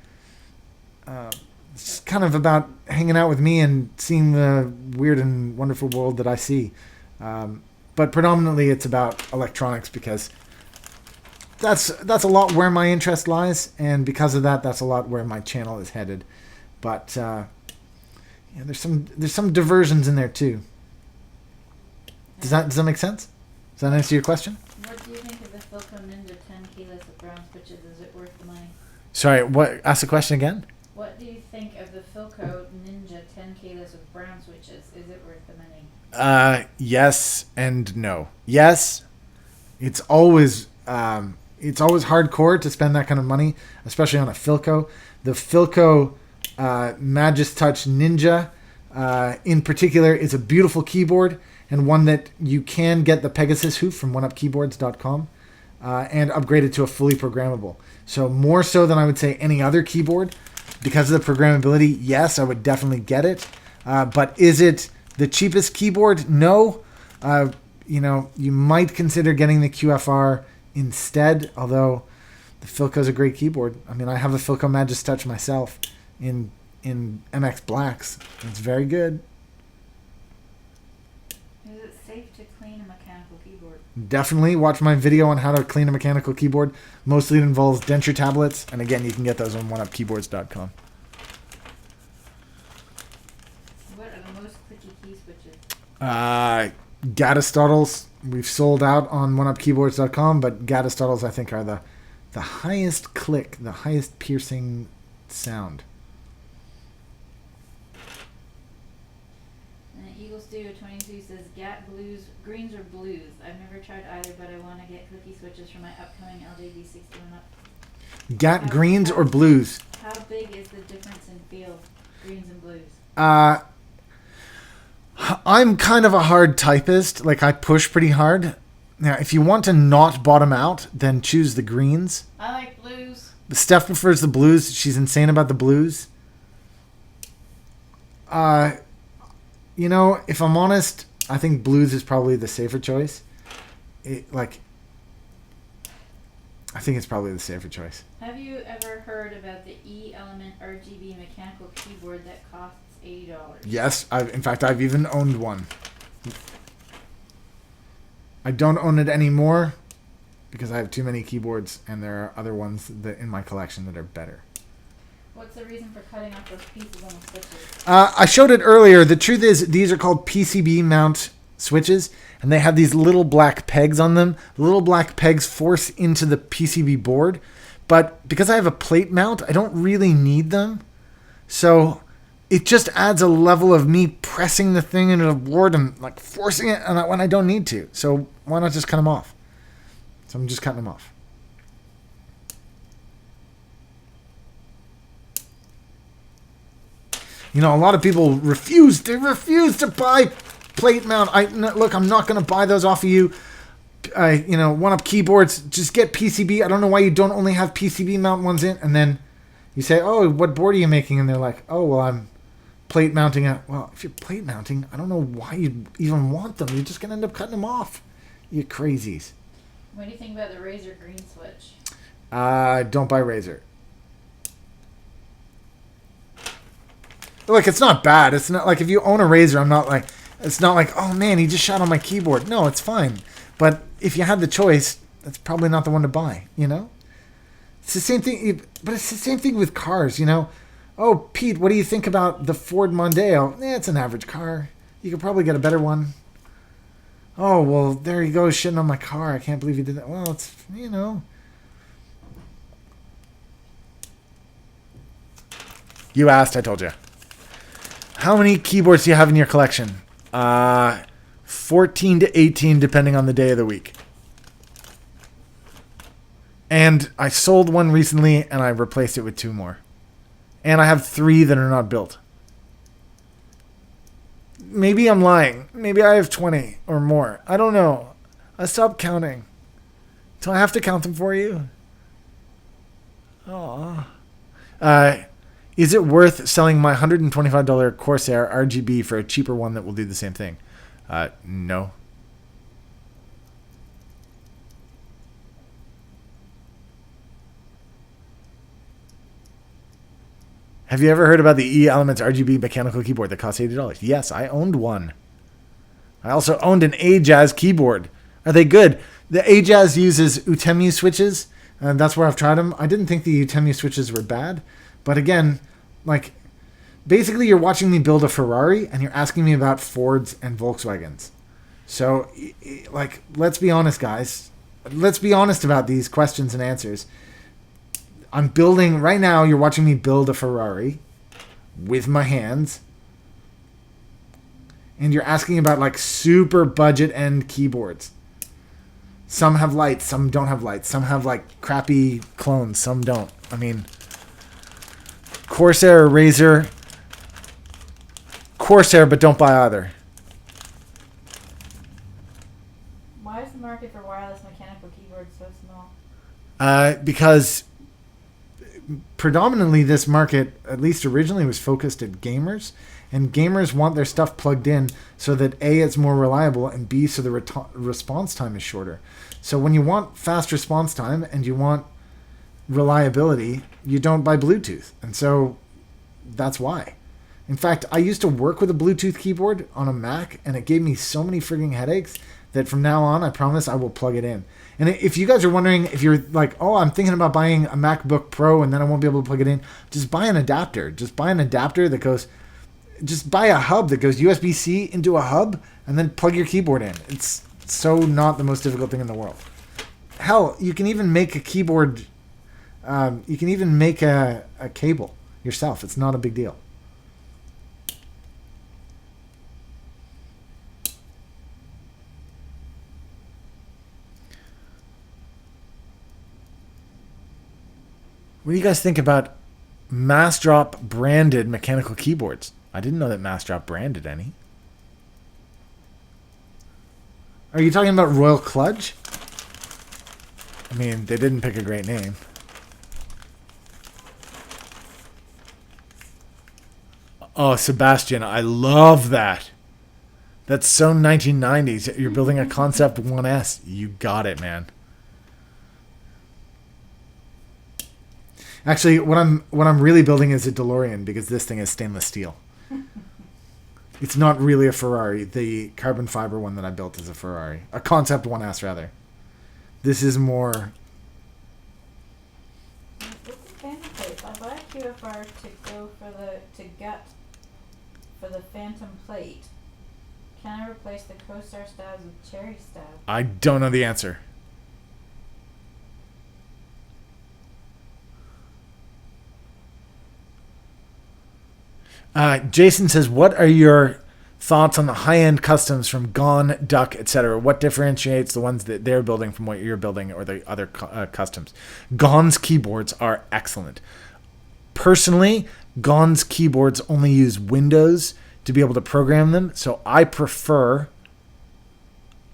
it's kind of about hanging out with me and seeing the weird and wonderful world that I see. But predominantly it's about electronics because that's a lot where my interest lies. And because of that, that's a lot where my channel is headed. But yeah, there's some diversions in there too. Does that make sense? Does that answer your question? What do you think of the Philco Ninja 10 keyless with brown switches? Is it worth the money? Sorry, what? Ask the question again. What do you think of the Philco Ninja 10 keyless with brown switches? Is it worth the money? Yes and no. Yes, it's always hardcore to spend that kind of money, especially on a Philco. The Philco Magis Touch Ninja, in particular, is a beautiful keyboard. And one that you can get the Pegasus hoof from oneupkeyboards.com and upgrade it to a fully programmable. So more so than I would say any other keyboard. Because of the programmability, yes, I would definitely get it. But is it the cheapest keyboard? No. You might consider getting the QFR instead, although the Philco's a great keyboard. I mean, I have a Philco Magis Touch myself in MX Blacks. It's very good. Safe to clean a mechanical keyboard? Definitely watch my video on how to clean a mechanical keyboard. Mostly it involves denture tablets, and again, you can get those on oneupkeyboards.com. What are the most clicky key switches? Gatostottles. We've sold out on oneupkeyboards.com, but Gatostottles I think are The highest click, the highest piercing sound. Eagle Stew 22 says Gat blues, greens or blues. I've never tried either, but I want to get cookie switches for my upcoming LJB 61 up. Gat greens or blues? How big is the difference in feel, greens and blues? I'm kind of a hard typist. Like, I push pretty hard. Now, if you want to not bottom out, then choose the greens. I like blues. Steph prefers the blues. She's insane about the blues. You know, if I'm honest, I think blues is probably the safer choice. I think it's probably the safer choice. Have you ever heard about the E-Element RGB mechanical keyboard that costs $80? Yes, in fact, I've even owned one. I don't own it anymore because I have too many keyboards, and there are other ones that in my collection that are better. What's the reason for cutting off those pieces on the switches? I showed it earlier. The truth is, these are called PCB mount switches, and they have these little black pegs on them. The little black pegs force into the PCB board, but because I have a plate mount, I don't really need them. So it just adds a level of me pressing the thing into the board and like forcing it when I don't need to. So why not just cut them off? So I'm just cutting them off. You know, a lot of people refuse to buy plate mount. Look, I'm not going to buy those off of you. One-up keyboards, just get PCB. I don't know why you don't only have PCB mount ones in. And then you say, oh, what board are you making? And they're like, oh, well, I'm plate mounting it. Well, if you're plate mounting, I don't know why you even want them. You're just going to end up cutting them off. You crazies. What do you think about the Razer green switch? Don't buy Razer. Look, it's not bad. It's not like if you own a Razer, it's not like, oh man, he just shot on my keyboard. No, it's fine. But if you had the choice, that's probably not the one to buy, you know? It's the same thing, but it's the same thing with cars, you know? Oh, Pete, what do you think about the Ford Mondeo? It's an average car. You could probably get a better one. Oh, well, there he goes shitting on my car. I can't believe he did that. Well, it's, you know. You asked, I told you. How many keyboards do you have in your collection? 14 to 18, depending on the day of the week. And I sold one recently, and I replaced it with 2 more. And I have 3 that are not built. Maybe I'm lying. Maybe I have 20 or more. I don't know. I stopped counting. Do I have to count them for you? Aww. Is it worth selling my $125 Corsair RGB for a cheaper one that will do the same thing? No. Have you ever heard about the E-Elements RGB mechanical keyboard that costs $80? Yes, I owned one. I also owned an Ajaz keyboard. Are they good? The Ajaz uses Utemu switches, and that's where I've tried them. I didn't think the Utemu switches were bad, but again, like, basically you're watching me build a Ferrari, and you're asking me about Fords and Volkswagens. So, like, let's be honest, guys. Let's be honest about these questions and answers. I'm building, right now, you're watching me build a Ferrari with my hands. And you're asking about, like, super budget end keyboards. Some have lights, some don't have lights. Some have, like, crappy clones, some don't. I mean, Corsair or Razer. Corsair, but don't buy either. Why is the market for wireless mechanical keyboards so small? Because predominantly this market, at least originally, was focused at gamers. And gamers want their stuff plugged in so that A, it's more reliable, and B, so the response time is shorter. So when you want fast response time and you want reliability, you don't buy Bluetooth. And so that's why. In fact, I used to work with a Bluetooth keyboard on a Mac, and it gave me so many frigging headaches that from now on, I promise I will plug it in. And if you guys are wondering, if you're like, oh, I'm thinking about buying a MacBook Pro and then I won't be able to plug it in, just buy an adapter. Just buy an adapter that goes, just buy a hub that goes USB-C into a hub and then plug your keyboard in. It's so not the most difficult thing in the world. Hell, you can even make a keyboard You can even make a cable yourself. It's not a big deal. What do you guys think about Massdrop branded mechanical keyboards? I didn't know that Massdrop branded any. Are you talking about Royal Kludge? I mean, they didn't pick a great name. Oh, Sebastian, I love that. That's so 1990s. You're building a Concept 1S. You got it, man. Actually, what I'm really building is a DeLorean because this thing is stainless steel. It's not really a Ferrari. The carbon fiber one that I built is a Ferrari. A Concept 1S, rather. This is more... What's the Phantom plate? I bought a QFR to go for the Phantom plate. Can I replace the Co-Star stabs with cherry stabs? I don't know the answer. Jason says, what are your thoughts on the high-end customs from Gone, Duck, etc.? What differentiates the ones that they're building from what you're building or the other customs? Gone's keyboards are excellent. Personally, Gone's keyboards only use Windows to be able to program them, so I prefer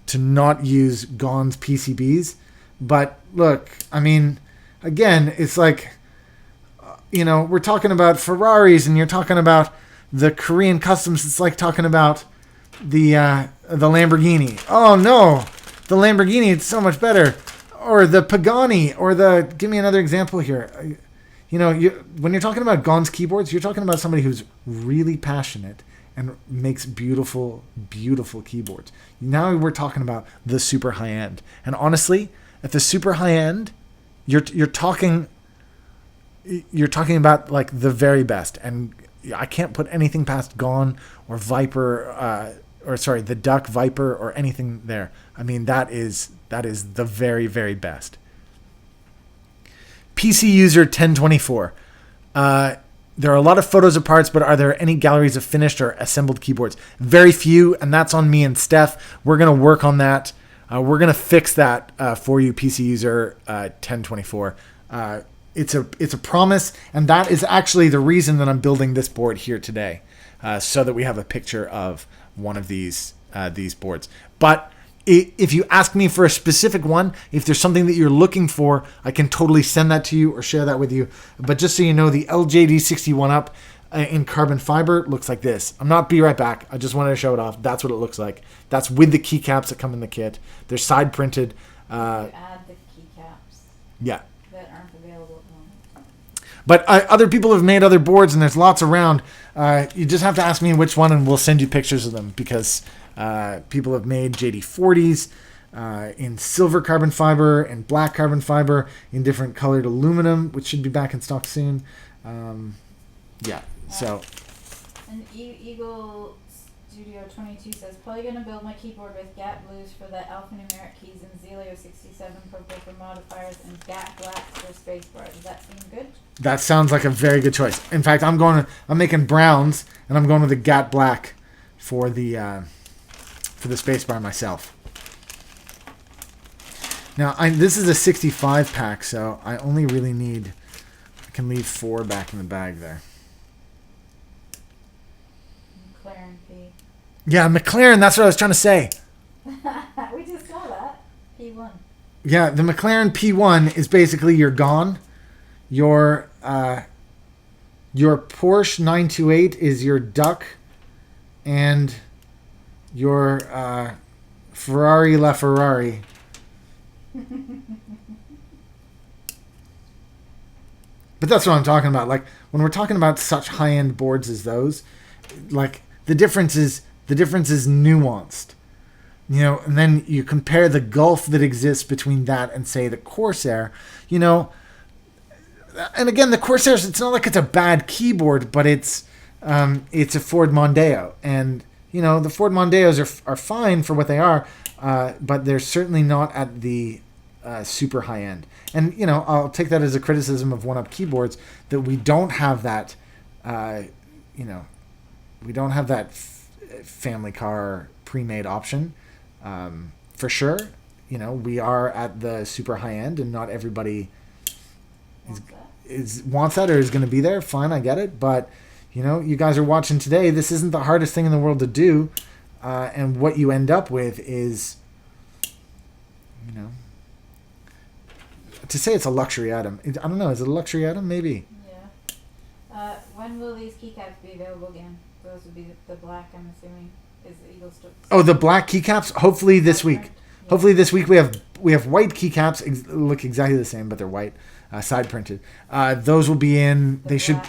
to not use Gone's PCBs. But look, I mean, again, it's like... You know, we're talking about Ferraris, and you're talking about the Korean customs. It's like talking about the Lamborghini. Oh no, the Lamborghini, it's so much better. Or the Pagani, or the... Give me another example here. You know, when you're talking about Gone's keyboards, you're talking about somebody who's really passionate and makes beautiful, beautiful keyboards. Now we're talking about the super high end. And honestly, at the super high end, you're talking about like the very best, and I can't put anything past Gone or Viper, the Duck, Viper, or anything there. I mean, that is the very, very best. PC user 1024. There are a lot of photos of parts, but are there any galleries of finished or assembled keyboards? Very few, and that's on me and Steph. We're gonna work on that. We're gonna fix that for you, PC user 1024. It's a promise, and that is actually the reason that I'm building this board here today, so that we have a picture of one of these boards. But if you ask me for a specific one, if there's something that you're looking for, I can totally send that to you or share that with you. But just so you know, the LJD61 Up in carbon fiber looks like this. I'm not be right back. I just wanted to show it off. That's what it looks like. That's with the keycaps that come in the kit. They're side printed. You add the keycaps. Yeah. That aren't available at the moment. But other people have made other boards, and there's lots around. You just have to ask me which one, and we'll send you pictures of them, because people have made JD40s in silver carbon fiber and black carbon fiber in different colored aluminum, which should be back in stock soon. So. And Eagle Studio 22 says, probably going to build my keyboard with GAT blues for the alphanumeric keys and Zelio 67 purple for modifiers and GAT blacks for spacebar. Does that seem good? That sounds like a very good choice. In fact, I'm making browns, and I'm going with the GAT black for the spacebar myself. Now, this is a 65 pack, so I only really need... I can leave 4 back in the bag there. McLaren P. Yeah, McLaren, that's what I was trying to say. We just saw that. P1. Yeah, the McLaren P1 is basically your Gone. Your Porsche 928 is your Duck. And your Ferrari LaFerrari. But that's what I'm talking about. Like, when we're talking about such high-end boards as those, like, the difference is nuanced. You know, and then you compare the gulf that exists between that and, say, the Corsair, you know. And again, the Corsair, it's not like it's a bad keyboard, but it's a Ford Mondeo. And, you know, the Ford Mondeos are fine for what they are, but they're certainly not at the super high end. And, you know, I'll take that as a criticism of one-up keyboards, that we don't have that, you know, we don't have that family car pre-made option. For sure, you know, we are at the super high end, and not everybody wants that or is going to be there. Fine, I get it. But, you know, you guys are watching today. This isn't the hardest thing in the world to do. And what you end up with is, you know, to say it's a luxury item. I don't know. Is it a luxury item? Maybe. Yeah. When will these keycaps be available again? Those would be the black, I'm assuming. Is the Eagle Strip? Oh, the black keycaps? Hopefully this week. Yeah. Hopefully this week we have white keycaps. Look exactly the same, but they're white, side printed. Those will be in. The should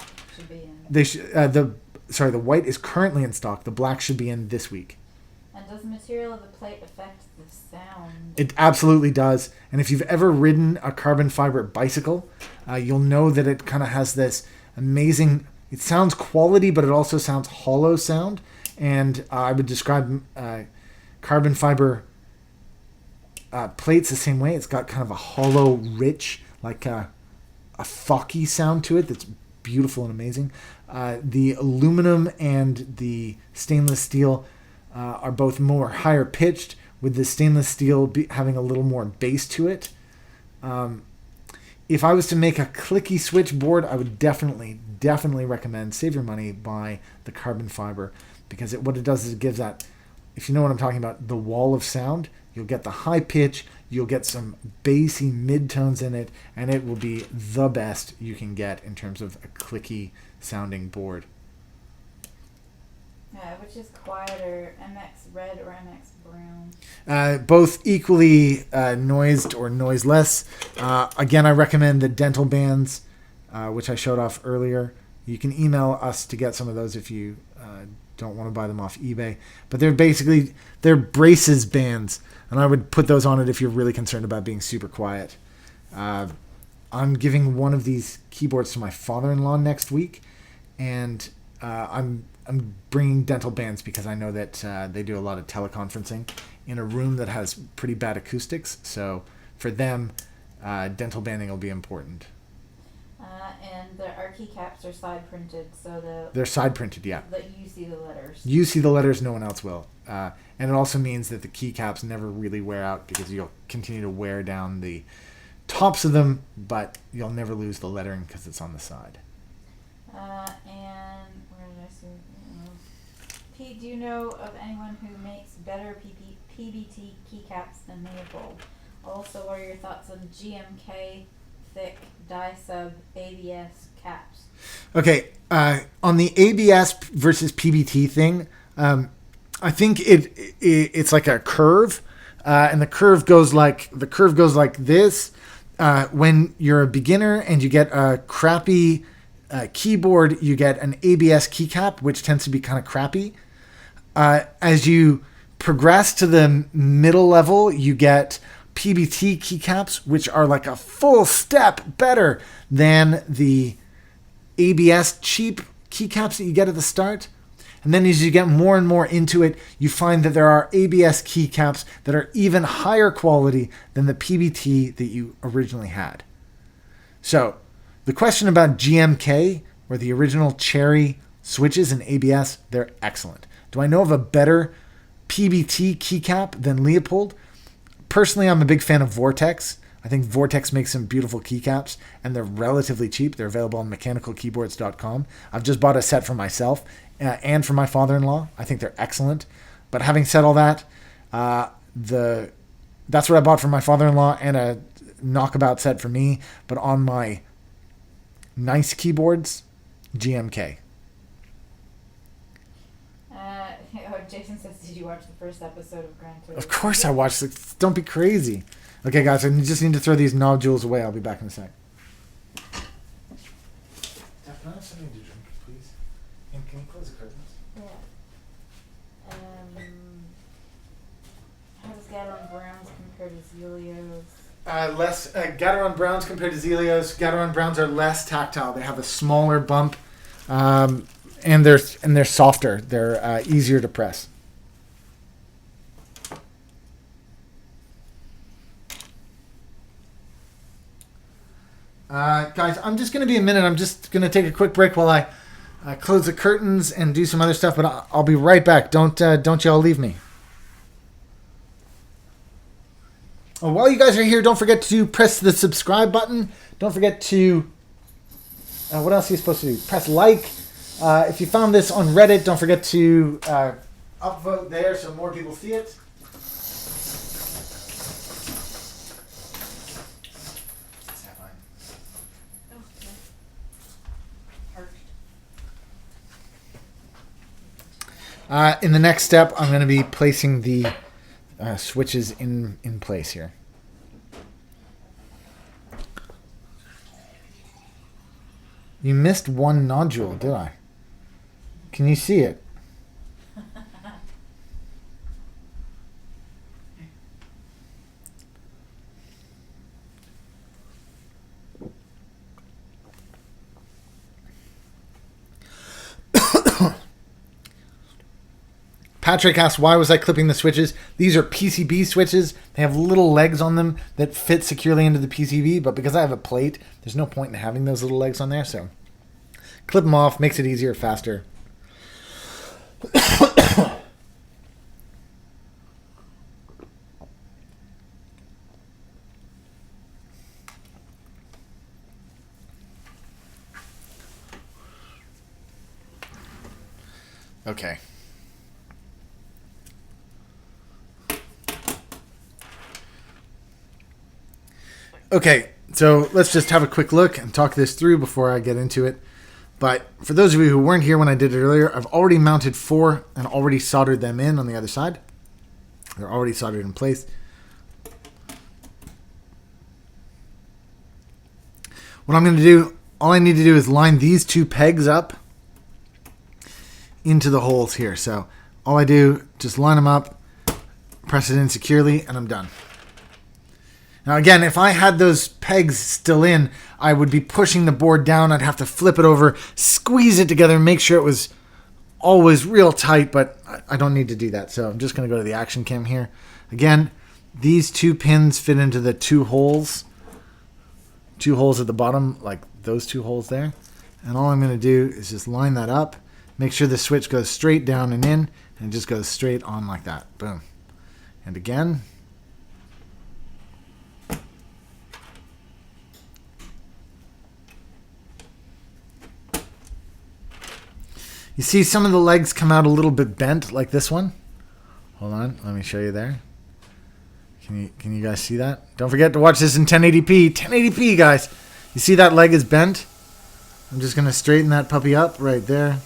be in. They should. The white is currently in stock. The black should be in this week. And does the material of the plate affect the sound? It absolutely does. And if you've ever ridden a carbon fiber bicycle, you'll know that it kind of has this amazing. It sounds quality, but it also sounds hollow sound. And I would describe carbon fiber plates the same way. It's got kind of a hollow, rich, like a fucky sound to it that's beautiful and amazing. The aluminum and the stainless steel are both more higher pitched, with the stainless steel having a little more bass to it. If I was to make a clicky switchboard, I would definitely recommend, save your money, buy the carbon fiber, because what it does is it gives that, if you know what I'm talking about, the wall of sound. You'll get the high pitch, you'll get some bassy midtones in it, and it will be the best you can get in terms of a clicky sounding board. Which is quieter, MX Red or MX Brown? Both equally noised or noiseless. Again, I recommend the dental bands, which I showed off earlier. You can email us to get some of those if you don't want to buy them off eBay. But they're braces bands, and I would put those on it if you're really concerned about being super quiet. I'm giving one of these keyboards to my father-in-law next week, and I'm bringing dental bands because I know that they do a lot of teleconferencing in a room that has pretty bad acoustics. So for them, dental banding will be important. And our keycaps are side printed, so they're side printed, yeah. That you see the letters. You see the letters, no one else will. And it also means that the keycaps never really wear out, because you'll continue to wear down the tops of them, but you'll never lose the lettering because it's on the side. And where did I see? Pete, do you know of anyone who makes better PBT keycaps than Maple? Also, what are your thoughts on GMK thick die sub ABS caps? Okay, on the ABS versus PBT thing, I think it's like a curve, and the curve goes like this. When you're a beginner and you get a crappy keyboard, you get an ABS keycap, which tends to be kind of crappy. As you progress to the middle level, you get PBT keycaps, which are like a full step better than the ABS cheap keycaps that you get at the start. And then as you get more and more into it, you find that there are ABS keycaps that are even higher quality than the PBT that you originally had. So the question about GMK, or the original Cherry switches in ABS, they're excellent. Do I know of a better PBT keycap than Leopold? Personally, I'm a big fan of Vortex. I think Vortex makes some beautiful keycaps, and they're relatively cheap. They're available on mechanicalkeyboards.com. I've just bought a set for myself and for my father-in-law. I think they're excellent. But having said all that, that's what I bought for my father-in-law, and a knockabout set for me. But on my nice keyboards, GMK. Jason says, did you watch the first episode of Gran Turismo? Of course I watched it. Don't be crazy. Okay, guys, I just need to throw these nodules away. I'll be back in a sec. Can I have something to drink, please? And can you close the curtains? Yeah. How does Gateron Browns compare to Zelios? Gateron Browns compared to Zelios. Gateron Browns are less tactile. They have a smaller bump, and they're softer. They're easier to press. Guys, I'm just going to be a minute. I'm just going to take a quick break while I close the curtains and do some other stuff, but I'll be right back. Don't y'all leave me. Oh, while you guys are here, don't forget to press the subscribe button. Don't forget to... what else are you supposed to do? Press like. If you found this on Reddit, don't forget to upvote there so more people see it. In the next step, I'm going to be placing the switches in place here. You missed one nodule, did I? Can you see it? Patrick asked, why was I clipping the switches? These are PCB switches. They have little legs on them that fit securely into the PCB, but because I have a plate, there's no point in having those little legs on there, so clip them off, makes it easier, faster. Okay. Okay, so let's just have a quick look and talk this through before I get into it. But for those of you who weren't here when I did it earlier, I've already mounted 4 and already soldered them in on the other side. They're already soldered in place. What I'm going to do, all I need to do is line these 2 pegs up into the holes here. So all I do, just line them up, press it in securely, and I'm done. Now again, if I had those pegs still in, I would be pushing the board down. I'd have to flip it over, squeeze it together, make sure it was always real tight, but I don't need to do that. So I'm just going to go to the action cam here. Again, these 2 pins fit into the 2 holes. 2 holes at the bottom, like those 2 holes there. And all I'm going to do is just line that up, make sure the switch goes straight down and in, and it just goes straight on like that. Boom. And again... You see some of the legs come out a little bit bent, like this one. Hold on, let me show you there. Can you guys see that? Don't forget to watch this in 1080p. 1080p, guys. You see that leg is bent? I'm just going to straighten that puppy up right there.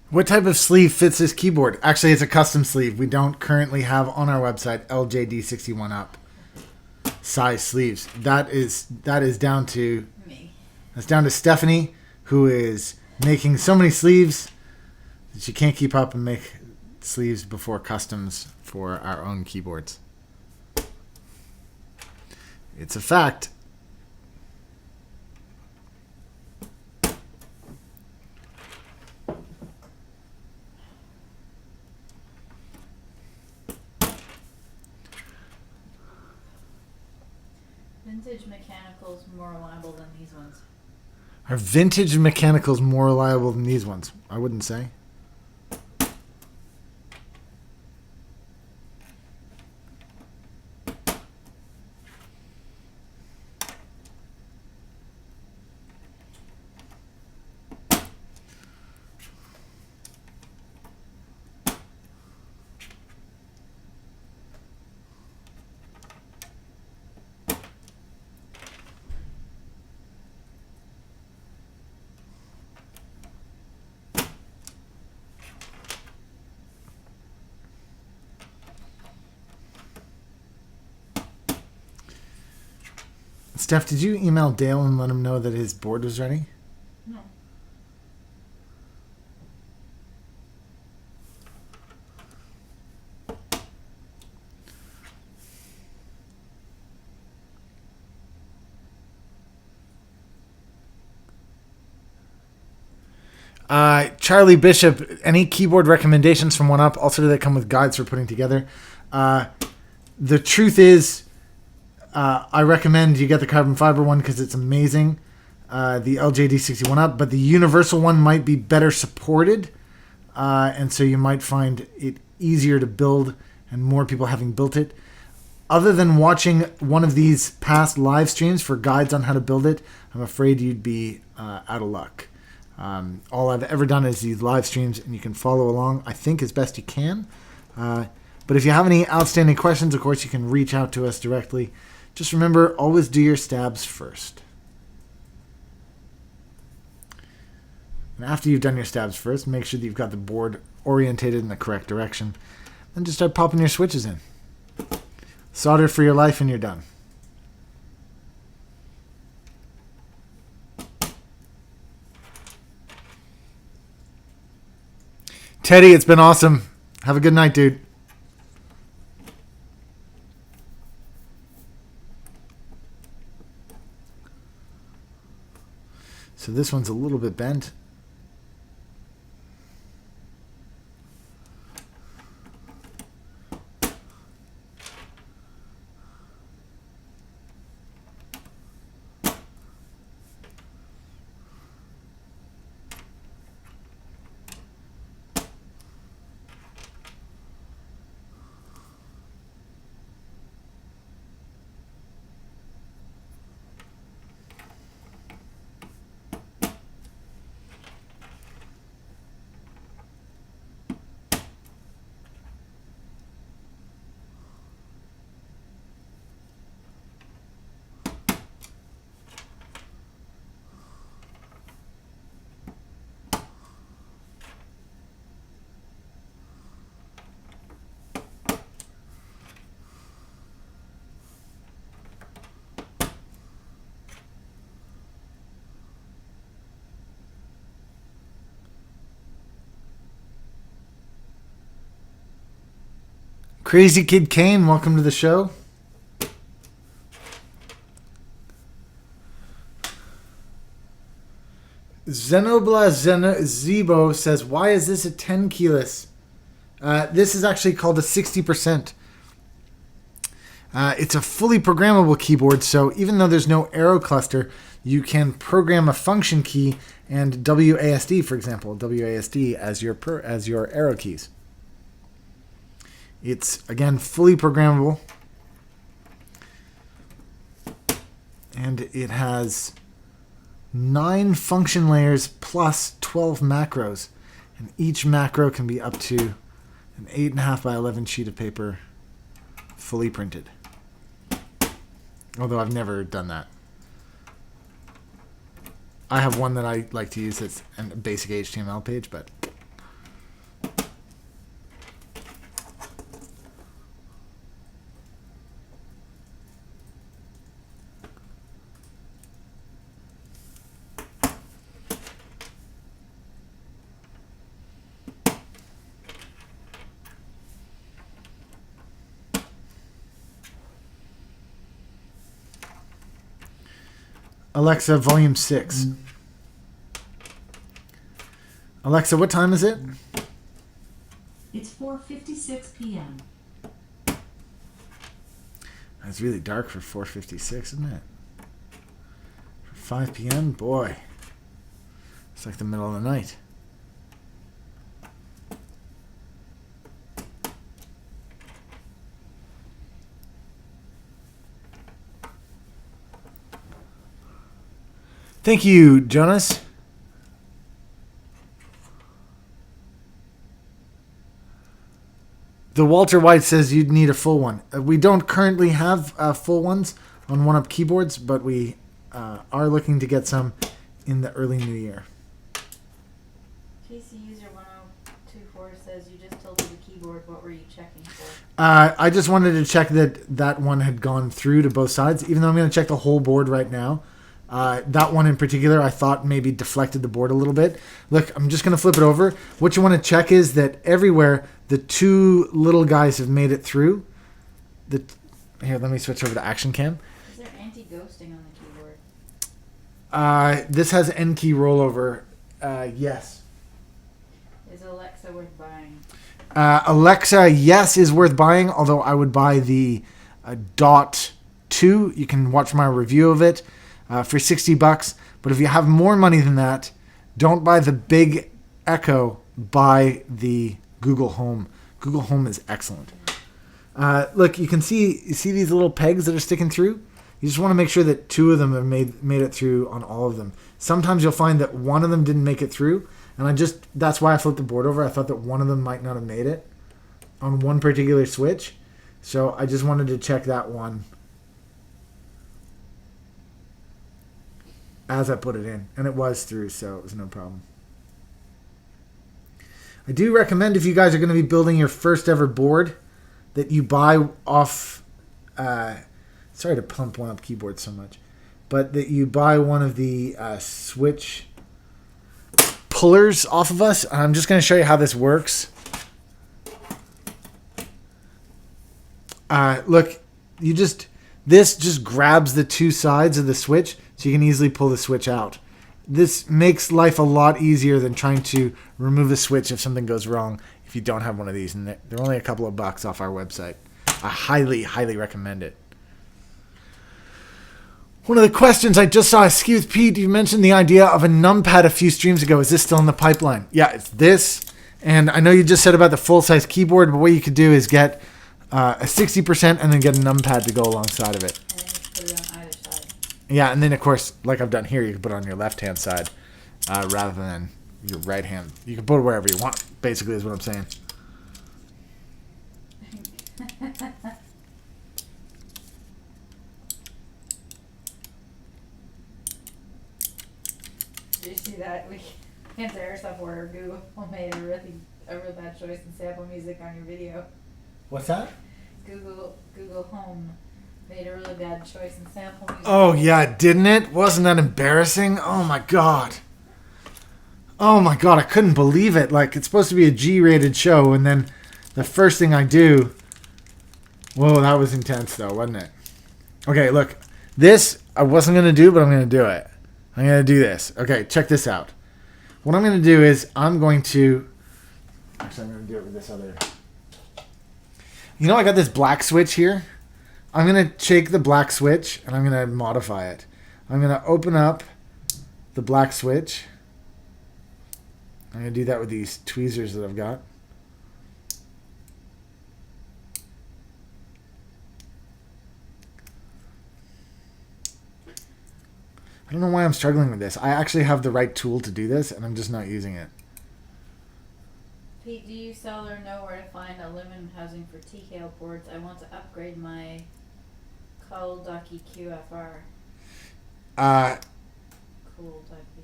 What type of sleeve fits this keyboard? Actually, it's a custom sleeve. We don't currently have on our website LJD61 up size sleeves. That is down to Me. That's down to Stephanie, who is making so many sleeves that she can't keep up and make sleeves before customs for our own keyboards. It's a fact. Vintage mechanicals more reliable than these ones. Are vintage mechanicals more reliable than these ones? I wouldn't say. Steph, did you email Dale and let him know that his board was ready? No. Charlie Bishop, any keyboard recommendations from 1UP? Also, do they come with guides for putting together? The truth is, I recommend you get the carbon fiber one because it's amazing. The LJD61 up, but the universal one might be better supported, and so you might find it easier to build and more people having built it. Other than watching one of these past live streams for guides on how to build it, I'm afraid you'd be out of luck. All I've ever done is these live streams, and you can follow along, I think, as best you can. But if you have any outstanding questions, of course, you can reach out to us directly. Just remember, always do your stabs first. And after you've done your stabs first, make sure that you've got the board orientated in the correct direction. Then just start popping your switches in. Solder for your life, and you're done. Teddy, it's been awesome. Have a good night, dude. So this one's a little bit bent. Crazy Kid Kane, welcome to the show. Zebo says, why is this a 10 keyless? This is actually called a 60%. It's a fully programmable keyboard, so even though there's no arrow cluster, you can program a function key and WASD, for example, WASD as your arrow keys. It's, again, fully programmable. And it has 9 function layers plus 12 macros. And each macro can be up to an 8.5 by 11 sheet of paper, fully printed. Although I've never done that. I have one that I like to use that's a basic HTML page, but... Alexa, volume 6. Alexa, what time is it? It's 4:56 p.m. It's really dark for 4:56, isn't it? For 5 p.m., boy. It's like the middle of the night. Thank you, Jonas. The Walter White says you'd need a full one. We don't currently have full ones on 1UP keyboards, but we are looking to get some in the early new year. PC user 102 L24 says you just tilted the keyboard. What were you checking for? I just wanted to check that one had gone through to both sides, even though I'm going to check the whole board right now. That one in particular, I thought maybe deflected the board a little bit. Look, I'm just going to flip it over. What you want to check is that everywhere the two little guys have made it through. Here, let me switch over to Action Cam. Is there anti-ghosting on the keyboard? This has N key rollover. Yes. Is Alexa worth buying? Alexa, yes, is worth buying, although I would buy the Dot 2. You can watch my review of it for $60. But if you have more money than that, don't buy the big Echo, buy the Google Home. Google Home is excellent. Look, you see these little pegs that are sticking through? You just want to make sure that two of them have made it through on all of them. Sometimes you'll find that one of them didn't make it through, and that's why I flipped the board over. I thought that one of them might not have made it on one particular switch. So I just wanted to check that one as I put it in, and it was through, so it was no problem. I do recommend, if you guys are going to be building your first ever board, that you buy off, sorry to pump one up keyboard so much, but that you buy one of the switch pullers off of us. I'm just going to show you how this works. Look, this just grabs the two sides of the switch, so you can easily pull the switch out. This makes life a lot easier than trying to remove a switch if something goes wrong if you don't have one of these. And they're only a couple of bucks off our website. I highly, highly recommend it. One of the questions I just saw, skiwithpete, you mentioned the idea of a numpad a few streams ago. Is this still in the pipeline? Yeah, it's this. And I know you just said about the full-size keyboard, but what you could do is get a 60% and then get a numpad to go alongside of it. And then just put it on either side. Yeah, and then, of course, like I've done here, you can put it on your left-hand side rather than your right hand. You can put it wherever you want, basically, is what I'm saying. Did you see that? We can't say our software. Google made a really bad choice in sample music on your video. What's that? Google Home made a really bad choice in sample music. Oh, yeah, didn't it? Wasn't that embarrassing? Oh, my God. Oh, my God, I couldn't believe it. Like, it's supposed to be a G-rated show, and then the first thing I do... Whoa, that was intense, though, wasn't it? Okay, look. This I wasn't going to do, but I'm going to do it. I'm going to do this. Okay, check this out. What I'm going to do is I'm going to... Actually, I'm going to do it with this other... You know, I got this black switch here. I'm going to take the black switch, and I'm going to modify it. I'm going to open up the black switch. I'm going to do that with these tweezers that I've got. I don't know why I'm struggling with this. I actually have the right tool to do this, and I'm just not using it. Pete, do you sell or know where to find aluminum housing for TKL boards? I want to upgrade my Cool Ducky QFR. Cool Ducky.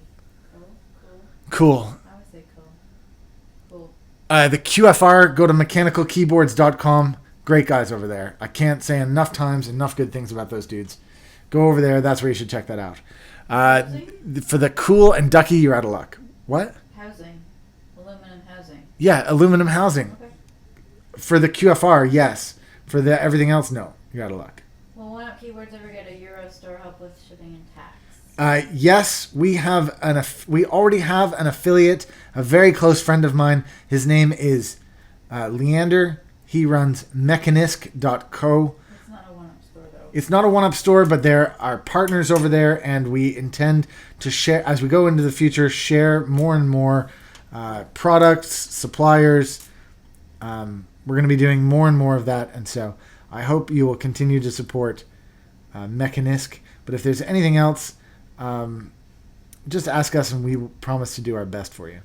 Cool. I would say cool. Cool. The QFR, go to mechanicalkeyboards.com. Great guys over there. I can't say enough times enough good things about those dudes. Go over there. That's where you should check that out. For the Cool and Ducky, you're out of luck. What? Housing. Aluminum housing. Yeah, aluminum housing. Okay. For the QFR, yes. For the everything else, no. You're out of luck. Will One Up Keyboards ever get a Euro store help with shipping and tax? Yes, we already have an affiliate, a very close friend of mine. His name is Leander. He runs mechanisk.co. It's not a One Up store, though. It's not a one-up store, but there are partners over there, and we intend to share, as we go into the future, share more and more products, suppliers. We're going to be doing more and more of that, and so I hope you will continue to support Mechanisk. But if there's anything else, just ask us, and we promise to do our best for you.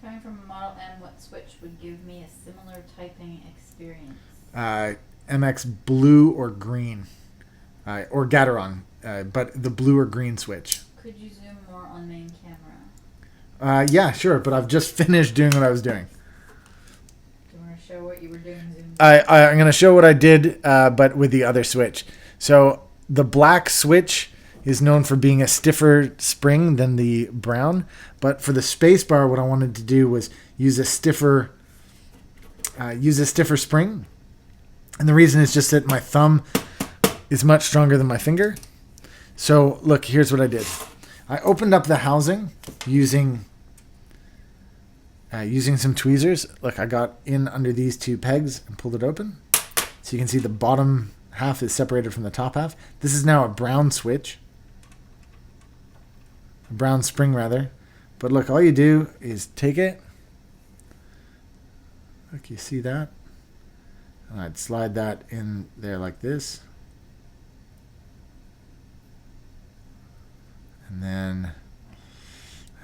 Coming from a Model M, what switch would give me a similar typing experience? MX blue or green, or Gateron, but the blue or green switch. Could you zoom more on main camera? Yeah, sure, but I've just finished doing what I was doing. Do you want to show what you were doing? I'm going to show what I did, but with the other switch. So the black switch is known for being a stiffer spring than the brown. But for the space bar, what I wanted to do was use a stiffer spring. And the reason is just that my thumb is much stronger than my finger. So look, here's what I did. I opened up the housing using some tweezers. Look, I got in under these two pegs and pulled it open. So you can see the bottom half is separated from the top half. This is now a brown switch. A brown spring, rather. But look, all you do is take it. Look, you see that? And I'd slide that in there like this. And then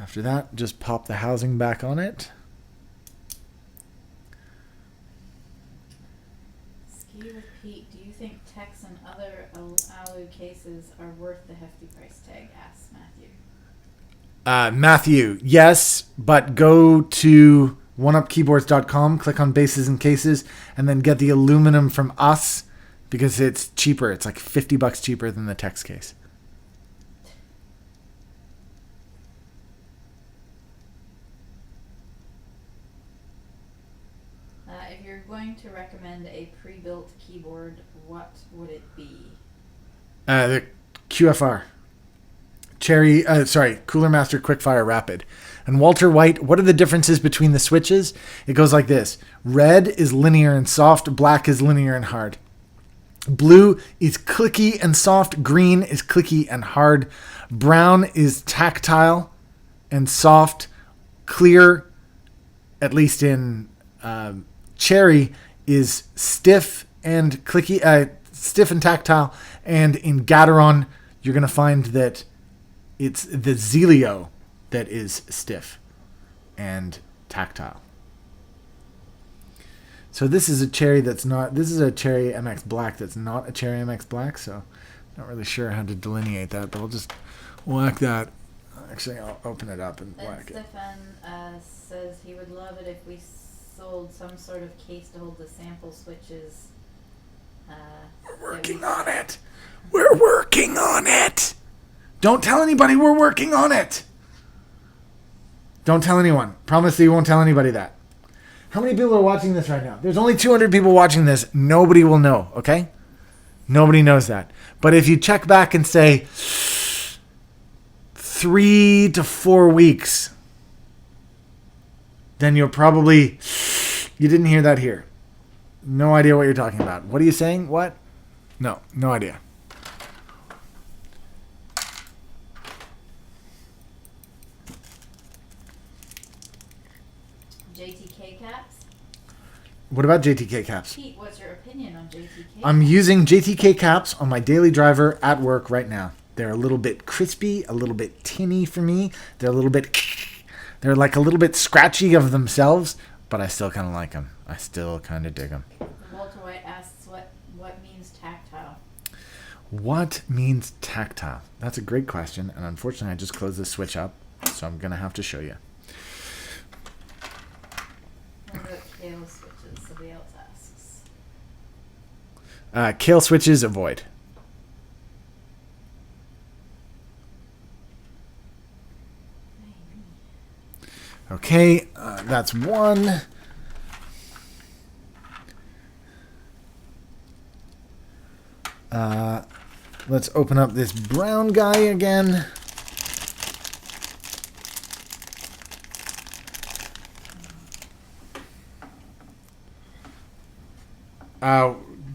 after that, just pop the housing back on it. Ski with Pete, do you think Tex and other alu cases are worth the hefty price tag? Asks Matthew. Matthew, yes, but go to oneupkeyboards.com, click on bases and cases, and then get the aluminum from us because it's cheaper. It's like $50 cheaper than the Tex case. If you're going to recommend a pre-built keyboard, what would it be? The QFR. Cooler Master Quickfire Rapid. And Walter White, what are the differences between the switches? It goes like this. Red is linear and soft. Black is linear and hard. Blue is clicky and soft. Green is clicky and hard. Brown is tactile and soft. Clear, at least in cherry, is stiff and clicky, stiff and tactile. And in Gateron, you're going to find that it's the Zelio that is stiff and tactile. So this is a cherry that's not, this is a cherry MX Black that's not a cherry MX Black, so not really sure how to delineate that, but I'll just whack that. Actually, I'll open it up and whack it. Stefan says he would love it if we sold some sort of case to hold the sample switches. We're working on it. We're working on it. Don't tell anybody we're working on it. Don't tell anyone. Promise that you won't tell anybody that. How many people are watching this right now? There's only 200 people watching this. Nobody will know, okay? Nobody knows that. But if you check back and say 3 to 4 weeks, then you'll probably... You didn't hear that here. No idea what you're talking about. What are you saying? What? No idea. JTK caps? What about JTK caps? Pete, what's your opinion on JTK? I'm using JTK caps on my daily driver at work right now. They're a little bit crispy, a little bit tinny for me. They're they're like a little bit scratchy of themselves, but I still kind of like them. I still kind of dig them. Walter White asks what means tactile. What means tactile? That's a great question, and unfortunately I just closed the switch up, so I'm going to have to show you. What about kale switches? Somebody else asks. Kale switches, avoid. Okay, that's one. Let's open up this brown guy again.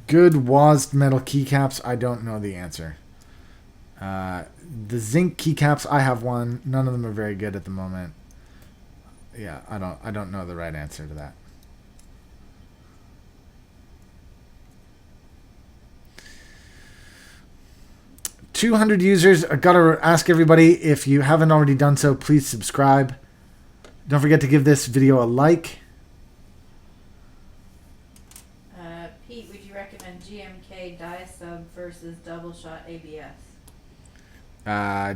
Good WASD metal keycaps. I don't know the answer. The zinc keycaps, I have one. None of them are very good at the moment. Yeah, I don't know the right answer to that. $200 users. I gotta ask everybody, if you haven't already done so, please subscribe. Don't forget to give this video a like. Pete, would you recommend GMK die sub versus double shot ABS?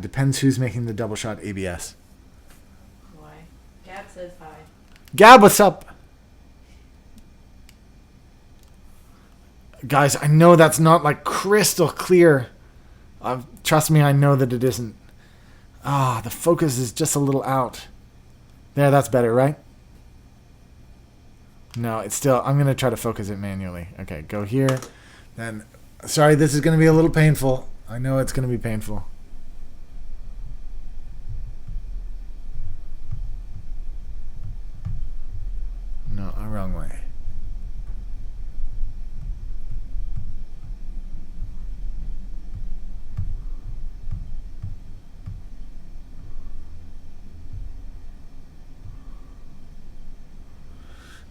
Depends who's making the double shot ABS. Why? says hi. Gab, what's up? Guys, I know that's not like crystal clear. Trust me, I know that it isn't. The focus is just a little out. There, that's better, right? No, it's still... I'm going to try to focus it manually. Okay, go here. Then, sorry, this is going to be a little painful. I know it's going to be painful. No, wrong way.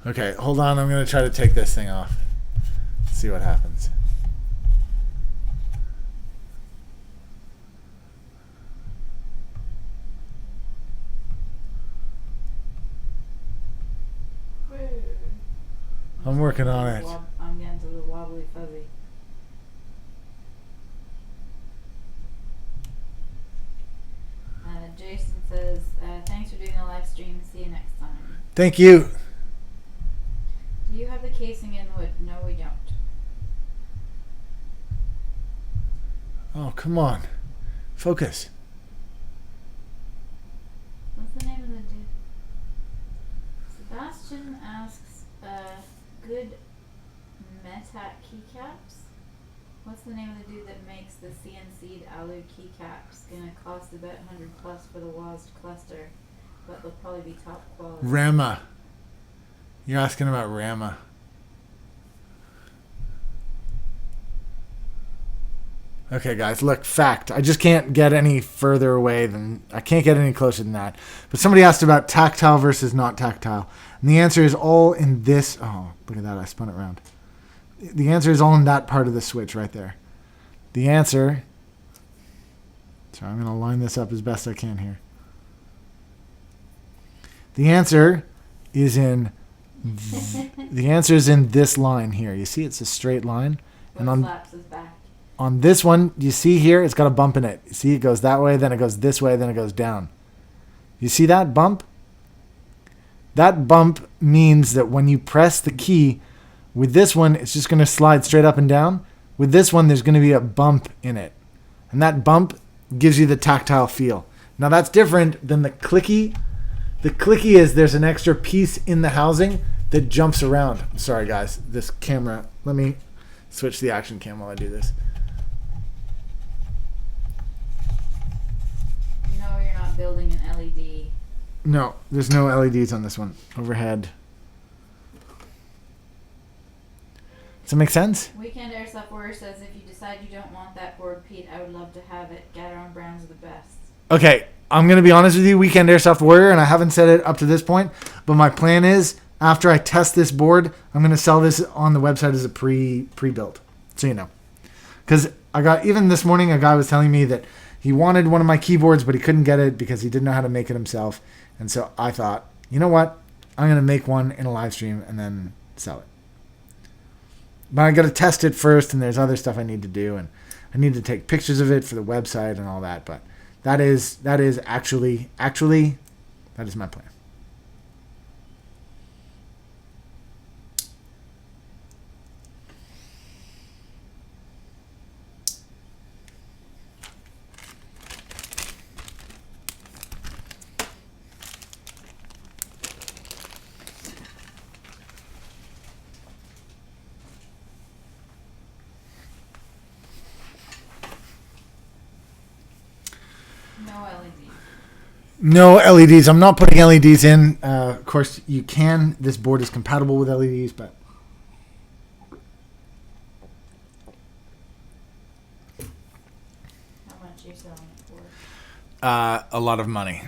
Okay, hold on. I'm going to try to take this thing off. See what happens. I'm working on it. I'm getting to the wobbly fuzzy. Jason says, thanks for doing the live stream. See you next time. Thank you. Do you have the casing in wood? No, we don't. Oh, come on. Focus. What's the name of the dude? Sebastian asks, good Metat keycaps? What's the name of the dude that makes the CNC'd alu keycaps? Gonna cost about 100 plus for the WASD cluster, but they'll probably be top quality. Rama. You're asking about Rama. Okay, guys, look, fact. I just can't get any further away than... I can't get any closer than that. But somebody asked about tactile versus not tactile. And the answer is all in this... Oh, look at that. I spun it around. The answer is all in that part of the switch right there. The answer... Sorry, I'm going to line this up as best I can here. The answer is in... The answer is in this line here. You see, it's a straight line. And on this one, you see here, it's got a bump in it. You see, it goes that way, then it goes this way, then it goes down. You see that bump? That bump means that when you press the key, with this one, it's just going to slide straight up and down. With this one, there's going to be a bump in it. And that bump gives you the tactile feel. Now, that's different than the clicky. The clicky is there's an extra piece in the housing that jumps around. I'm sorry, guys. This camera, let me switch the action cam while I do this. No, you're not building an LED. No, there's no LEDs on this one. Overhead. Does that make sense? Weekend Airsoft Warrior says, if you decide you don't want that board, Pete, I would love to have it. Gateron Browns are the best. Okay, I'm going to be honest with you, Weekend Airsoft Warrior, and I haven't said it up to this point, but my plan is, after I test this board, I'm going to sell this on the website as a pre-built, so you know. Because even this morning, a guy was telling me that he wanted one of my keyboards, but he couldn't get it because he didn't know how to make it himself. And so I thought, you know what? I'm going to make one in a live stream and then sell it. But I got to test it first, and there's other stuff I need to do, and I need to take pictures of it for the website and all that. But that is actually that is my plan. No LEDs. I'm not putting LEDs in. Of course, you can. This board is compatible with LEDs, but... How much are you selling it for? A lot of money.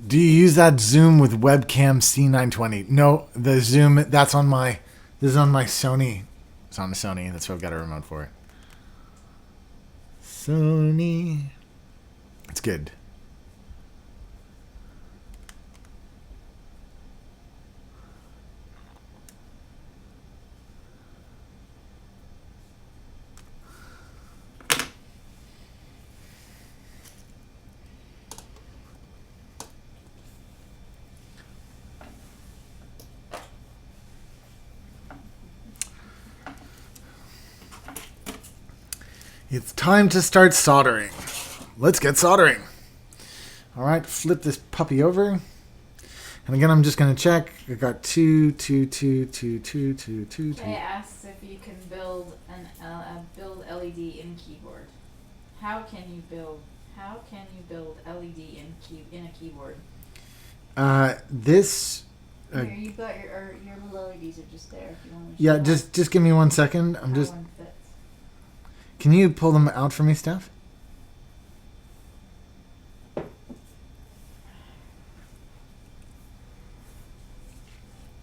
Do you use that Zoom with webcam C920? No, the Zoom, that's on my... This is on my Sony. It's on the Sony. That's what I've got a remote for it. Sony. It's good. It's time to start soldering. Let's get soldering. All right, flip this puppy over. And again, I'm just going to check. I got 2, 2, 2, 2, 2, 2, 2, 2. It asks if you can build build LED in keyboard. How can you build LED in a keyboard? This. Here, you got your little LEDs are just there if you want to. Yeah, just give me 1 second. I'm just. One fits. Can you pull them out for me, Steph?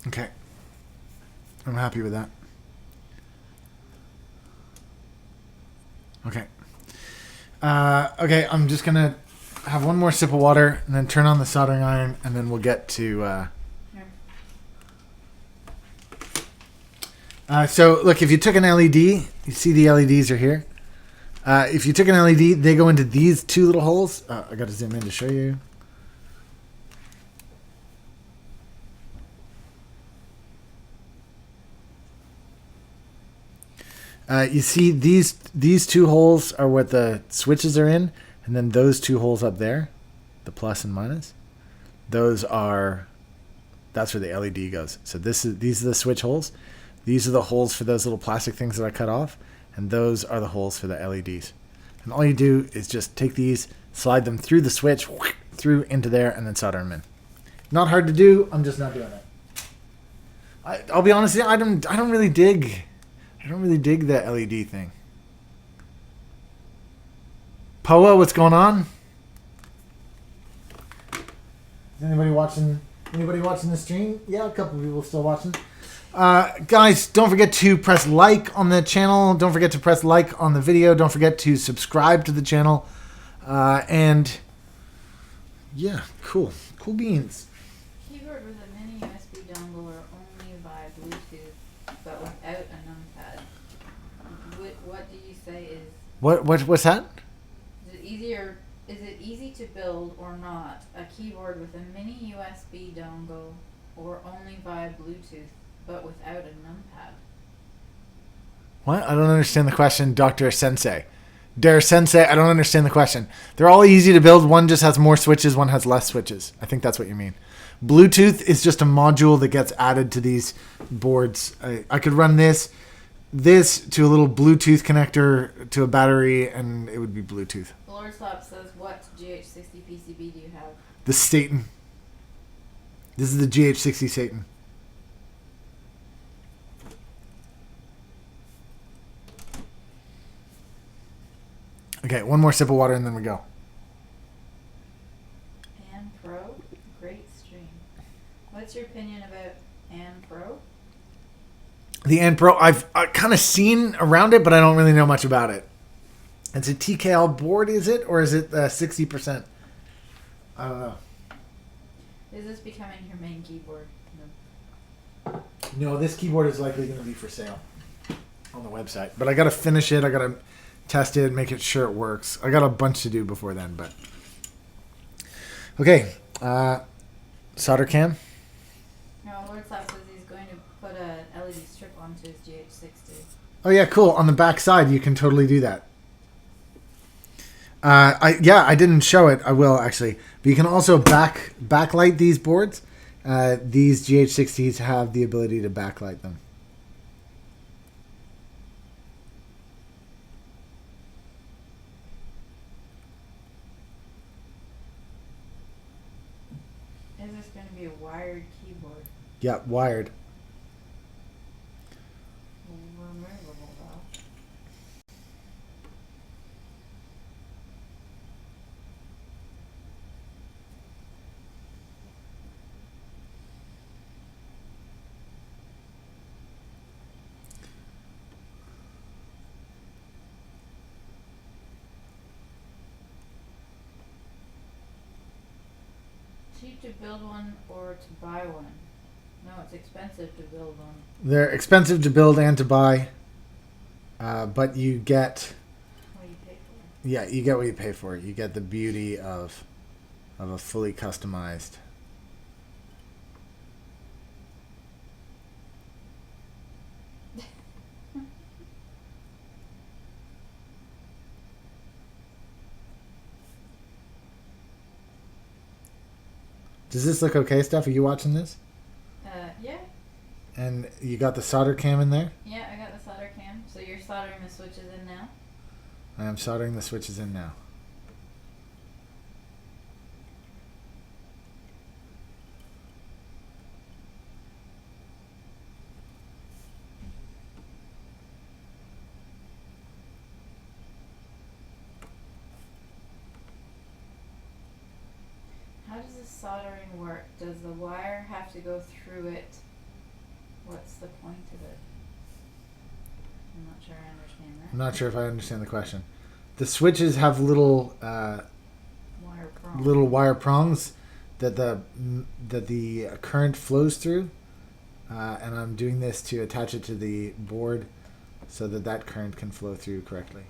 Okay. I'm happy with that. Okay. Okay, I'm just going to have one more sip of water and then turn on the soldering iron, and then we'll get to... So, look, if you took an LED, you see the LEDs are here. If you took an LED, they go into these two little holes. I got to zoom in to show you. You see these two holes are what the switches are in, and then those two holes up there, the plus and minus, that's where the LED goes. So these are the switch holes. These are the holes for those little plastic things that I cut off, and those are the holes for the LEDs. And all you do is just take these, slide them through the switch, through into there, and then solder them in. Not hard to do. I'm just not doing it. I'll be honest with you, I don't really dig the LED thing. Poa, what's going on? Is anybody watching the stream? Yeah, a couple of people still watching. Guys, don't forget to press like on the channel. Don't forget to press like on the video. Don't forget to subscribe to the channel. And yeah, cool beans. Keyboard with a mini USB dongle or only via Bluetooth, but without a numpad. What do you say is? What's that? Is it easy to build or not a keyboard with a mini USB dongle or only via Bluetooth, but without a numpad? What? I don't understand the question, Dr. Sensei. Dare Sensei, I don't understand the question. They're all easy to build. One just has more switches, one has less switches. I think that's what you mean. Bluetooth is just a module that gets added to these boards. I could run this to a little Bluetooth connector to a battery, and it would be Bluetooth. Lord Slap says, what GH60 PCB do you have? The Satan. This is the GH60 Satan. Okay, one more sip of water and then we go. Ann Pro? Great stream. What's your opinion about Ann Pro? The Ann Pro, I've kind of seen around it, but I don't really know much about it. It's a TKL board, is it? Or is it 60%? I don't know. Is this becoming your main keyboard? No. No, this keyboard is likely going to be for sale on the website. But I got to finish it. I got to test it, make sure it works. I got a bunch to do before then, but... Okay. Solder cam. No, Lord Slap says he's going to put a LED strip onto his GH60. Oh, yeah, cool. On the back side, you can totally do that. I didn't show it. I will, actually. But you can also backlight these boards. These GH60s have the ability to backlight them. Is this going to be a wired keyboard? Yeah, wired. Removable, though. Cheap to build one or to buy one? No, it's expensive to build one. They're expensive to build and to buy, but you get... What do you pay for? Yeah, you get what you pay for. You get the beauty of a fully customized... Does this look okay, Steph? Are you watching this? Yeah. And you got the solder cam in there? Yeah, I got the solder cam. So you're soldering the switches in now? I am soldering the switches in now. How does the soldering work? Does the wire have to go through it? What's the point of it? I'm not sure I understand that. I'm not sure if I understand the question. The switches have little wire prongs that the current flows through, and I'm doing this to attach it to the board so that current can flow through correctly.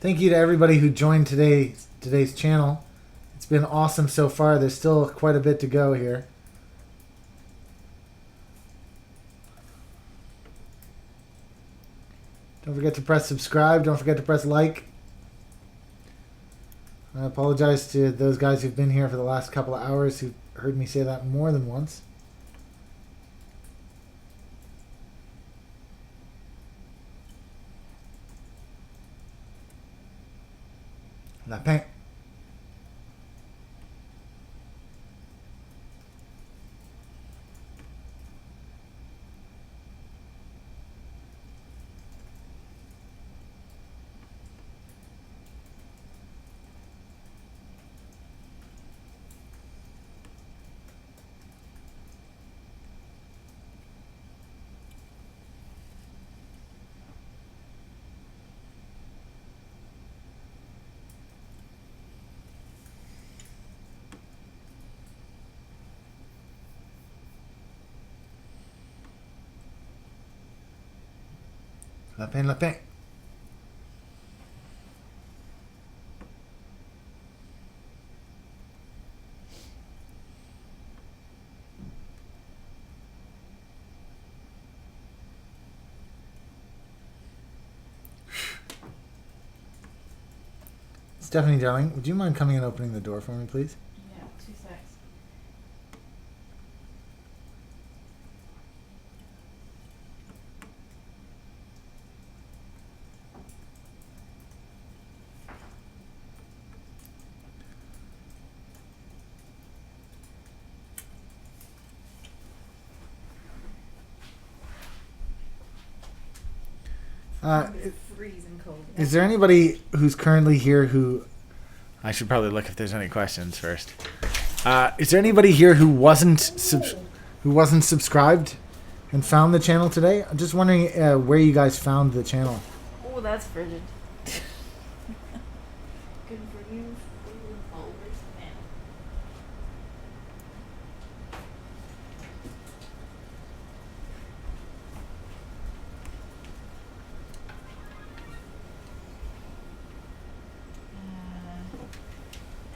Thank you to everybody who joined today's channel. It's been awesome so far. There's still quite a bit to go here. Don't forget to press subscribe. Don't forget to press like. I apologize to those guys who've been here for the last couple of hours who've heard me say that more than once. Lapin. Lapin, lapin. Stephanie, darling, would you mind coming and opening the door for me, please? Yeah, 2 secs. It's freezing cold. Is there anybody who's currently here who... I should probably look if there's any questions first. Is there anybody here who wasn't subscribed and found the channel today? I'm just wondering where you guys found the channel. Oh, that's frigid. Good for you. Oh, where's the man?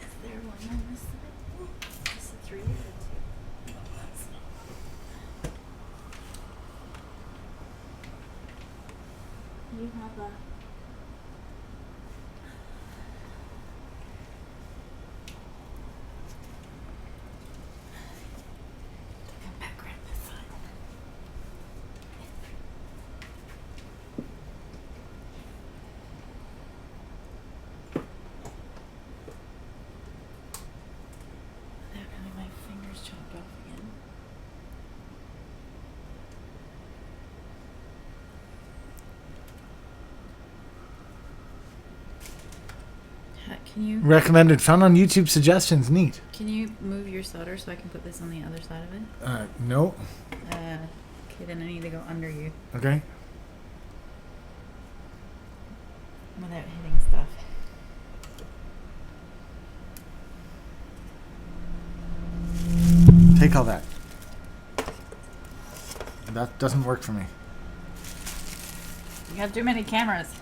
Is there one on this side? Is it 3 or 2? You have a... Come back, grab this side. They're having my fingers chopped off again. Can you Recommended. Found on YouTube suggestions. Neat. move your solder so I can put this on the other side of it? No. Okay, then I need to go under you Okay. without hitting stuff. Take all that. That doesn't work for me. You got too many cameras.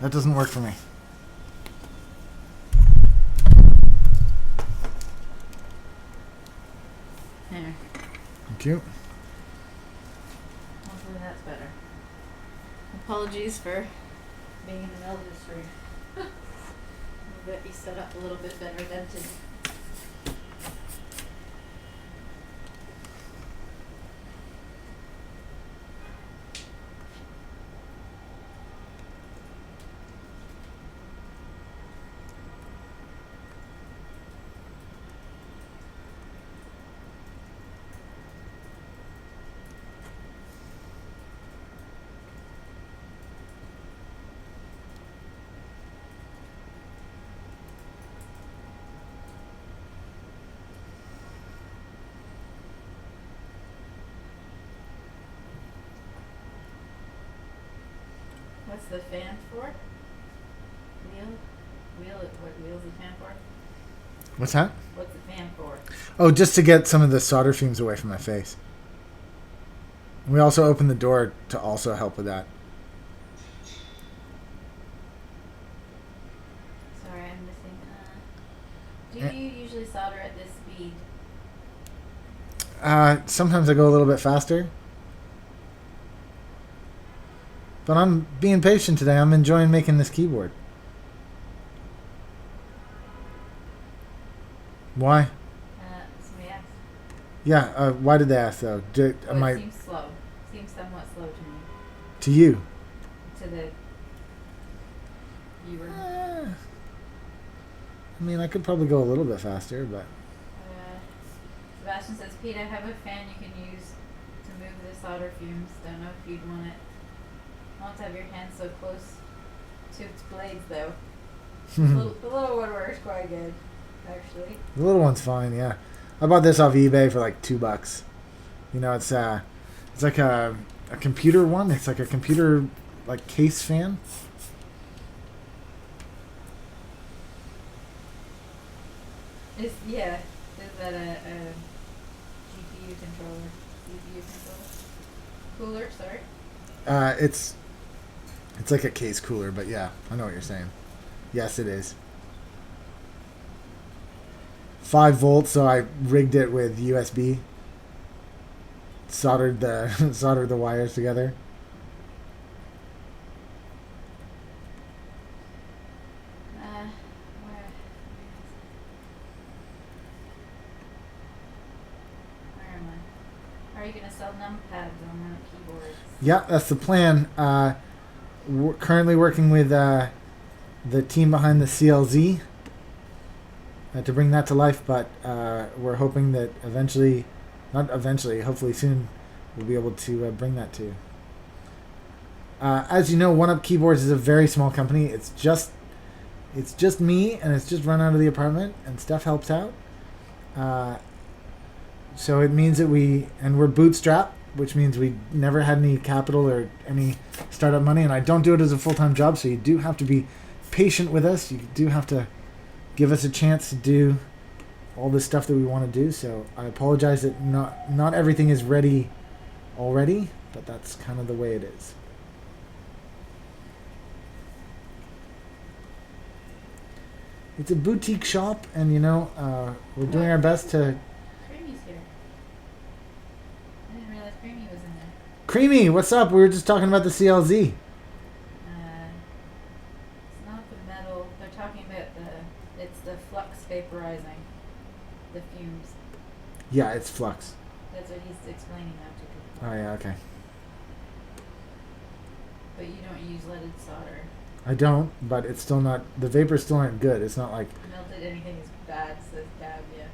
That doesn't work for me. There. Thank you. Hopefully that's better. Apologies for being in the middle of the stream. We'll get you set up a little bit better vented. What's the fan for? Wheel? What wheel's the fan for? What's that? What's the fan for? Oh, just to get some of the solder fumes away from my face. We also opened the door to also help with that. Sorry, I'm missing. Do you usually solder at this speed? Sometimes I go a little bit faster. But I'm being patient today. I'm enjoying making this keyboard. Why? Somebody asked. Yeah, why did they ask though? It seems slow. Seems somewhat slow to me. To you? To the viewer. I mean, I could probably go a little bit faster, but... Sebastian says, Pete, I have a fan you can use to move the solder fumes. Don't know if you'd want it. Not to have your hands so close to its blades, though. The little one works quite good, actually. The little one's fine, yeah. I bought this off eBay for like $2. You know, it's like a computer one. It's like a computer like case fan. Is that a GPU controller? CPU controller? Cooler, sorry. It's like a case cooler, but yeah, I know what you're saying. Yes, it is. 5 volts, so I rigged it with USB. Soldered the wires together. Where am I? Are you gonna sell numpads on keyboards? Yeah, that's the plan. We're currently working with the team behind the CLZ to bring that to life, but we're hoping that hopefully soon, we'll be able to bring that to you. As you know, One Up Keyboards is a very small company. It's just me, and it's just run out of the apartment, and Steph helps out. So it means that we're bootstrapped, which means we never had any capital or any startup money, and I don't do it as a full-time job, so you do have to be patient with us. You do have to give us a chance to do all the stuff that we want to do. So I apologize that not everything is ready already, but that's kind of the way it is. It's a boutique shop, and we're doing our best to... Creamy's here. I didn't realize Creamy was in there. Creamy, what's up? We were just talking about the CLZ. It's not the metal. They're talking about it's the flux vaporizing the fumes. Yeah, it's flux. That's what he's explaining now to people. Oh, yeah, okay. But you don't use leaded solder. I don't, but it's still not... The vapors still aren't good. It's not like... Melted anything is bad, says Gab, yeah.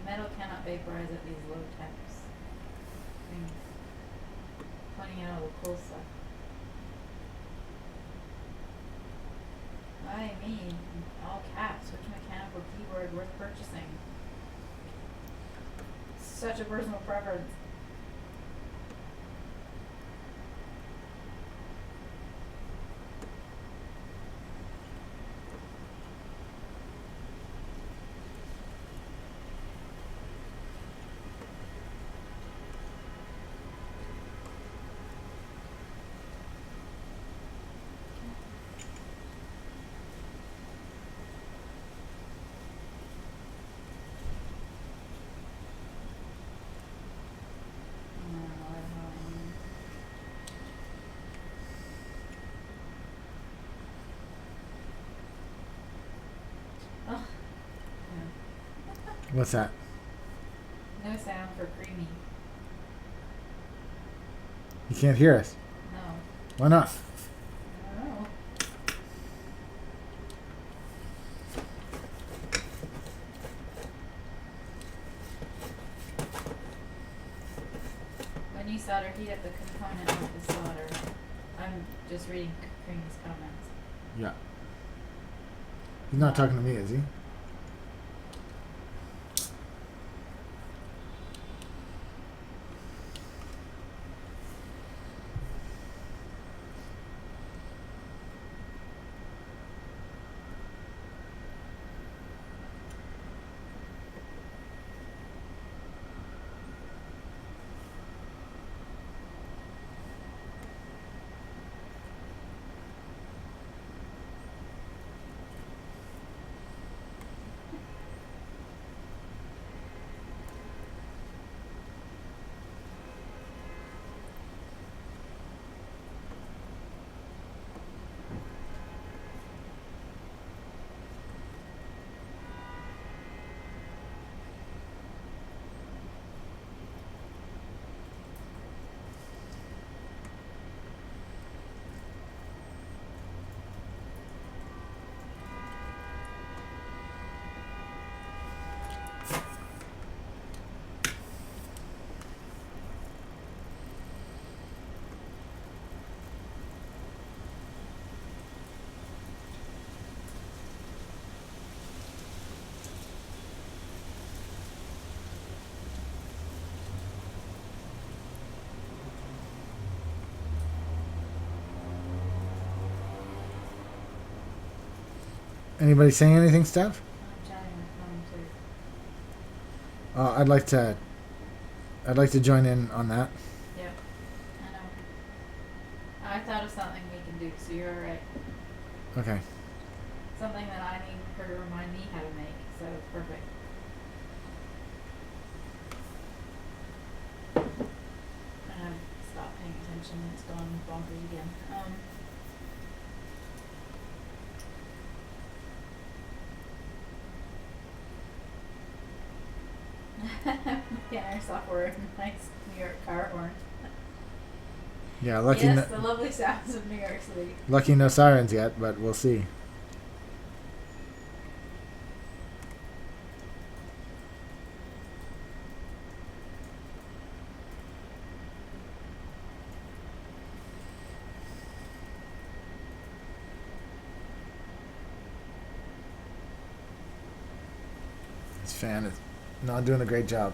Metal cannot vaporize at these low temps. Pointing out all the cool stuff. Hi, worth purchasing. Such a personal preference. Oh, What's that? no sound for creamy. You can't hear us. No. Why not? I don't know. When you solder, heat up the component with the solder. I'm just reading Creamy's comments. Yeah. He's not talking to me, is he? Anybody saying anything, Steph? I'm chatting with mom too. I'd like to join in on that. Yep. I know. I thought of something we can do, so you're alright. Okay. Something that I need her to remind me how to make, so it's perfect. And I've stopped paying attention and it's gone bonkers again. Yeah, our software, nice New York car horn. Yeah, lucky Yes, the lovely sounds of New York City. lucky no sirens yet, but we'll see. This fan is not doing a great job.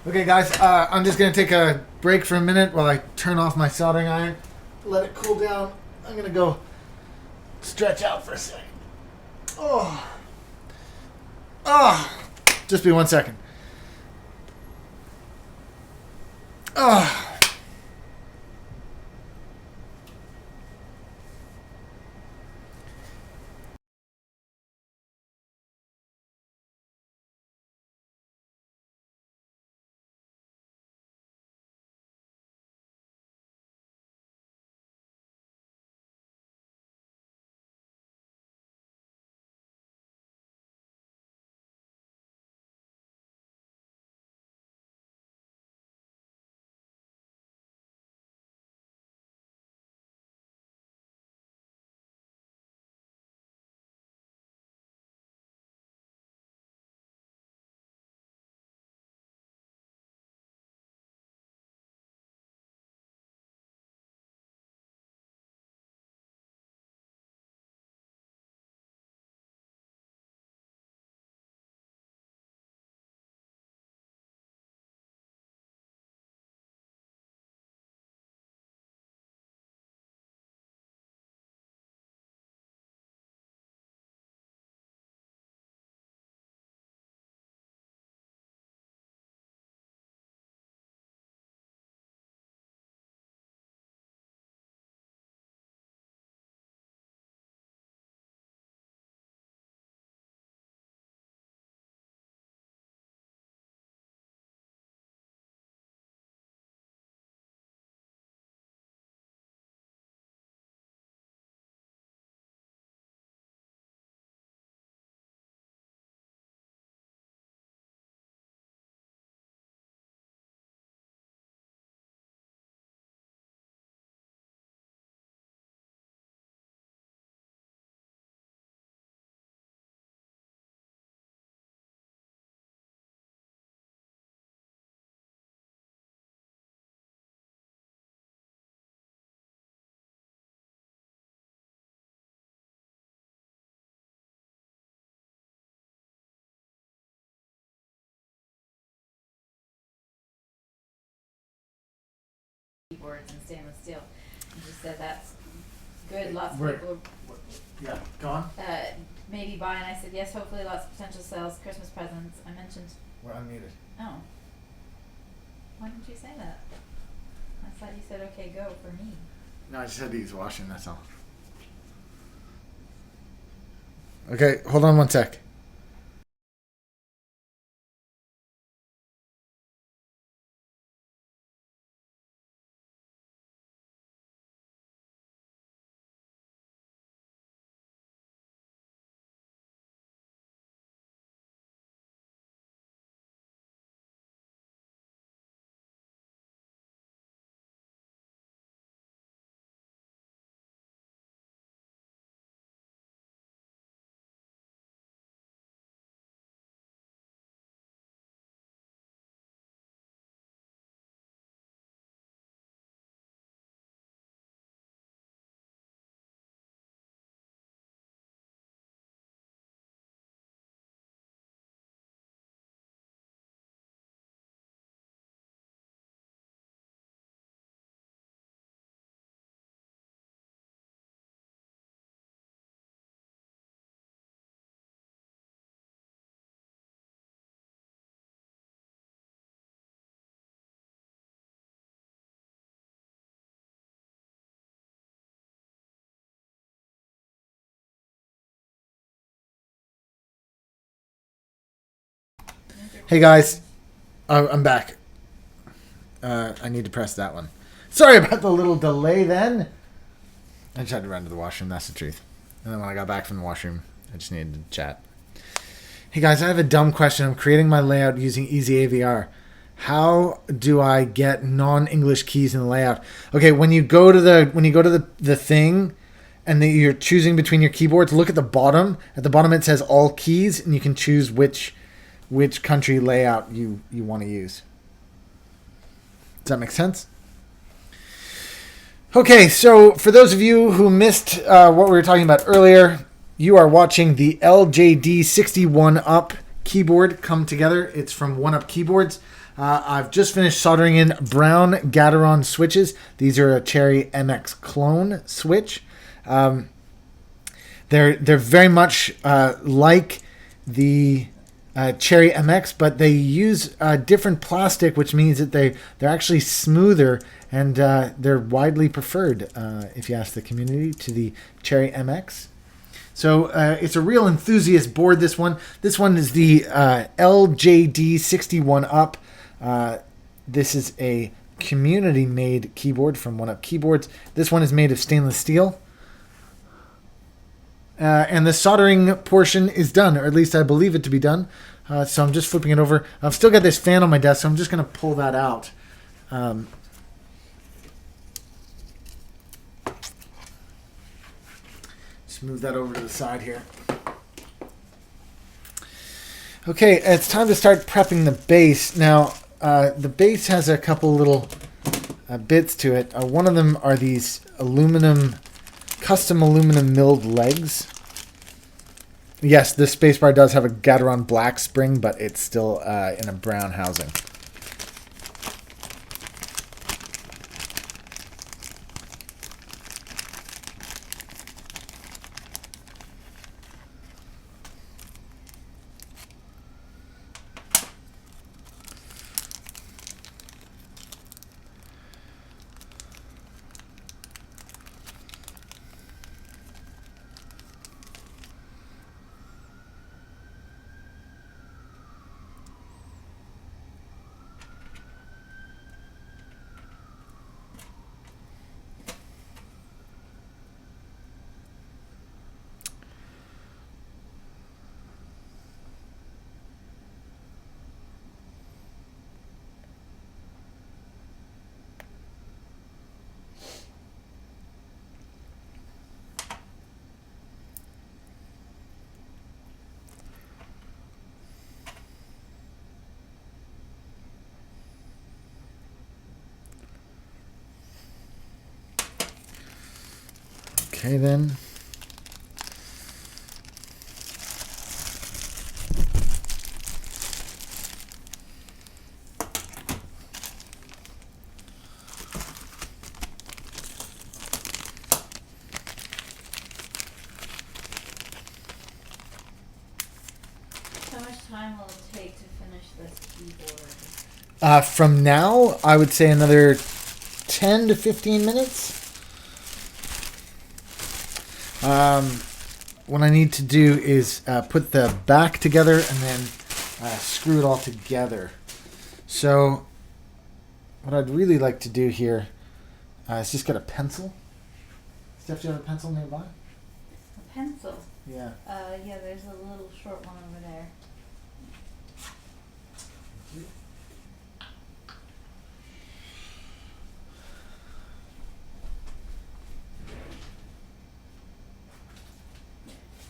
Okay, guys, I'm just going to take a break for a minute while I turn off my soldering iron. Let it cool down. I'm going to go stretch out for a second. Oh. Oh. Just be 1 second. Oh. Keyboards and stainless steel. And she said that's good. Lots of Where? people Yeah, go on. maybe buy. And I said yes. Hopefully, lots of potential sales, Christmas presents. I mentioned. We're unmuted. Oh. Why didn't you say that? I thought you said okay, go for me. No, I just had to use washing, that's all. Okay, hold on 1 sec. Hey guys, I'm back. I need to press that one. Sorry about the little delay then. I just had to run to the washroom, that's the truth. And then when I got back from the washroom, I just needed to chat. Hey guys, I have a dumb question. I'm creating my layout using Easy AVR. How do I get non-English keys in the layout? Okay, when you go to the thing and you're choosing between your keyboards, look at the bottom. At the bottom it says all keys, and you can choose which country layout you want to use. Does that make sense? Okay, so for those of you who missed what we were talking about earlier, you are watching the LJD 61 Up keyboard come together. It's from 1UP Keyboards. I've just finished soldering in brown Gateron switches. These are a Cherry MX clone switch. They're very much like the Cherry MX, but they use different plastic, which means that they're actually smoother, and they're widely preferred, if you ask the community, to the Cherry MX. So it's a real enthusiast board, this one. This one is the LJD61 Up. This is a community-made keyboard from One Up Keyboards. This one is made of stainless steel. And the soldering portion is done, or at least I believe it to be done. So I'm just flipping it over. I've still got this fan on my desk, so I'm just going to pull that out. Just move that over to the side here. Okay, it's time to start prepping the base. Now, the base has a couple little bits to it. One of them are these custom aluminum milled legs. Yes, this spacebar does have a Gateron black spring, but it's still in a brown housing. Okay, then. How much time will it take to finish this keyboard? From now, I would say another 10 to 15 minutes. What I need to do is put the back together and then screw it all together. So what I'd really like to do here is just get a pencil. Steph, do you have a pencil nearby? A pencil? Yeah. Yeah, there's a little short one over there.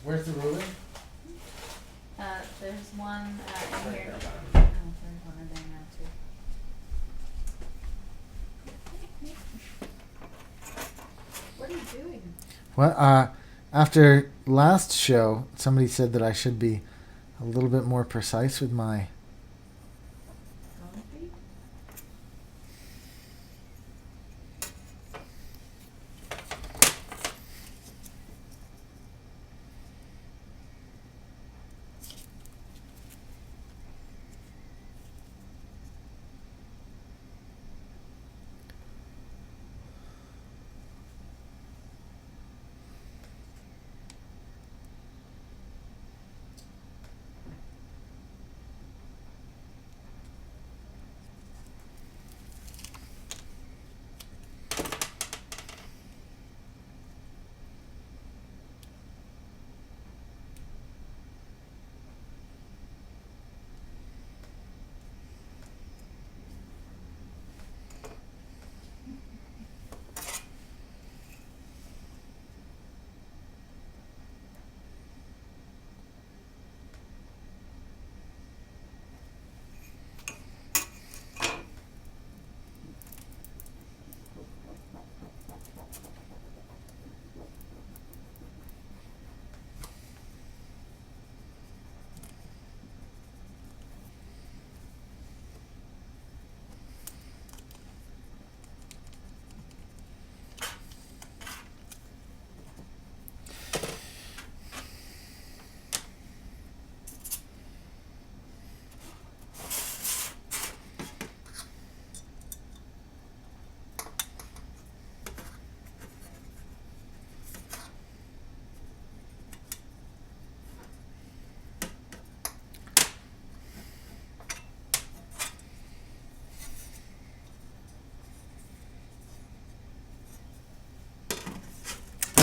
Where's the ruler? There's one in here. Oh, there's one in there now too. What are you doing? Well, after last show, somebody said that I should be a little bit more precise with my... Phone feed?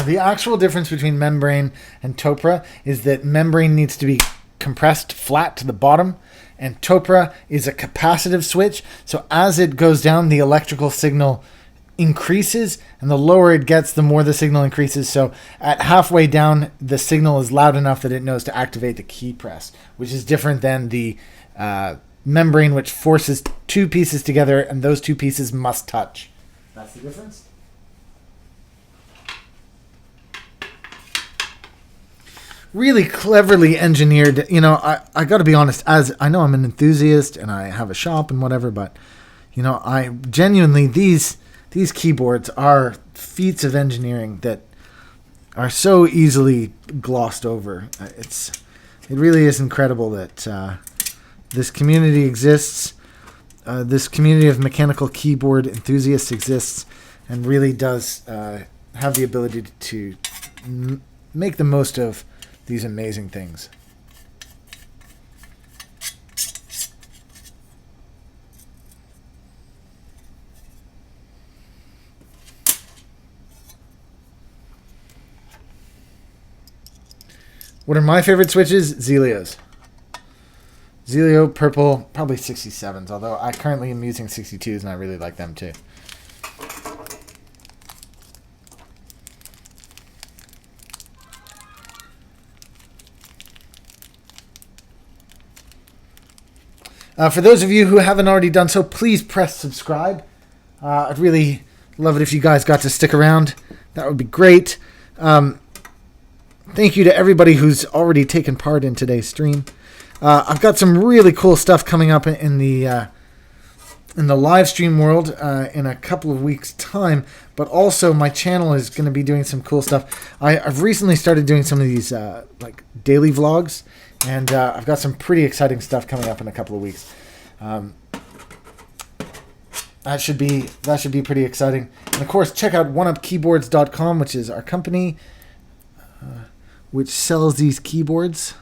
the actual difference between membrane and topra is that membrane needs to be compressed flat to the bottom, and topra is a capacitive switch. So as it goes down, the electrical signal increases, and the lower it gets, the more the signal increases. So at halfway down, the signal is loud enough that it knows to activate the key press, which is different than the membrane, which forces two pieces together, and those two pieces must touch. That's the difference. Really cleverly engineered. You know, I got to be honest, as I know I'm an enthusiast and I have a shop and whatever, but you know, I genuinely, these keyboards are feats of engineering that are so easily glossed over. It really is incredible that this community exists. This community of mechanical keyboard enthusiasts exists, and really does have the ability to make the most of these amazing things. What are my favorite switches? Zelios. Zelio, purple, probably 67s, although I currently am using 62s and I really like them too. For those of you who haven't already done so, please press subscribe. I'd really love it if you guys got to stick around. That would be great. Thank you to everybody who's already taken part in today's stream. I've got some really cool stuff coming up in the live stream world in a couple of weeks' time, but also my channel is going to be doing some cool stuff. I've recently started doing some of these like daily vlogs, and I've got some pretty exciting stuff coming up in a couple of weeks. That should be pretty exciting. And of course, check out oneupkeyboards.com, which is our company which sells these keyboards.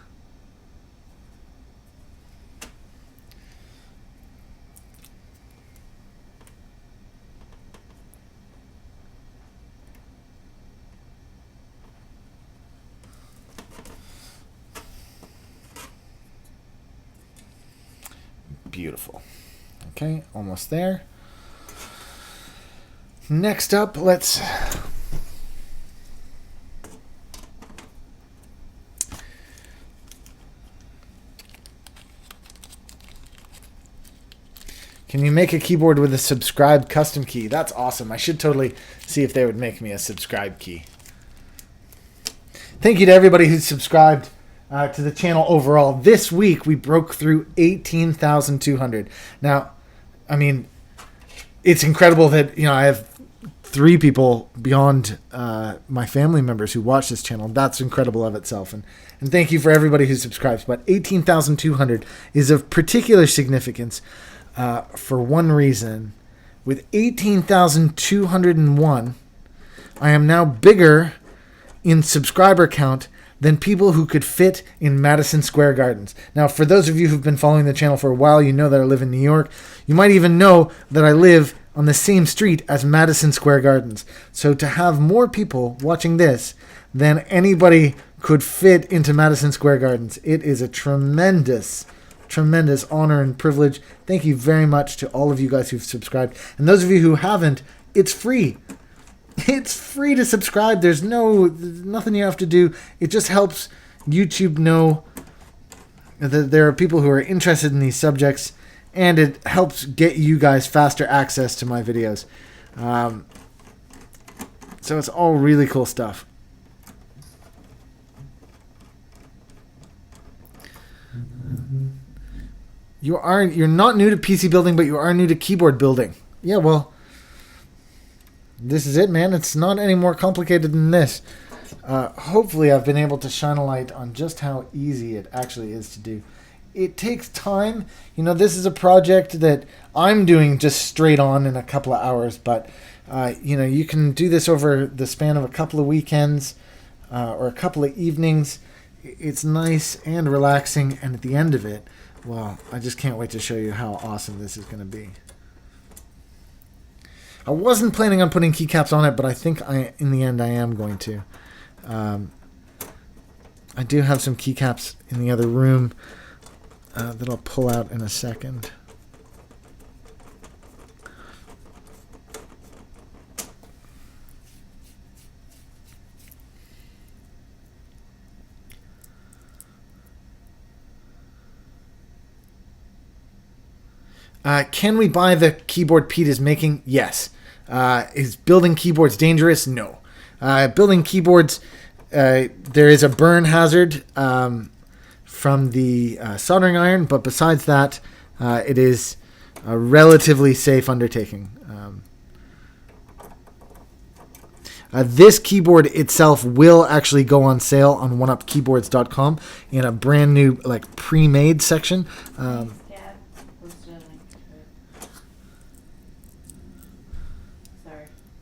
Beautiful. Okay, almost there. Next up, let's can you make a keyboard with a subscribed custom key? That's awesome. I should totally see if they would make me a subscribe key. Thank you to everybody who's subscribed to the channel overall. This week we broke through 18,200. Now, I mean, it's incredible that, you know, I have 3 people beyond my family members who watch this channel. That's incredible of itself. And thank you for everybody who subscribes. But 18,200 is of particular significance for one reason. With 18,201, I am now bigger in subscriber count than people who could fit in Madison Square Gardens. Now, for those of you who've been following the channel for a while, you know that I live in New York. You might even know that I live on the same street as Madison Square Gardens. So to have more people watching this than anybody could fit into Madison Square Gardens, it is a tremendous honor and privilege. Thank you very much to all of you guys who've subscribed. And those of you who haven't, it's free. It's free to subscribe. There's nothing you have to do. It just helps YouTube know that there are people who are interested in these subjects, and it helps get you guys faster access to my videos. So it's all really cool stuff. You're not new to PC building, but you are new to keyboard building. Yeah, well, this is it, man. It's not any more complicated than this. Hopefully I've been able to shine a light on just how easy it actually is to do. It takes time. You know, this is a project that I'm doing just straight on in a couple of hours, but you know, you can do this over the span of a couple of weekends or a couple of evenings. It's nice and relaxing, and at the end of it, well, I just can't wait to show you how awesome this is going to be. I wasn't planning on putting keycaps on it, but I think in the end I am going to. I do have some keycaps in the other room that I'll pull out in a second. Can we buy the keyboard Pete is making? Yes. Is building keyboards dangerous? No. Building keyboards, there is a burn hazard from the soldering iron, but besides that, it is a relatively safe undertaking. This keyboard itself will actually go on sale on oneupkeyboards.com in a brand new, like, pre-made section.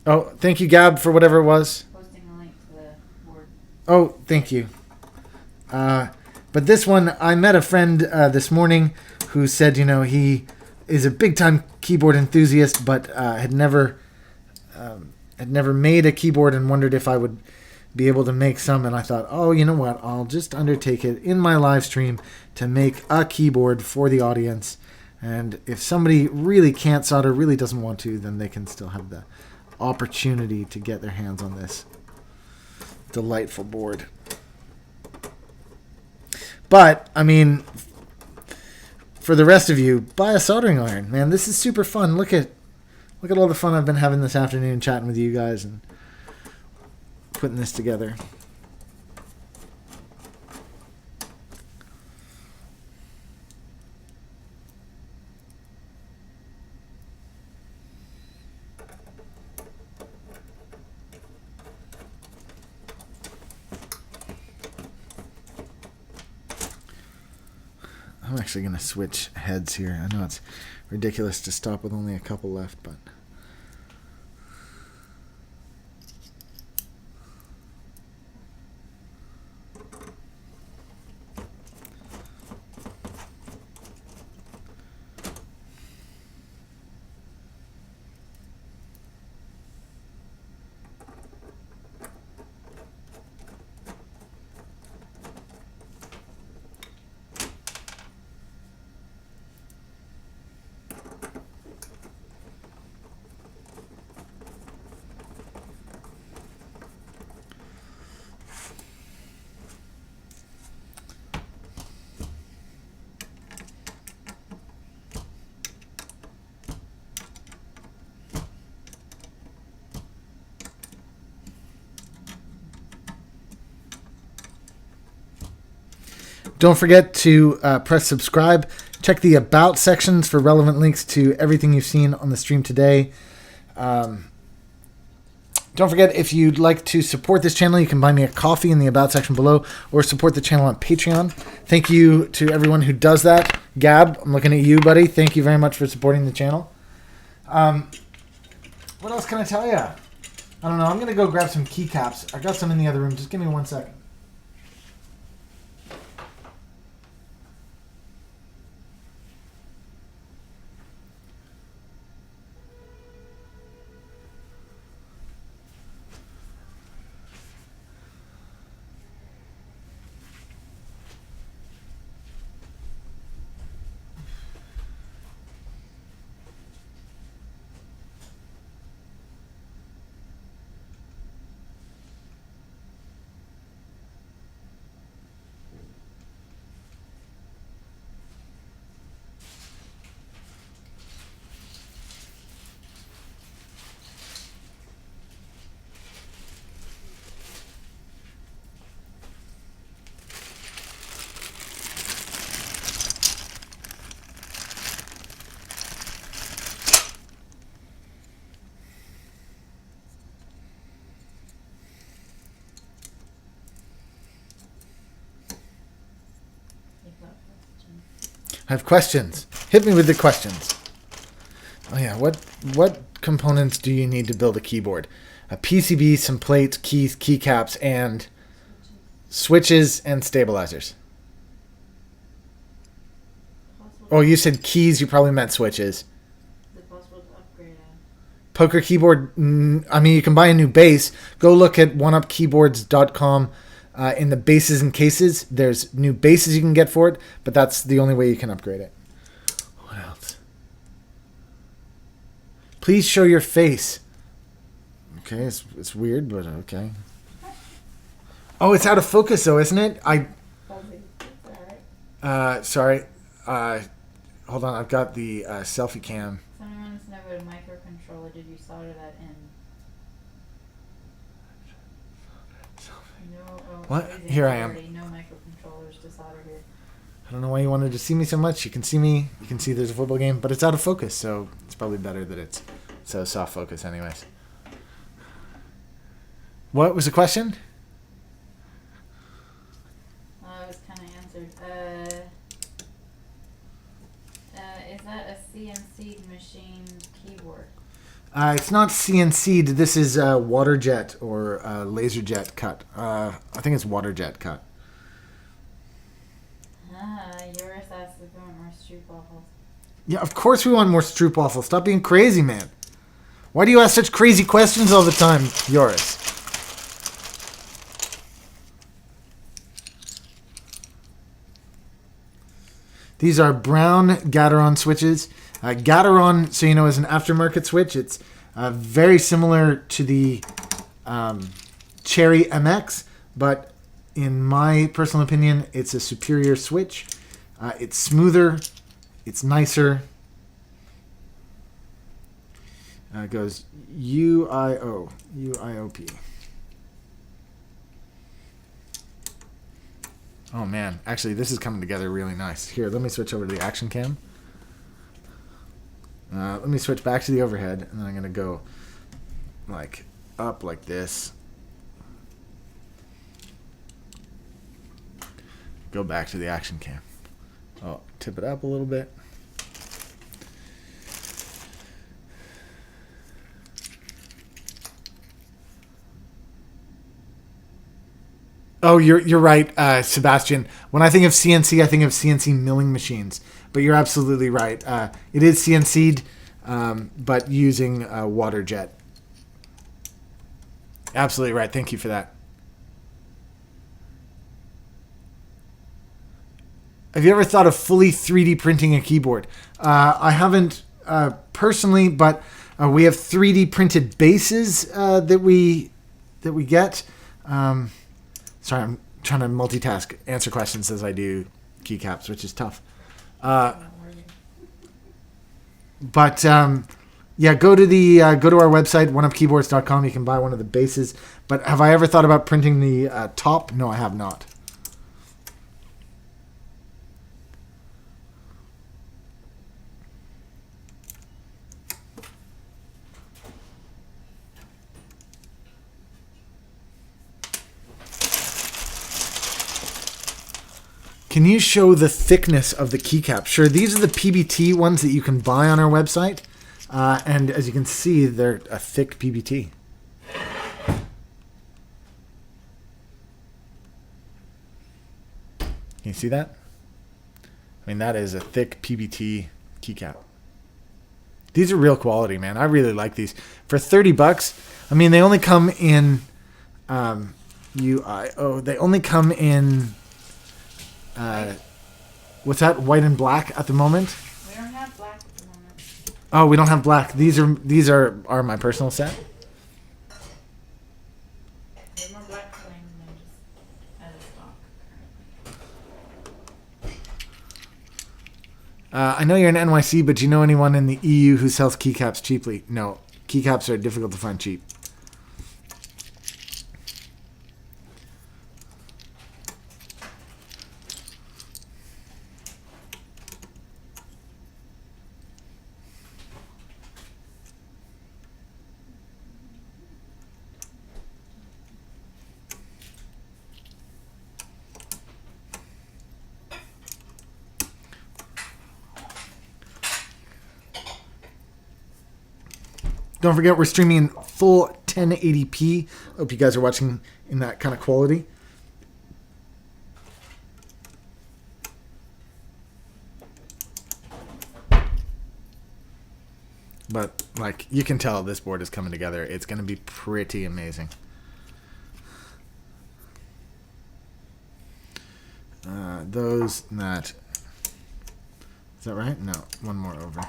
Oh, thank you, Gab, for whatever it was. Posting a link to the board. Oh, thank you. But this one, I met a friend this morning who said, he is a big-time keyboard enthusiast, but had never made a keyboard and wondered if I would be able to make some. And I thought, oh, you know what? I'll just undertake it in my live stream to make a keyboard for the audience. And if somebody really can't solder, really doesn't want to, then they can still have the opportunity to get their hands on this delightful board. But I mean, for the rest of you, buy a soldering iron, man. This is super fun. Look at all the fun I've been having this afternoon chatting with you guys and putting this together. I'm actually going to switch heads here. I know it's ridiculous to stop with only a couple left, but... Don't forget to press subscribe. Check the About sections for relevant links to everything you've seen on the stream today. Don't forget, if you'd like to support this channel, you can buy me a coffee in the About section below or support the channel on Patreon. Thank you to everyone who does that. Gab, I'm looking at you, buddy. Thank you very much for supporting the channel. What else can I tell you? I don't know. I'm going to go grab some keycaps. I got some in the other room. Just give me 1 second. I have questions. Hit me with the questions. Oh yeah, what components do you need to build a keyboard? A PCB, some plates, keys, keycaps, and switches and stabilizers. Oh, you said keys, you probably meant switches. Is it possible to upgrade poker keyboard. I mean, you can buy a new base. Go look at oneupkeyboards.com. In the bases and cases, there's new bases you can get for it, but that's the only way you can upgrade it. What else? Please show your face. Okay, it's weird, but okay. Oh, it's out of focus though, isn't it? Sorry. Hold on, I've got the selfie cam. Someone wants to know about a microcontroller. Did you solder that in? No. Oh, What? Here I am. No microcontrollers to solder here. I don't know why you wanted to see me so much. You can see me. You can see there's a football game, but it's out of focus, so it's probably better that it's so soft focus anyways. What was the question? It was kind of answered. Is that a CNC machine keyboard? It's not CNC'd. This is water jet or laser jet cut. I think it's water jet cut. Yours asked if we want more stroopwafels. Yeah, of course we want more stroopwafel. Stop being crazy, man. Why do you ask such crazy questions all the time, Yoris? These are brown Gateron switches. Gateron, so you know, is an aftermarket switch. It's very similar to the Cherry MX, but in my personal opinion, it's a superior switch. It's smoother. It's nicer. It goes UIOP. Oh man, actually this is coming together really nice. Here, let me switch over to the action cam. Let me switch back to the overhead, and then I'm gonna go like up like this. Go back to the action cam. Oh, tip it up a little bit. Oh, you're right, Sebastian. When I think of CNC, I think of CNC milling machines. But you're absolutely right. It is CNC'd, but using water jet. Absolutely right. Thank you for that. Have you ever thought of fully 3D printing a keyboard? I haven't personally, but we have 3D printed bases that we get. Sorry, I'm trying to multitask, answer questions as I do keycaps, which is tough. But yeah, go to our website, oneupkeyboards.com. You can buy one of the bases. But have I ever thought about printing the top? No, I have not. Can you show the thickness of the keycap? Sure, these are the PBT ones that you can buy on our website. And as you can see, they're a thick PBT. Can you see that? I mean, that is a thick PBT keycap. These are real quality, man. I really like these. For $30, I mean, they only come in UIO. They only come in... what's that? White and black at the moment? We don't have black at the moment. Oh, we don't have black. These are my personal set. There's more black things than just out of stock. I know you're in NYC, but do you know anyone in the EU who sells keycaps cheaply? No. Keycaps are difficult to find cheap. Don't forget, we're streaming in full 1080p. Hope you guys are watching in that kind of quality. But like you can tell this board is coming together. It's going to be pretty amazing. Those, that. Is that right? No, one more over.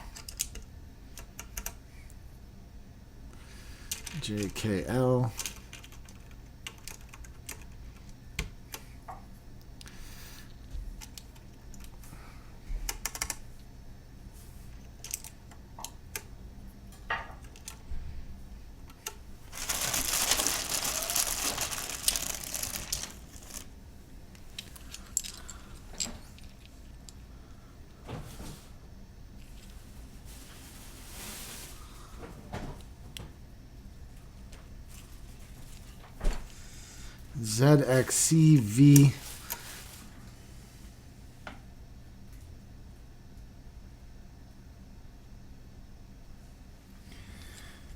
JKL. ZXCV.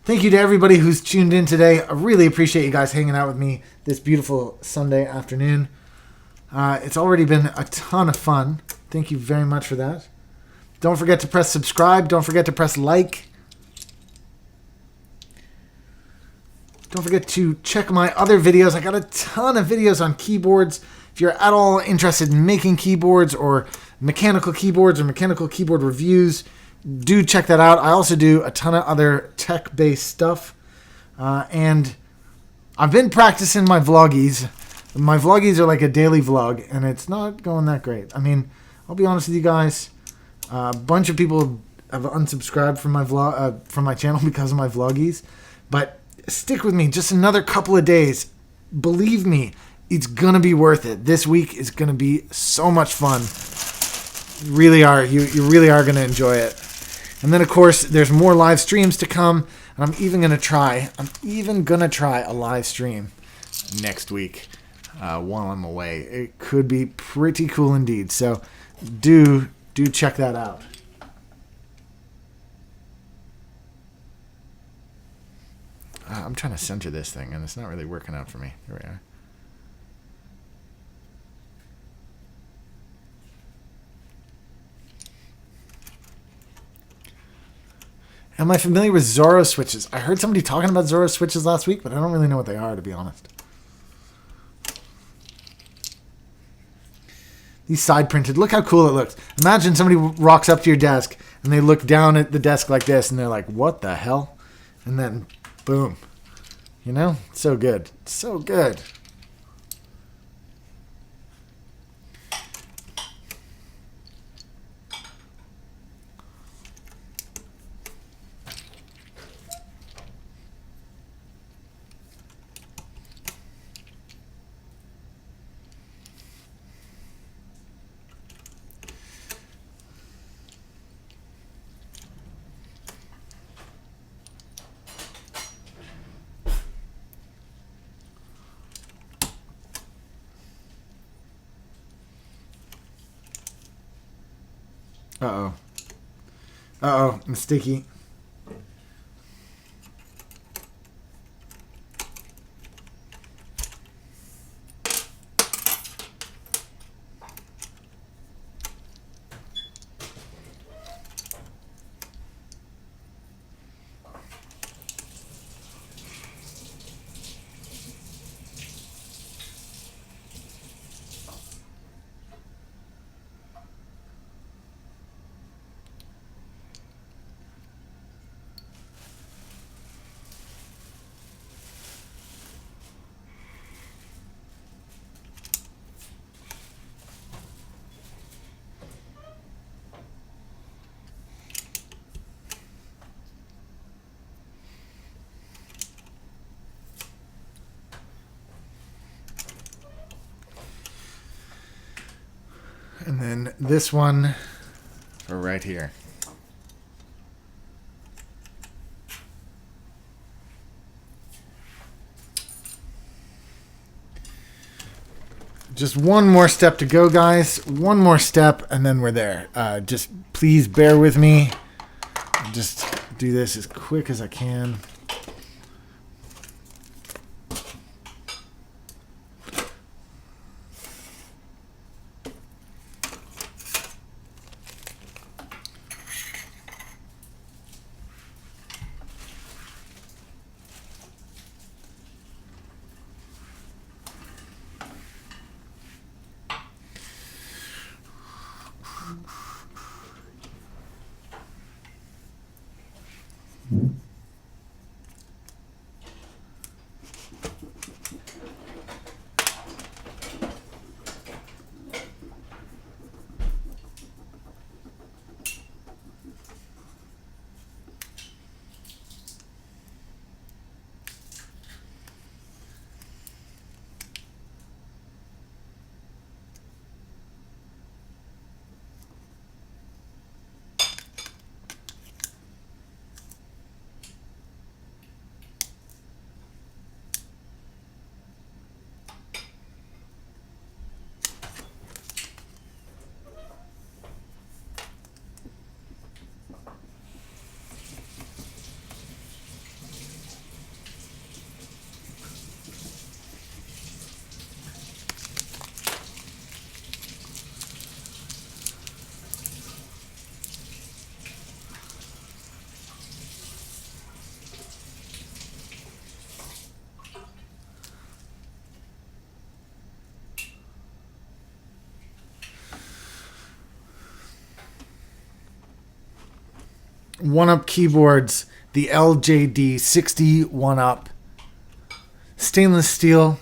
Thank you to everybody who's tuned in today. I really appreciate you guys hanging out with me this beautiful Sunday afternoon. It's already been a ton of fun. Thank you very much for that. Don't forget to press subscribe. Don't forget to press like. Don't forget to check my other videos. I got a ton of videos on keyboards. If you're at all interested in making keyboards or mechanical keyboards or mechanical keyboard reviews, do check that out. I also do a ton of other tech-based stuff. And I've been practicing my vloggies. My vloggies are like a daily vlog, and it's not going that great. I mean, I'll be honest with you guys. A bunch of people have unsubscribed from my from my channel because of my vloggies. But stick with me just another couple of days. Believe me, it's going to be worth it. This week is going to be so much fun. You really are. You really are going to enjoy it. And then, of course, there's more live streams to come. And I'm even going to try a live stream next week while I'm away. It could be pretty cool indeed. So do check that out. I'm trying to center this thing, and it's not really working out for me. Here we are. Am I familiar with Zorro switches? I heard somebody talking about Zorro switches last week, but I don't really know what they are, to be honest. These side printed. Look how cool it looks. Imagine somebody rocks up to your desk, and they look down at the desk like this, and they're like, what the hell? And then, boom. You know? So good. So good. Uh-oh. Uh-oh. I'm sticky. And then this one for right here. Just one more step to go, guys. One more step, and then we're there. Just please bear with me. Just do this as quick as I can. 1UP keyboards, the LJD 60 1UP stainless steel,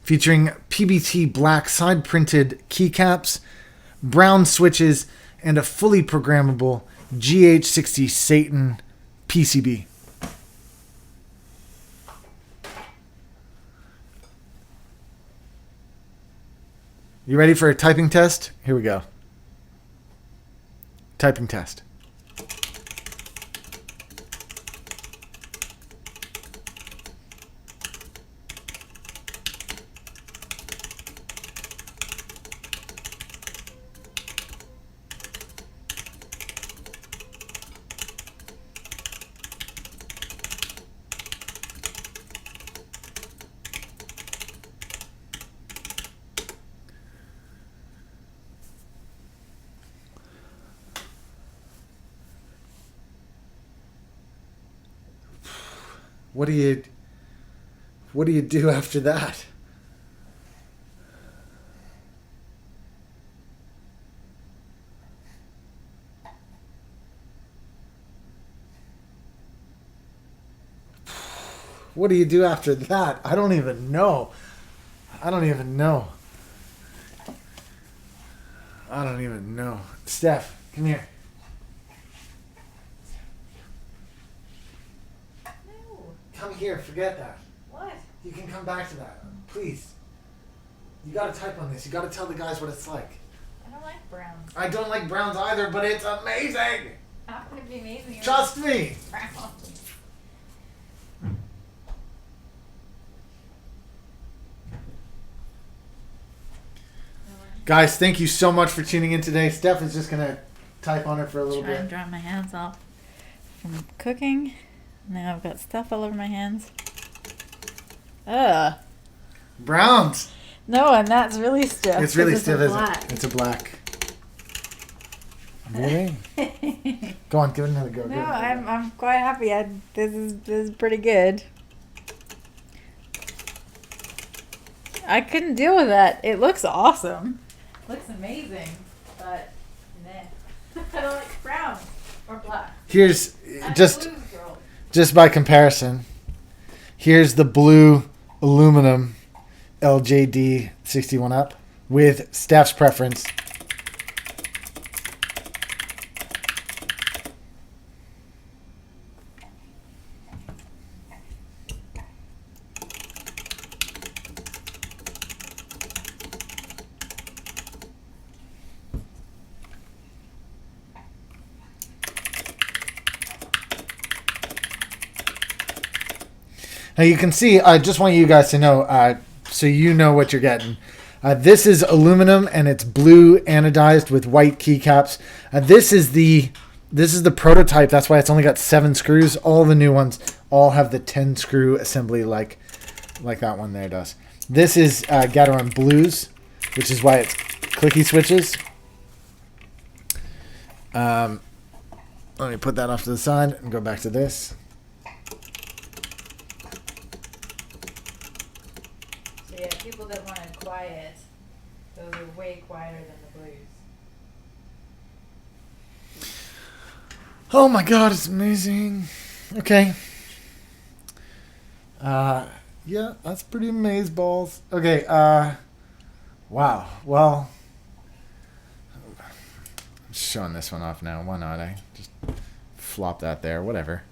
featuring PBT black side printed keycaps, brown switches, and a fully programmable GH60 Satan PCB. You ready for a typing test? Here we go. Typing test. What do you do after that? What do you do after that? I don't even know. I don't even know. Steph, come here. Come here, forget that. What? You can come back to that. Please. You gotta type on this. You gotta tell the guys what it's like. I don't like browns. I don't like browns either, but it's amazing! How can it be amazing? Trust me! Browns. Guys, thank you so much for tuning in today. Steph is just gonna type on it for a little Try and bit. dry my hands off from cooking. Now I've got stuff all over my hands. Ugh. Browns! No, and that's really stiff. It's really stiff, a isn't black. it? It's a black. Really? Go on, give it another go. No, I'm quite happy. This is pretty good. I couldn't deal with that. It looks awesome. Looks amazing, but nah. I don't like brown or black. Here's I'm just a blues girl. just by comparison. Here's the blue aluminum LJD 61 up with Steph's preference. Now you can see, I just want you guys to know, so you know what you're getting. This is aluminum and it's blue anodized with white keycaps. This is the prototype. That's why it's only got 7 screws. All the new ones all have the 10 screw assembly like that one there does. This is Gateron Blues, which is why it's clicky switches. Let me put that off to the side and go back to this. So yeah, people that want it quiet, those are way quieter than the blues. Oh my god, it's amazing. Okay. Yeah, that's pretty amazeballs. Okay, wow. Well, I'm showing this one off now. Why not? I just flop that there. Whatever.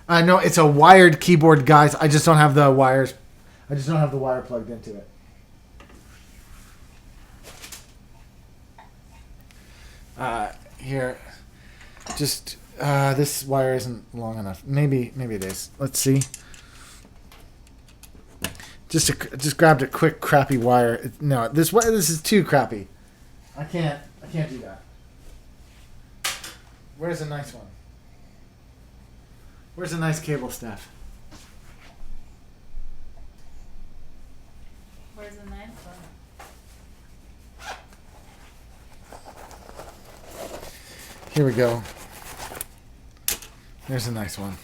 No, it's a wired keyboard, guys. I just don't have the wires. I just don't have the wire plugged into it. Here, just this wire isn't long enough. Maybe it is. Let's see. Just grabbed a quick crappy wire. No, this is too crappy. I can't do that. Where's a nice one? Where's a nice cable, Steph? Where's the nice one? Here we go. There's a nice one.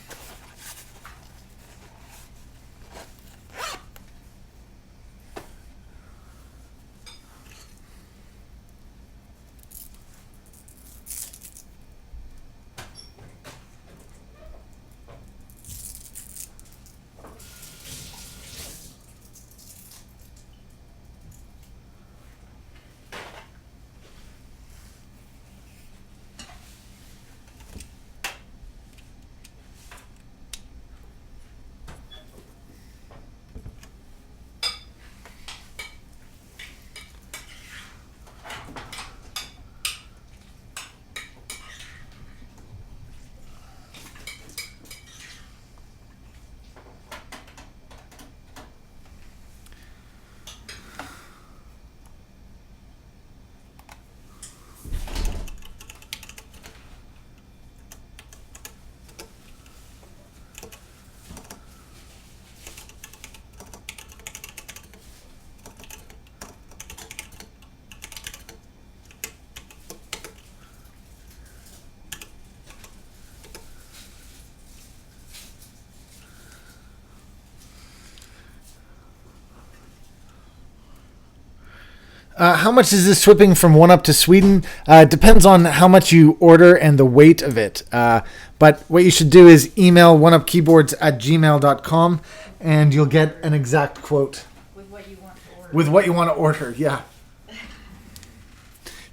How much is this shipping from One Up to Sweden? It depends on how much you order and the weight of it. But what you should do is email oneupkeyboards@gmail.com and you'll get an exact quote. With what you want to order. With what you want to order, yeah.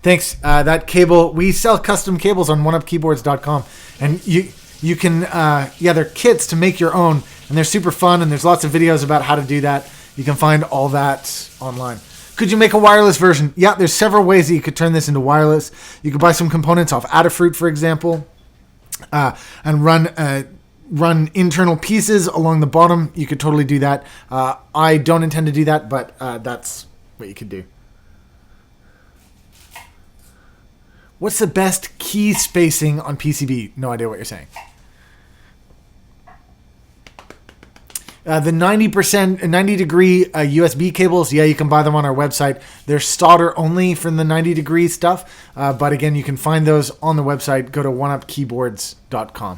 Thanks. That cable, we sell custom cables on oneupkeyboards.com. And you can, they're kits to make your own. And they're super fun and there's lots of videos about how to do that. You can find all that online. Could you make a wireless version? Yeah, there's several ways that you could turn this into wireless. You could buy some components off Adafruit, for example, and run internal pieces along the bottom. You could totally do that. I don't intend to do that, but that's what you could do. What's the best key spacing on PCB? No idea what you're saying. The 90 degree USB cables, yeah, you can buy them on our website. They're solder only for the 90 degree stuff. But again, you can find those on the website. Go to oneupkeyboards.com.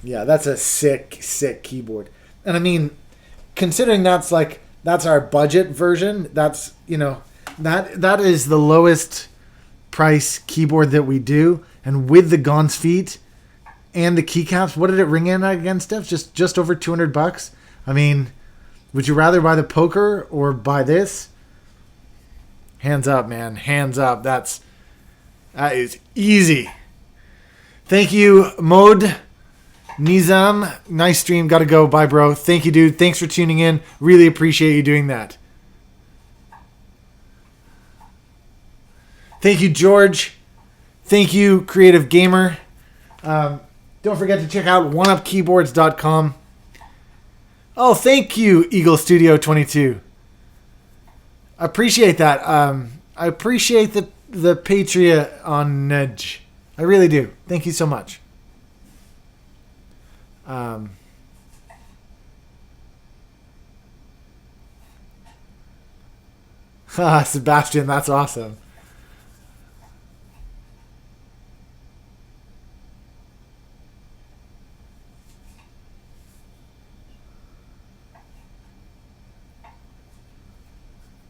Yeah, that's a sick keyboard. And I mean, considering that's our budget version, that's, that is the lowest price keyboard that we do. And with the Gaunt's feet and the keycaps, what did it ring in against, Steph? Just over $200. I mean, would you rather buy the Poker or buy this? Hands up, man. Hands up. That is easy. Thank you, Mode. Nizam, nice stream. Gotta go. Bye, bro. Thank you, dude. Thanks for tuning in. Really appreciate you doing that. Thank you, George. Thank you, Creative Gamer. Don't forget to check out oneupkeyboards.com. Oh, thank you, Eagle Studio 22. I appreciate that. I appreciate the Patreonage. I really do. Thank you so much. Sebastian, that's awesome.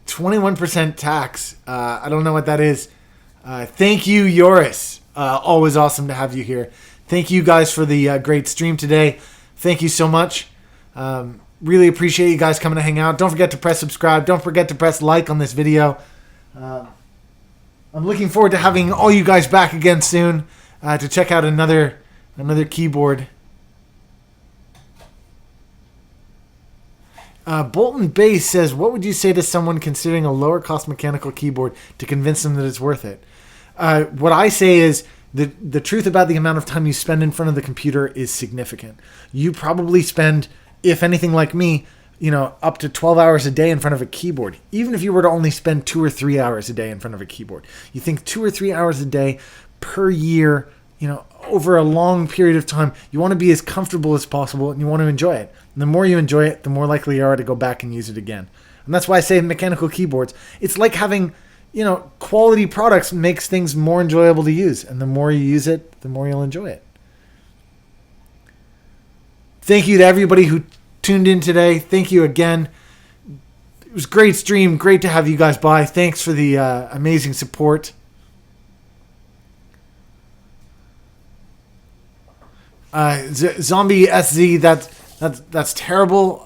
$21% tax. I don't know what that is. Thank you, Yoris. Always awesome to have you here. Thank you guys for the great stream today. Thank you so much. Really appreciate you guys coming to hang out. Don't forget to press subscribe. Don't forget to press like on this video. I'm looking forward to having all you guys back again soon to check out another keyboard. Bolton Base says, what would you say to someone considering a lower cost mechanical keyboard to convince them that it's worth it? What I say is the truth about the amount of time you spend in front of the computer is significant. You probably spend, if anything like me, up to 12 hours a day in front of a keyboard. Even if you were to only spend 2 or 3 hours a day in front of a keyboard. You think 2 or 3 hours a day per year, over a long period of time, you want to be as comfortable as possible and you want to enjoy it. And the more you enjoy it, the more likely you are to go back and use it again. And that's why I say mechanical keyboards, it's like having, quality products makes things more enjoyable to use. And the more you use it, the more you'll enjoy it. Thank you to everybody who tuned in today. Thank you again. It was a great stream. Great to have you guys by. Thanks for the amazing support. Zombie SZ, that's terrible.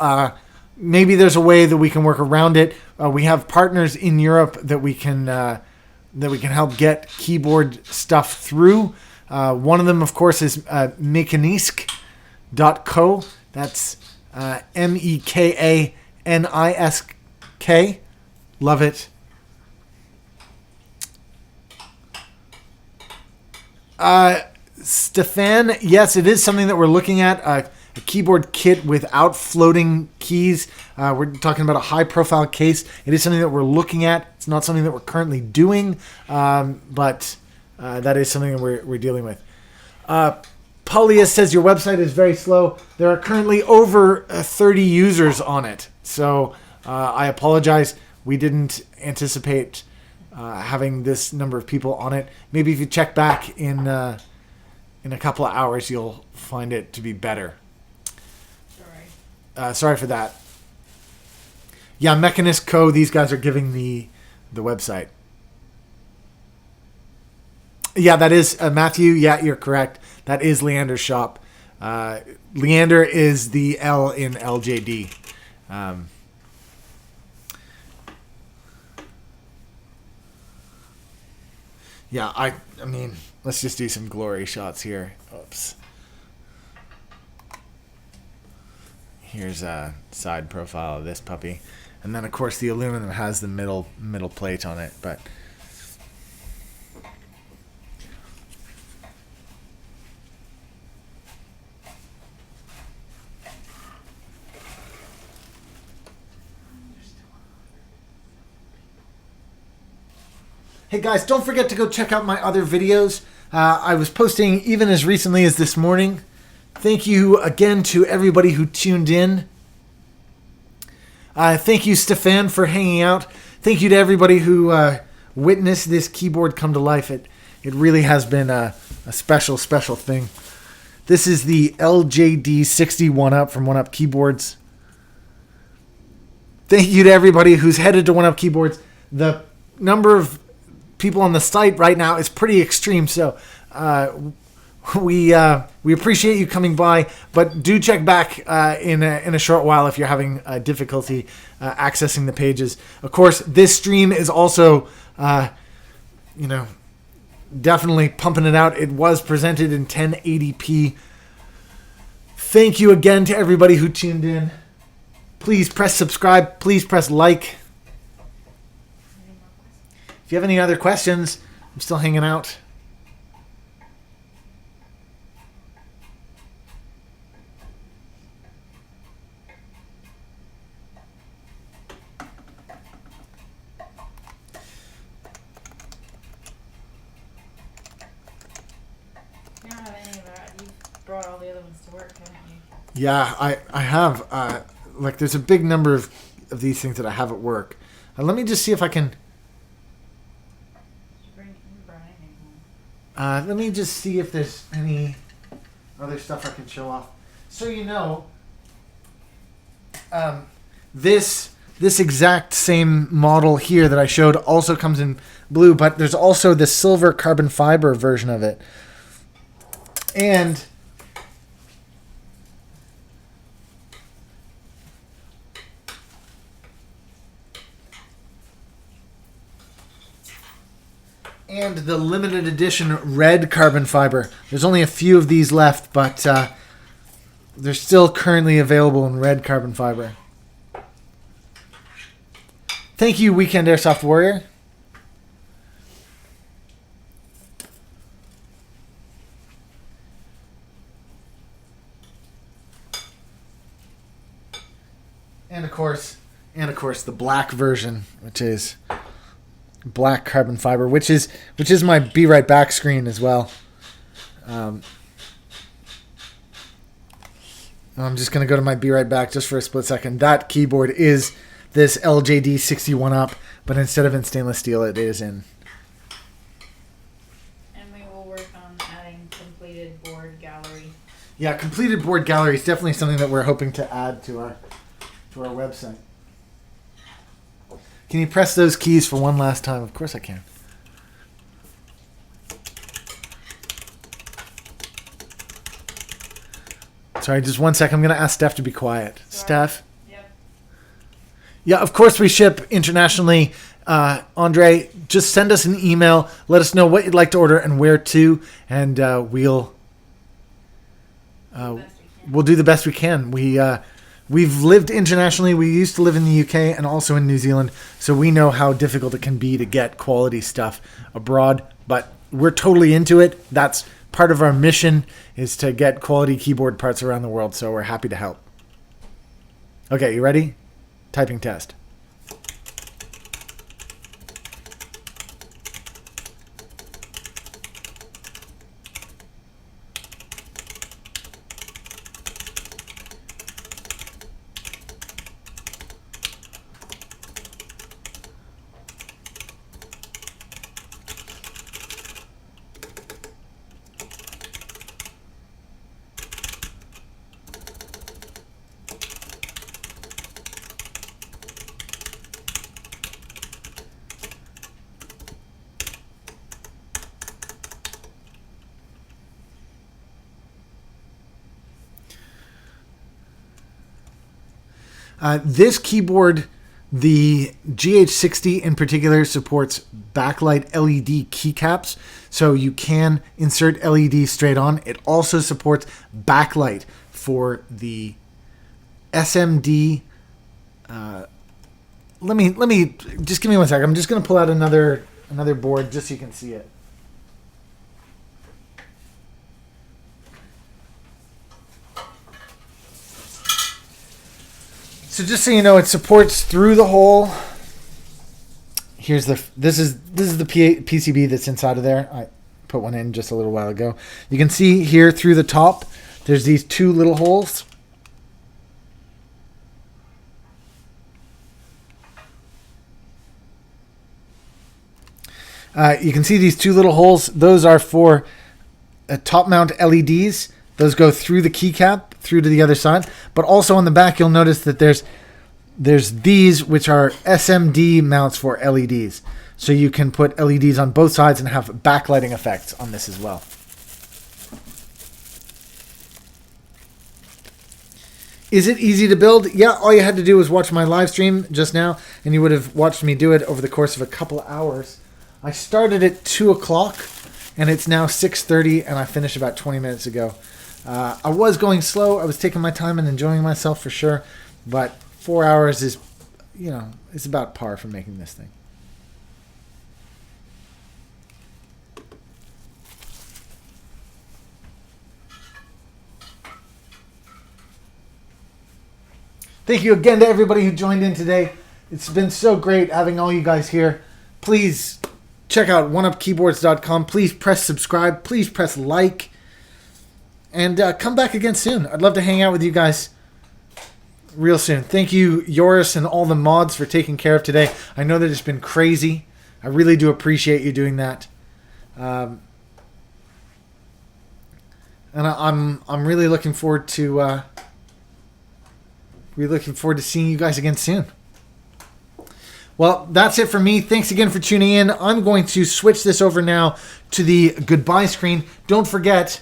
Maybe there's a way that we can work around it. We have partners in Europe that we can help get keyboard stuff through. One of them, of course, is mekanisk.co. That's MEKANISK. Love it. Stefan, yes, it is something that we're looking at. A keyboard kit without floating keys. We're talking about a high-profile case. It is something that we're looking at. It's not something that we're currently doing, but that is something that we're dealing with. Paulia says your website is very slow. There are currently over 30 users on it, so I apologize. We didn't anticipate having this number of people on it. Maybe if you check back in a couple of hours, you'll find it to be better. Sorry for that. Yeah, Mechanist Co. These guys are giving the website. Yeah, that is Matthew. Yeah, you're correct. That is Leander's shop. Leander is the L in LJD. Yeah, I mean, let's just do some glory shots here. Oops. Here's a side profile of this puppy. And then, of course, the aluminum has the middle plate on it. But hey guys, don't forget to go check out my other videos. I was posting even as recently as this morning. Thank you again to everybody who tuned in. Thank you, Stefan, for hanging out. Thank you to everybody who witnessed this keyboard come to life. It really has been a special, special thing. This is the LJD 60 1UP from 1UP Keyboards. Thank you to everybody who's headed to 1UP Keyboards. The number of people on the site right now is pretty extreme, so we appreciate you coming by, but do check back in a short while if you're having difficulty accessing the pages. Of course, this stream is also, definitely pumping it out. It was presented in 1080p. Thank you again to everybody who tuned in. Please press subscribe. Please press like. If you have any other questions, I'm still hanging out. You don't have any of that. You've brought all the other ones to work, haven't you? Yeah, I have. There's a big number of these things that I have at work. Let me just see if I can... let me just see if there's any other stuff I can show off. So you know, this exact same model here that I showed also comes in blue, but there's also the silver carbon fiber version of it. And the limited edition red carbon fiber. There's only a few of these left, but they're still currently available in red carbon fiber. Thank you, Weekend Airsoft Warrior. And of course, the black version, which is black carbon fiber, which is my Be Right Back screen as well. I'm just going to go to my Be Right Back just for a split second. That keyboard is this LJD 61 up, but instead of in stainless steel, it is in. And we will work on adding completed board gallery. Yeah, completed board gallery is definitely something that we're hoping to add to our website. Can you press those keys for one last time? Of course I can. Sorry, just 1 second. I'm going to ask Steph to be quiet. Sure. Steph? Yep. Yeah, of course we ship internationally. Andre, just send us an email. Let us know what you'd like to order and where to, and we'll do the best we can. We've lived internationally. We used to live in the UK and also in New Zealand, so we know how difficult it can be to get quality stuff abroad, but we're totally into it. That's part of our mission, is to get quality keyboard parts around the world, so we're happy to help. Okay, you ready? Typing test. This keyboard, the GH60 in particular, supports backlight LED keycaps, so you can insert LED straight on. It also supports backlight for the SMD. Let me just give me 1 second. I'm just going to pull out another board just so you can see it. So just so you know, it supports through the hole. This is the PCB that's inside of there. I put one in just a little while ago. You can see here through the top, there's these two little holes. You can see these two little holes. Those are for top mount LEDs. Those go through the keycap, through to the other side. But also on the back, you'll notice that there's these, which are SMD mounts for LEDs. So you can put LEDs on both sides and have backlighting effects on this as well. Is it easy to build? Yeah, all you had to do was watch my live stream just now, and you would have watched me do it over the course of a couple of hours. I started at 2 o'clock, and it's now 6:30, and I finished about 20 minutes ago. I was going slow. I was taking my time and enjoying myself for sure, but 4 hours is, it's about par for making this thing. Thank you again to everybody who joined in today. It's been so great having all you guys here. Please check out oneupkeyboards.com. Please press subscribe. Please press like. And come back again soon. I'd love to hang out with you guys. real soon. Thank you, Yoris, and all the mods for taking care of today. I know that it's been crazy. I really do appreciate you doing that. And I'm really looking forward to seeing you guys again soon. Well, that's it for me. Thanks again for tuning in. I'm going to switch this over now to the goodbye screen. Don't forget,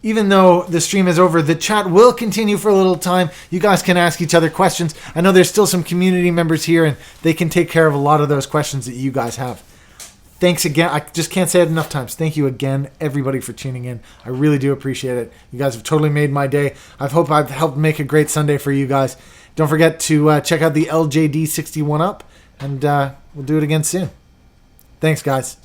even though the stream is over, the chat will continue for a little time. You guys can ask each other questions. I know there's still some community members here, and they can take care of a lot of those questions that you guys have. Thanks again. I just can't say it enough times. Thank you again, everybody, for tuning in. I really do appreciate it. You guys have totally made my day. I hope I've helped make a great Sunday for you guys. Don't forget to check out the LJD61 up, and we'll do it again soon. Thanks, guys.